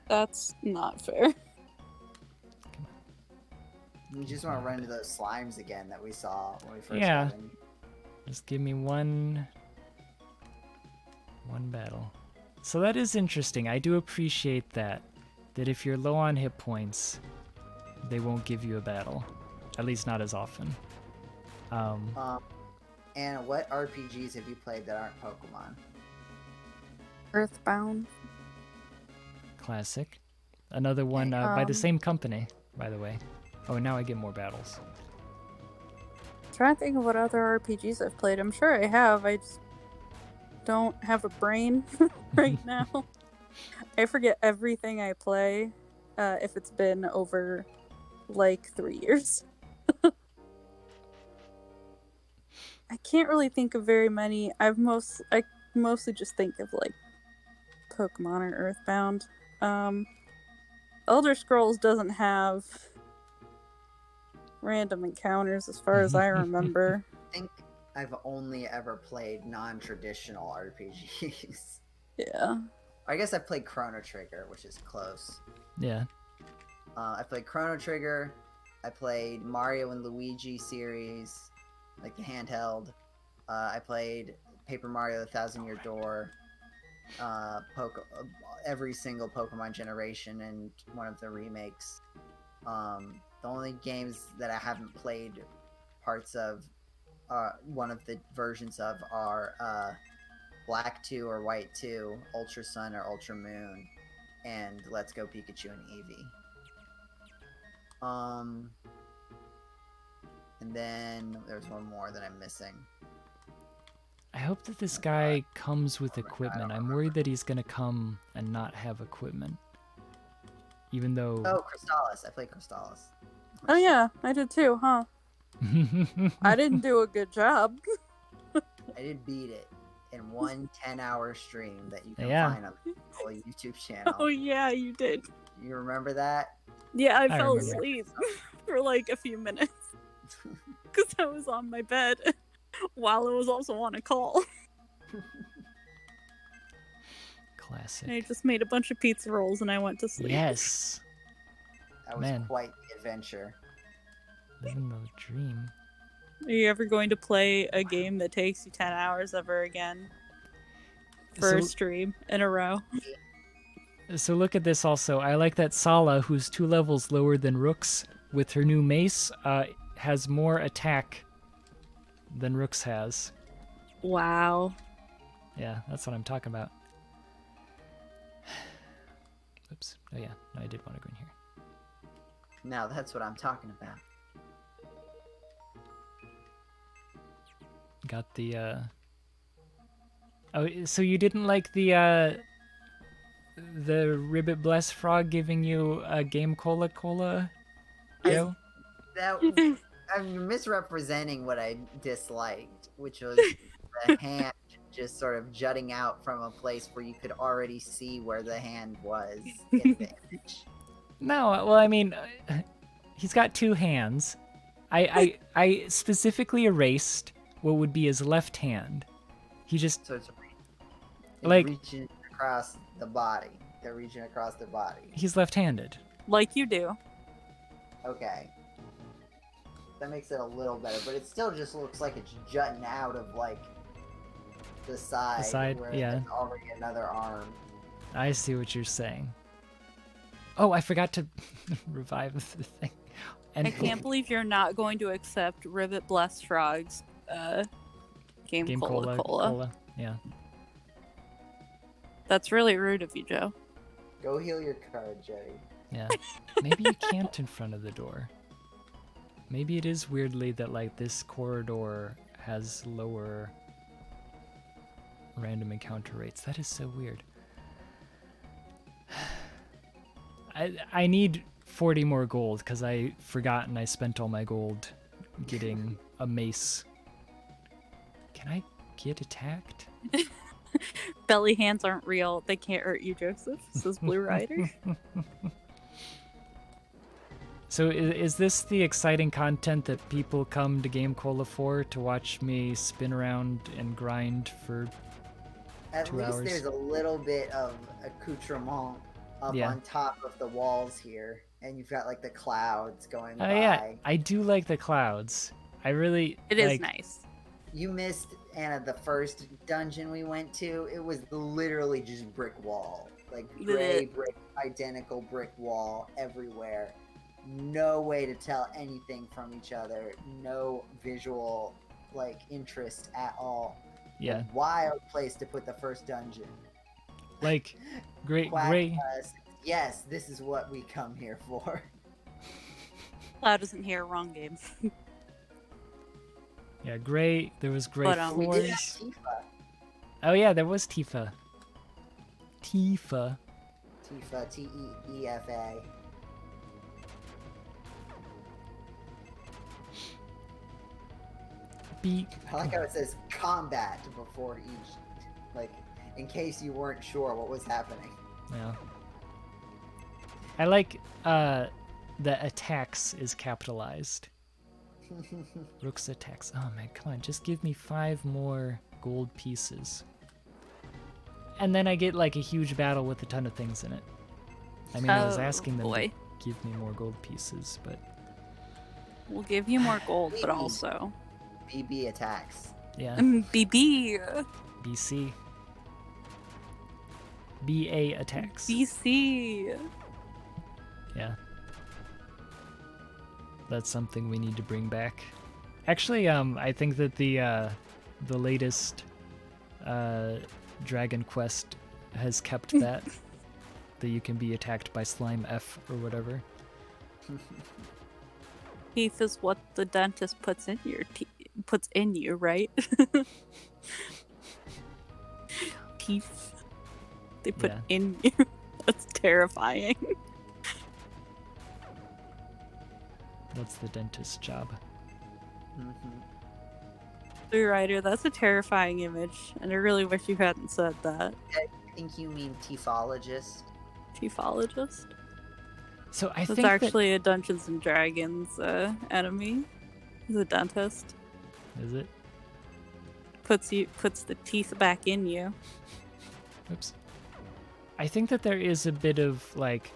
[SPEAKER 3] That's not fair.
[SPEAKER 1] Come on.
[SPEAKER 2] You just want to run into those slimes again that we saw when we first
[SPEAKER 1] Yeah.
[SPEAKER 2] got in.
[SPEAKER 1] Just give me one battle. So that is interesting. I do appreciate that. That if you're low on hit points, they won't give you a battle. At least not as often.
[SPEAKER 2] And what RPGs have you played that aren't Pokemon?
[SPEAKER 3] Earthbound.
[SPEAKER 1] Classic. Another one by the same company, by the way. Oh, and now I get more battles.
[SPEAKER 3] Trying to think of what other RPGs I've played. I'm sure I have. I just don't have a brain right now. I forget everything I play if it's been over like 3 years. I can't really think of very many. I mostly just think of like Pokemon or Earthbound. Elder Scrolls doesn't have random encounters as far as I remember.
[SPEAKER 2] I think I've only ever played non-traditional RPGs.
[SPEAKER 3] Yeah.
[SPEAKER 2] I guess I played Chrono Trigger, which is close.
[SPEAKER 1] Yeah.
[SPEAKER 2] I played Chrono Trigger. I played Mario and Luigi series, like the handheld. I played Paper Mario: The Thousand Year Door. Every single Pokemon generation and one of the remakes. The only games that I haven't played parts of, one of the versions of, are Black 2 or White 2, Ultra Sun or Ultra Moon, and Let's Go Pikachu and Eevee. And then there's one more that I'm missing.
[SPEAKER 1] I hope that this guy comes with equipment. I'm worried that he's gonna come and not have equipment. Even though...
[SPEAKER 2] Oh, Crystallis. I played Crystallis.
[SPEAKER 3] Oh yeah, I did too, huh? I didn't do a good job.
[SPEAKER 2] I did beat it in one 10-hour stream that you can
[SPEAKER 1] Yeah.
[SPEAKER 2] find on the YouTube channel.
[SPEAKER 3] Oh yeah, you did.
[SPEAKER 2] You remember that?
[SPEAKER 3] Yeah, I fell
[SPEAKER 1] remember.
[SPEAKER 3] asleep for like a few minutes because I was on my bed while I was also on a call.
[SPEAKER 1] Classic.
[SPEAKER 3] I just made a bunch of pizza rolls and I went to sleep.
[SPEAKER 1] Yes.
[SPEAKER 2] That was
[SPEAKER 1] Man.
[SPEAKER 2] quite the adventure.
[SPEAKER 1] Living the dream.
[SPEAKER 3] Are you ever going to play a game that takes you 10 hours ever again for a
[SPEAKER 1] So-
[SPEAKER 3] stream in a row?
[SPEAKER 1] So look at this also. I like that Sala, who's 2 levels lower than Rooks, with her new mace, has more attack than Rooks has.
[SPEAKER 3] Wow.
[SPEAKER 1] Yeah, that's what I'm talking about. Oops. Oh yeah, no, I did want to go in here.
[SPEAKER 2] Now that's what I'm talking about.
[SPEAKER 1] Got the, Oh, so you didn't like the Ribbit Bless Frog giving you a GameCola cola, Joe?
[SPEAKER 2] I'm misrepresenting what I disliked, which was the hand just sort of jutting out from a place where you could already see where the hand was in the image.
[SPEAKER 1] No, well, I mean, he's got 2 hands. I specifically erased what would be his left hand. He just,
[SPEAKER 2] So it's
[SPEAKER 1] Like-
[SPEAKER 2] reaching across the body. They're reaching across their body.
[SPEAKER 1] he's left-handed.
[SPEAKER 3] Like you do.
[SPEAKER 2] Okay. That makes it a little better, but it still just looks like it's jutting out of, like, the side where
[SPEAKER 1] yeah.
[SPEAKER 2] there's already another arm.
[SPEAKER 1] I see what you're saying. Oh, I forgot to revive the thing. And
[SPEAKER 3] I can't believe you're not going to accept Ribbit Blessed Frog's GameCola Cola.
[SPEAKER 1] Yeah.
[SPEAKER 3] That's really rude of you, Joe.
[SPEAKER 2] Go heal your card, Jeddy.
[SPEAKER 1] Yeah. Maybe you can't in front of the door. Maybe it is weirdly that, like, this corridor has lower random encounter rates. That is so weird. I need 40 more gold because I forgot and I spent all my gold getting a mace. Can I get attacked?
[SPEAKER 3] Belly hands aren't real. They can't hurt you, Joseph, says Blue Rider.
[SPEAKER 1] So is this the exciting content that people come to GameCola for, to watch me spin around and grind for
[SPEAKER 2] At
[SPEAKER 1] 2
[SPEAKER 2] least
[SPEAKER 1] hours?
[SPEAKER 2] there's a little bit of accoutrement up
[SPEAKER 1] Yeah.
[SPEAKER 2] on top of the walls here. and you've got like the clouds going
[SPEAKER 1] Oh
[SPEAKER 2] by.
[SPEAKER 1] yeah, I do like the clouds. I really.
[SPEAKER 3] It is
[SPEAKER 1] like,
[SPEAKER 3] nice.
[SPEAKER 2] You missed, Anna, the first dungeon we went to. It was literally just brick wall, like gray brick, identical brick wall everywhere. No way to tell anything from each other. No visual like interest at all.
[SPEAKER 1] Yeah.
[SPEAKER 2] A wild place to put the first dungeon.
[SPEAKER 1] Like, great.
[SPEAKER 2] Yes, this is what we come here for.
[SPEAKER 3] Cloud isn't here. Wrong game.
[SPEAKER 1] Yeah, gray. There was gray
[SPEAKER 3] But,
[SPEAKER 2] We did have
[SPEAKER 1] floors.
[SPEAKER 2] Tifa.
[SPEAKER 1] Oh yeah, there was Tifa.
[SPEAKER 2] Tifa, T-E-E-F-A.
[SPEAKER 1] Beat.
[SPEAKER 2] I like how it says combat before each, like, in case you weren't sure what was happening.
[SPEAKER 1] Yeah. I like the attacks is capitalized. Rook's attacks. Oh man, come on, just give me 5 more gold pieces. And then I get like a huge battle with a ton of things in it. I mean, I was asking them to give me more gold pieces, but
[SPEAKER 3] We'll give you more gold, but also
[SPEAKER 2] BB attacks.
[SPEAKER 1] yeah.
[SPEAKER 3] BB.
[SPEAKER 1] BC. BA attacks.
[SPEAKER 3] BC.
[SPEAKER 1] Yeah. That's something we need to bring back. Actually, I think that the latest Dragon Quest has kept that. That you can be attacked by Slime F or whatever.
[SPEAKER 3] Teeth is what the dentist puts in you, right? Teeth. They put
[SPEAKER 1] Yeah.
[SPEAKER 3] in you. That's terrifying.
[SPEAKER 1] That's the dentist's job.
[SPEAKER 3] Blue Rider, that's a terrifying image, and I really wish you hadn't said that.
[SPEAKER 2] I think you mean Tifologist.
[SPEAKER 3] Tifologist?
[SPEAKER 1] So I
[SPEAKER 3] That's
[SPEAKER 1] think
[SPEAKER 3] actually a Dungeons and Dragons enemy. He's a dentist.
[SPEAKER 1] that... Is it?
[SPEAKER 3] Puts the teeth back in you.
[SPEAKER 1] Oops. I think that there is a bit of, like...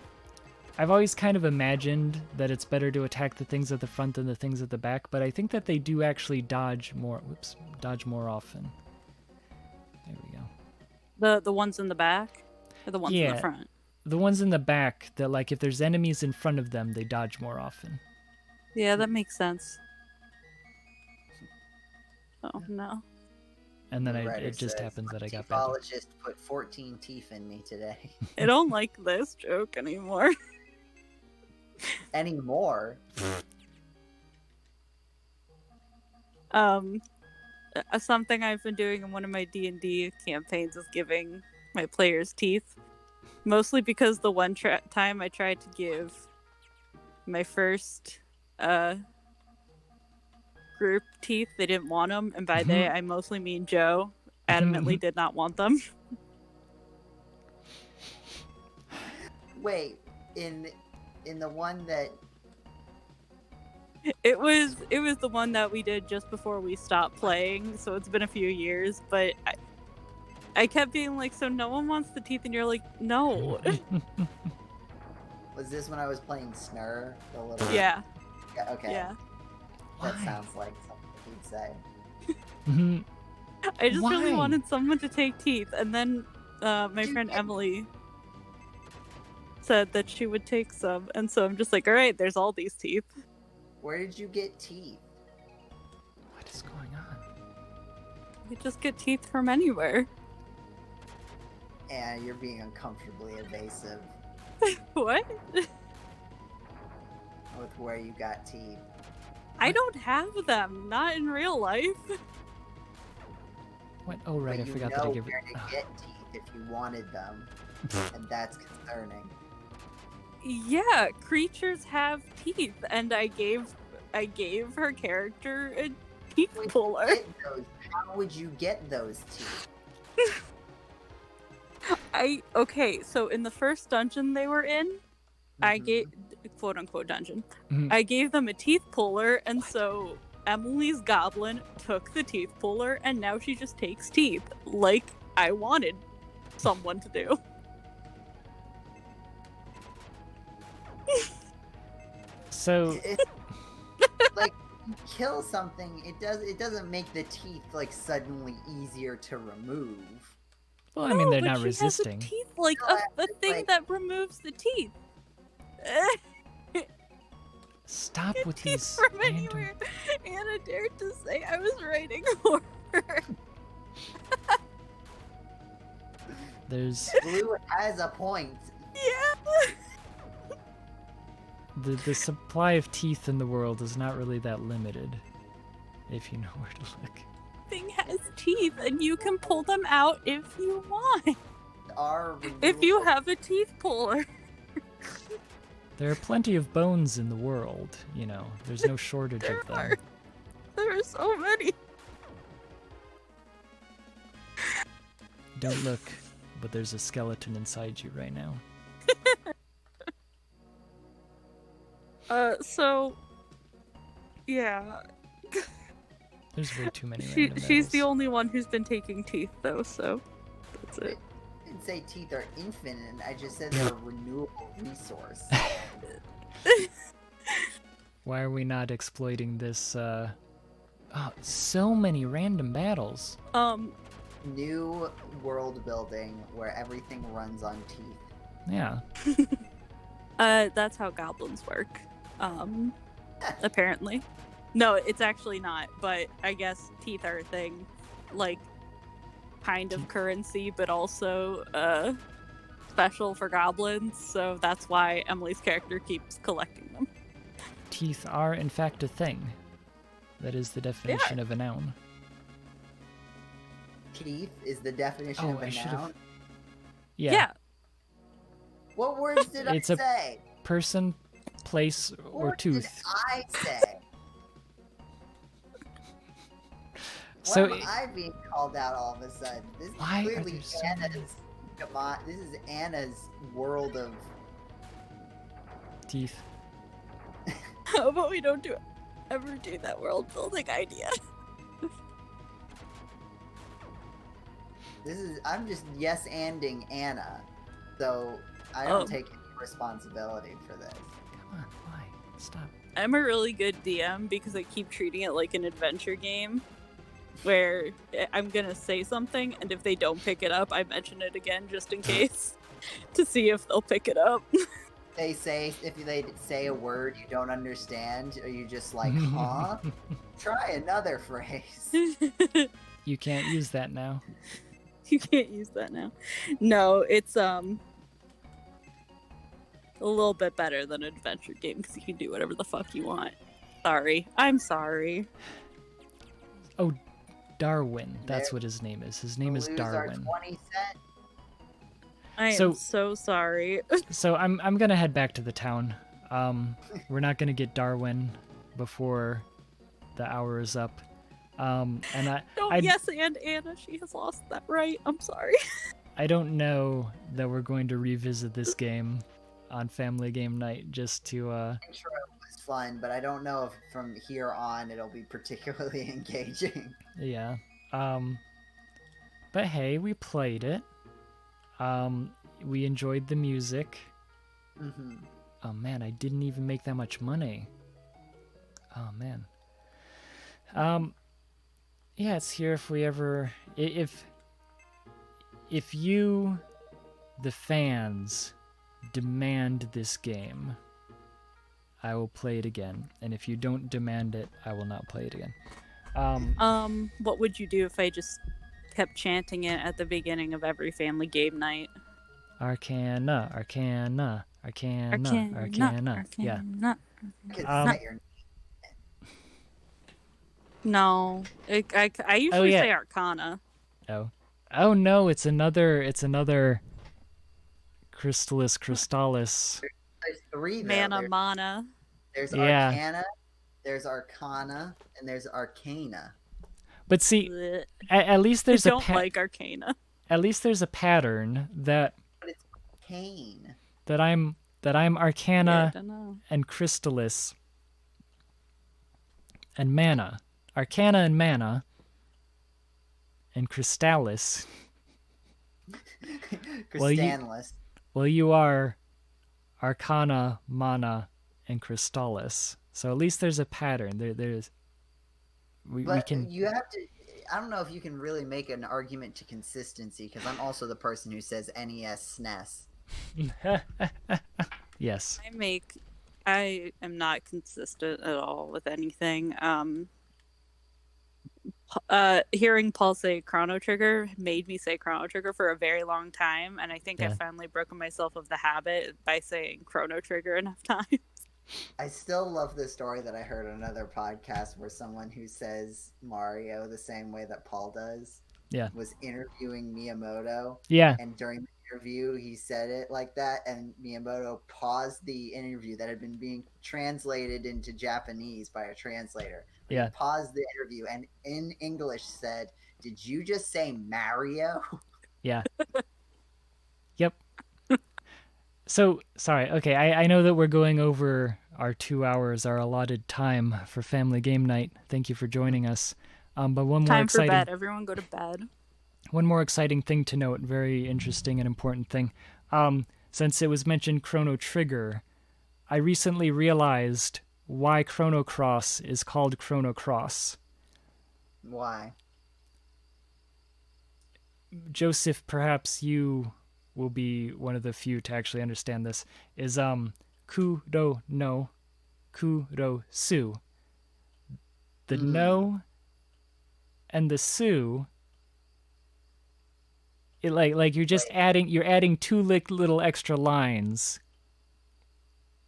[SPEAKER 1] I've always kind of imagined that it's better to attack the things at the front than the things at the back, but I think that they do actually dodge more often. There we go.
[SPEAKER 3] The ones in the back? Or the ones in the front?
[SPEAKER 1] The ones in the back, that like if there's enemies in front of them, they dodge more often.
[SPEAKER 3] Yeah, that makes sense. Oh, no.
[SPEAKER 1] And then
[SPEAKER 2] The writer
[SPEAKER 1] it just
[SPEAKER 2] says,
[SPEAKER 1] happens that I got bad.
[SPEAKER 2] Tifologist put 14 teeth in me today.
[SPEAKER 3] I don't like this joke anymore.
[SPEAKER 2] Anymore?
[SPEAKER 3] Something I've been doing in one of my D&D campaigns is giving my players teeth. Mostly because the one time I tried to give my first group teeth, they didn't want them, and by they I mostly mean Joe adamantly did not want them.
[SPEAKER 2] Wait, in the one that...
[SPEAKER 3] It was the one that we did just before we stopped playing, so it's been a few years, but I kept being like, so no one wants the teeth, and you're like, no.
[SPEAKER 2] Was this when I was playing Snur? The little...
[SPEAKER 3] Yeah.
[SPEAKER 2] Okay.
[SPEAKER 3] Yeah.
[SPEAKER 2] That
[SPEAKER 1] Why?
[SPEAKER 2] sounds like something he'd say.
[SPEAKER 3] I just really
[SPEAKER 1] Why?
[SPEAKER 3] wanted someone to take teeth, and then my friend Emily said that she would take some, and so I'm just like, all right, there's all these teeth.
[SPEAKER 2] Where did you get teeth?
[SPEAKER 1] What is going on?
[SPEAKER 3] You just get teeth from anywhere.
[SPEAKER 2] And you're being uncomfortably evasive
[SPEAKER 3] What?
[SPEAKER 2] with where you got teeth.
[SPEAKER 3] I don't have them, not in real life.
[SPEAKER 1] What? Oh right,
[SPEAKER 2] But
[SPEAKER 1] I forgot
[SPEAKER 2] you
[SPEAKER 1] that I
[SPEAKER 2] know
[SPEAKER 1] gave
[SPEAKER 2] where
[SPEAKER 1] it.
[SPEAKER 2] to get teeth if you wanted them, and that's concerning.
[SPEAKER 3] Yeah, creatures have teeth, and I gave her character a teeth
[SPEAKER 2] Wait,
[SPEAKER 3] puller.
[SPEAKER 2] How would you get those teeth?
[SPEAKER 3] Okay, so in the first dungeon they were in, I gave quote unquote dungeon. I gave them a teeth puller, and so Emily's goblin took the teeth puller, and now she just takes teeth, like I wanted someone to do.
[SPEAKER 1] So
[SPEAKER 2] It's like you kill something, it doesn't make the teeth like suddenly easier to remove.
[SPEAKER 1] well, I mean, they're
[SPEAKER 3] but
[SPEAKER 1] not
[SPEAKER 3] she
[SPEAKER 1] resisting.
[SPEAKER 3] has a teeth like
[SPEAKER 2] No,
[SPEAKER 3] a thing
[SPEAKER 2] like-
[SPEAKER 3] that removes the teeth.
[SPEAKER 1] Stop with
[SPEAKER 3] Teeth
[SPEAKER 1] these
[SPEAKER 3] from
[SPEAKER 1] random...
[SPEAKER 3] anywhere. Anna dared to say I was writing horror.
[SPEAKER 1] There's
[SPEAKER 2] Blue has a point.
[SPEAKER 3] Yeah.
[SPEAKER 1] the supply of teeth in the world is not really that limited, if you know where to look.
[SPEAKER 3] Thing has teeth, and you can pull them out if you want.
[SPEAKER 2] Are
[SPEAKER 3] If you
[SPEAKER 2] renewable-
[SPEAKER 3] have a teeth puller.
[SPEAKER 1] There are plenty of bones in the world, you know. There's no shortage of them.
[SPEAKER 3] There are so many.
[SPEAKER 1] Don't look, but there's a skeleton inside you right now.
[SPEAKER 3] So yeah.
[SPEAKER 1] There's way too many
[SPEAKER 3] She's
[SPEAKER 1] random
[SPEAKER 3] the
[SPEAKER 1] battles.
[SPEAKER 3] only one who's been taking teeth though, so that's it.
[SPEAKER 2] I didn't say teeth are infinite. I just said they're a renewable resource.
[SPEAKER 1] Why are we not exploiting this, Oh, so many random battles.
[SPEAKER 2] New world building where everything runs on teeth.
[SPEAKER 1] Yeah.
[SPEAKER 3] That's how goblins work. Apparently. No, it's actually not, but I guess teeth are a thing. Like, kind of currency, but also, special for goblins, so that's why Emily's character keeps collecting them.
[SPEAKER 1] Teeth are, in fact, a thing. That is the definition of a noun.
[SPEAKER 2] Teeth is the definition
[SPEAKER 1] Oh,
[SPEAKER 2] of
[SPEAKER 1] I
[SPEAKER 2] a
[SPEAKER 1] should've-
[SPEAKER 2] noun.
[SPEAKER 1] Yeah.
[SPEAKER 2] What words did
[SPEAKER 1] It's
[SPEAKER 2] I
[SPEAKER 1] a-
[SPEAKER 2] say?
[SPEAKER 1] Person, place,
[SPEAKER 2] What
[SPEAKER 1] or
[SPEAKER 2] words
[SPEAKER 1] tooth.
[SPEAKER 2] did I say?
[SPEAKER 1] So,
[SPEAKER 2] Why am I being called out all of a sudden? This is
[SPEAKER 1] Why are
[SPEAKER 2] clearly
[SPEAKER 1] there so many?
[SPEAKER 2] Anna's. Come on, this is Anna's world of.
[SPEAKER 1] teeth.
[SPEAKER 3] How about we don't ever do that world building idea?
[SPEAKER 2] This is. I'm just yes-anding Anna, so I don't take any responsibility for this.
[SPEAKER 1] Come on, why? Stop.
[SPEAKER 3] I'm a really good DM because I keep treating it like an adventure game where I'm gonna say something, and if they don't pick it up, I mention it again just in case to see if they'll pick it up.
[SPEAKER 2] They say if they say a word you don't understand, are you just like, huh? Try another phrase.
[SPEAKER 1] You can't use that now.
[SPEAKER 3] You can't use that now. No, it's a little bit better than an adventure game because you can do whatever the fuck you want. Sorry. I'm sorry.
[SPEAKER 1] Oh, Darwin. That's
[SPEAKER 2] There-
[SPEAKER 1] what his name is. His name is
[SPEAKER 2] Lose our
[SPEAKER 1] Darwin.
[SPEAKER 2] 20 cent.
[SPEAKER 3] I
[SPEAKER 1] So-
[SPEAKER 3] am so sorry.
[SPEAKER 1] So I'm gonna head back to the town. We're not gonna get Darwin before the hour is up. And
[SPEAKER 3] Oh,
[SPEAKER 1] I
[SPEAKER 3] yes, and Anna, she has lost that right. I'm sorry.
[SPEAKER 1] I don't know that we're going to revisit this game on Family Game Night just to
[SPEAKER 2] Intro was fun, but I don't know if from here on it'll be particularly engaging.
[SPEAKER 1] yeah. But hey, we played it. We enjoyed the music.
[SPEAKER 2] Mm-hmm.
[SPEAKER 1] Oh man, I didn't even make that much money. Oh man. Yeah, it's here if we ever if you the fans demand this game, I will play it again. And if you don't demand it, I will not play it again.
[SPEAKER 3] What would you do if I just kept chanting it at the beginning of every family game night?
[SPEAKER 1] Arcana, Arcana, Arcana, Arcana. Yeah.
[SPEAKER 2] Could
[SPEAKER 1] Um,
[SPEAKER 2] say your
[SPEAKER 3] No, I usually
[SPEAKER 1] yeah.
[SPEAKER 3] say Arcana.
[SPEAKER 1] Oh no, it's another Crystallis Crystallis.
[SPEAKER 2] There's three though.
[SPEAKER 3] Mana.
[SPEAKER 2] There's
[SPEAKER 1] Yeah.
[SPEAKER 2] Arcana, there's Arcana, and there's Arcana.
[SPEAKER 1] But see,
[SPEAKER 3] Blech.
[SPEAKER 1] at least there's
[SPEAKER 3] I
[SPEAKER 1] a
[SPEAKER 3] don't like Arcana.
[SPEAKER 1] at least there's a pattern that
[SPEAKER 2] But it's Cane.
[SPEAKER 1] I'm
[SPEAKER 3] Yeah, I
[SPEAKER 1] Arcana
[SPEAKER 3] don't know.
[SPEAKER 1] and Crystallis and Mana. Arcana and Mana and Crystallis. Well, you-
[SPEAKER 2] Cristanless.
[SPEAKER 1] Well, you are Arcana, Mana, and Crystallis. So at least there's a pattern. There's we
[SPEAKER 2] But
[SPEAKER 1] can.
[SPEAKER 2] you have to. I don't know if you can really make an argument to consistency because I'm also the person who says NES, SNES.
[SPEAKER 1] Yes.
[SPEAKER 3] I am not consistent at all with anything. Hearing Paul say Chrono Trigger made me say Chrono Trigger for a very long time, and I think
[SPEAKER 1] Yeah.
[SPEAKER 3] I've finally broken myself of the habit by saying Chrono Trigger enough times.
[SPEAKER 2] I still love the story that I heard on another podcast where someone who says Mario the same way that Paul does
[SPEAKER 1] Yeah.
[SPEAKER 2] was interviewing Miyamoto.
[SPEAKER 1] Yeah.
[SPEAKER 2] And during the interview, he said it like that, and Miyamoto paused the interview that had been being translated into Japanese by a translator. But
[SPEAKER 1] Yeah.
[SPEAKER 2] He paused the interview and in English said, "Did you just say Mario?"
[SPEAKER 1] Yeah. Yep. So, sorry. Okay, I know that we're going over our 2 hours, our allotted time for family game night. Thank you for joining us. But
[SPEAKER 3] Time for bed. Everyone go to bed.
[SPEAKER 1] One more exciting thing to note, very interesting and important thing. Since it was mentioned Chrono Trigger, I recently realized why Chrono Cross is called Chrono Cross.
[SPEAKER 2] Why?
[SPEAKER 1] Joseph, perhaps you will be one of the few to actually understand this, is kuro no kuro su. The no and the su, it like you're just adding two little extra lines.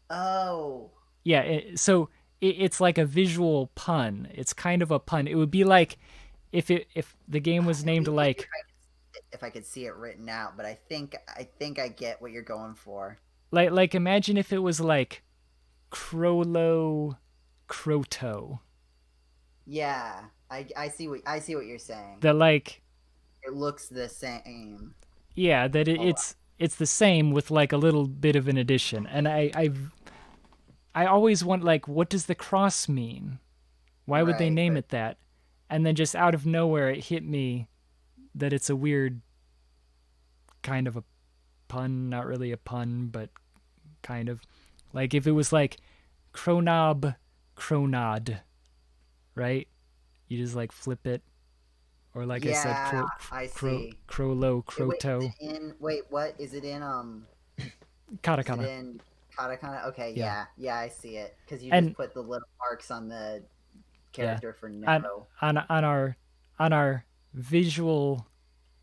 [SPEAKER 2] Oh.
[SPEAKER 1] Yeah, so it's like a visual pun. It's kind of a pun. It would be like if the game was named like,
[SPEAKER 2] if I could see it written out, but I think I get what you're going for.
[SPEAKER 1] Like imagine if it was like Crollo Croto.
[SPEAKER 2] Yeah, I see what you're saying.
[SPEAKER 1] That like
[SPEAKER 2] it looks the same.
[SPEAKER 1] Yeah, that it's the same with like a little bit of an addition. And I always want, like, what does the cross mean? Why would they name it that? And then just out of nowhere it hit me that it's a weird kind of a pun, not really a pun, but kind of. Like if it was like Chronod, right? You just like flip it. Or like I said, Crollo, Croto.
[SPEAKER 2] Wait, what? Is it in
[SPEAKER 1] Katakana.
[SPEAKER 2] Is it in Katakana? Okay, yeah, I see it. Because you
[SPEAKER 1] And
[SPEAKER 2] just put the little marks on the character for no.
[SPEAKER 1] On our visual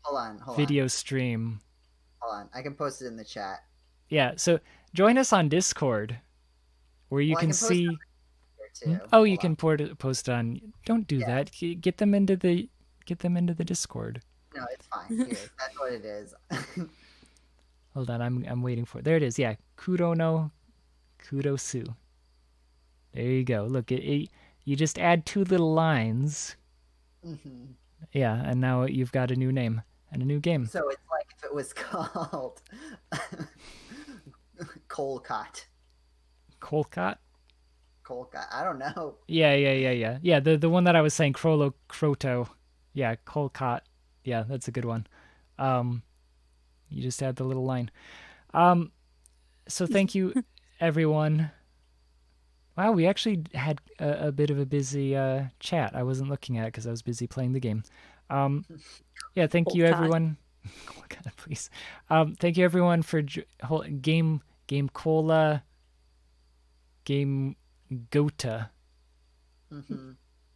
[SPEAKER 2] hold
[SPEAKER 1] video stream.
[SPEAKER 2] Hold on, I can post it in the chat.
[SPEAKER 1] Yeah, so join us on Discord, where you can see. Oh, you can post on. Don't do that. Get them into the Discord.
[SPEAKER 2] No, it's fine. Here, that's what it is.
[SPEAKER 1] Hold on, I'm waiting for it. There it is. Yeah, Kuro no Kurosu. There you go. Look, you just add two little lines.
[SPEAKER 2] Mm-hmm.
[SPEAKER 1] Yeah, and now you've got a new name and a new game.
[SPEAKER 2] So it's like if it was called Colcott.
[SPEAKER 1] Colcott?
[SPEAKER 2] Colcott. I don't know.
[SPEAKER 1] Yeah. Yeah, the one that I was saying, Crollo Croto. Yeah, Colcott. Yeah, that's a good one. You just add the little line. So thank you, everyone. Wow, we actually had a bit of a busy chat. I wasn't looking at it because I was busy playing the game. Yeah, thank you, everyone. God, please. Thank you, everyone, for GameCola, GameGota.
[SPEAKER 2] Mm-hmm.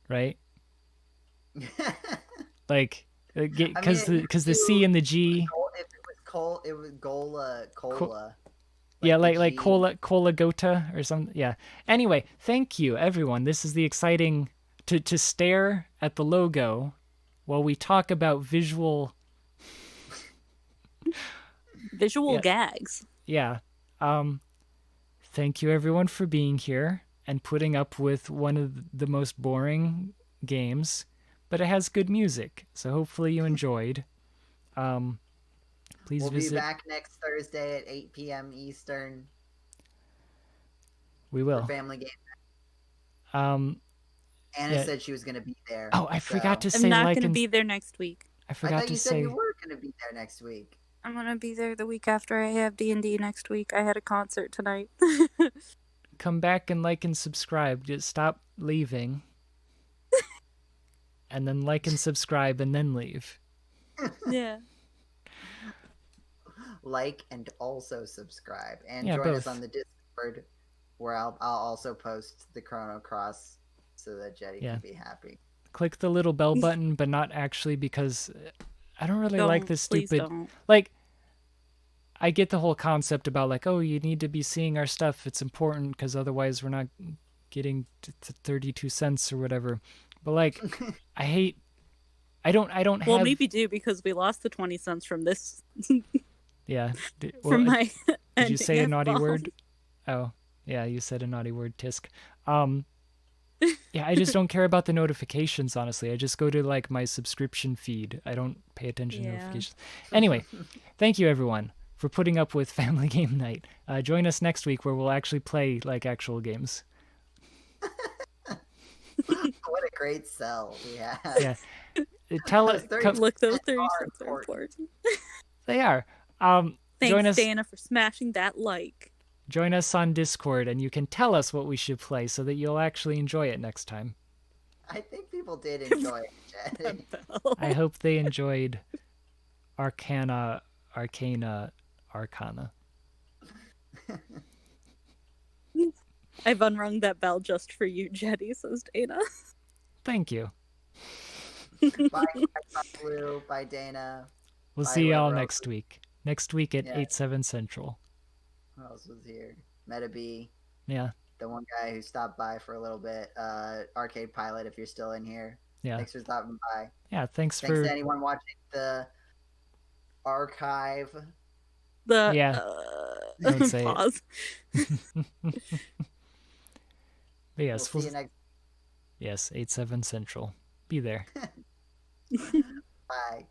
[SPEAKER 1] Right? Like, because the C and the G.
[SPEAKER 2] If it was Gola.
[SPEAKER 1] Yeah, like Cola Gota or something. Yeah. Anyway, thank you, everyone. This is the exciting to stare at the logo while we talk about visual
[SPEAKER 3] gags.
[SPEAKER 1] Yeah. Thank you, everyone, for being here and putting up with one of the most boring games, but it has good music, so hopefully you enjoyed. Please
[SPEAKER 2] we'll
[SPEAKER 1] visit.
[SPEAKER 2] Be back next Thursday at 8 p.m. Eastern.
[SPEAKER 1] We will.
[SPEAKER 2] For family game.
[SPEAKER 1] Anna
[SPEAKER 2] said she was going to be there.
[SPEAKER 1] Oh, I forgot to say.
[SPEAKER 3] I'm not going to be there next week.
[SPEAKER 1] I forgot to say.
[SPEAKER 2] You said you were going to be there next week.
[SPEAKER 3] I'm going to be there the week after I have D&D next week. I had a concert tonight.
[SPEAKER 1] come back and like and subscribe. Just stop leaving. And then like and subscribe and then leave.
[SPEAKER 3] Yeah.
[SPEAKER 2] Like and also subscribe. And
[SPEAKER 1] Yeah,
[SPEAKER 2] join
[SPEAKER 1] both.
[SPEAKER 2] us on the Discord, where I'll also post the Chrono Cross so that Jeddy
[SPEAKER 1] Yeah.
[SPEAKER 2] can be happy.
[SPEAKER 1] Click the little bell button, but not actually, because I don't really like this
[SPEAKER 3] Please
[SPEAKER 1] stupid...
[SPEAKER 3] don't.
[SPEAKER 1] Like, I get the whole concept about, like, oh, you need to be seeing our stuff. It's important, because otherwise we're not getting to 32 cents or whatever. But, like, I hate... I don't have...
[SPEAKER 3] Well, maybe do, because we lost the 20 cents from this.
[SPEAKER 1] Yeah.
[SPEAKER 3] From my
[SPEAKER 1] Did you say a naughty
[SPEAKER 3] bomb.
[SPEAKER 1] word? Oh, yeah, you said a naughty word, Tisk. Yeah, I just don't care about the notifications, honestly. I just go to, like, my subscription feed. I don't pay attention to notifications. Anyway, thank you, everyone, for putting up with Family Game Night. Join us next week, where we'll actually play, like, actual games.
[SPEAKER 2] What a great sell we have.
[SPEAKER 1] Yeah. Tell us...
[SPEAKER 3] Look, those 30 cents are important.
[SPEAKER 1] They are.
[SPEAKER 3] Thanks,
[SPEAKER 1] join us,
[SPEAKER 3] Dana, for smashing that like.
[SPEAKER 1] Join us on Discord, and you can tell us what we should play so that you'll actually enjoy it next time.
[SPEAKER 2] I think people did enjoy it, Jeddy.
[SPEAKER 1] I hope they enjoyed Arcana.
[SPEAKER 3] I've unrung that bell just for you, Jeddy, says Dana.
[SPEAKER 1] Thank you.
[SPEAKER 2] Bye, Blue. Bye, Dana.
[SPEAKER 1] We'll
[SPEAKER 2] Bye,
[SPEAKER 1] see y'all
[SPEAKER 2] Red Rose.
[SPEAKER 1] next week. Next week at 8/7 Central.
[SPEAKER 2] Who else was here? Metabee.
[SPEAKER 1] Yeah.
[SPEAKER 2] The one guy who stopped by for a little bit. Arcade Pilot, if you're still in here.
[SPEAKER 1] Yeah.
[SPEAKER 2] Thanks for stopping by.
[SPEAKER 1] Yeah, thanks
[SPEAKER 2] Thanks
[SPEAKER 1] for...
[SPEAKER 2] to anyone watching the archive.
[SPEAKER 1] Yeah. Don't say
[SPEAKER 3] pause.
[SPEAKER 1] But yes,
[SPEAKER 2] We'll see you next.
[SPEAKER 1] Yes, 8/7 Central. Be there.
[SPEAKER 2] Bye.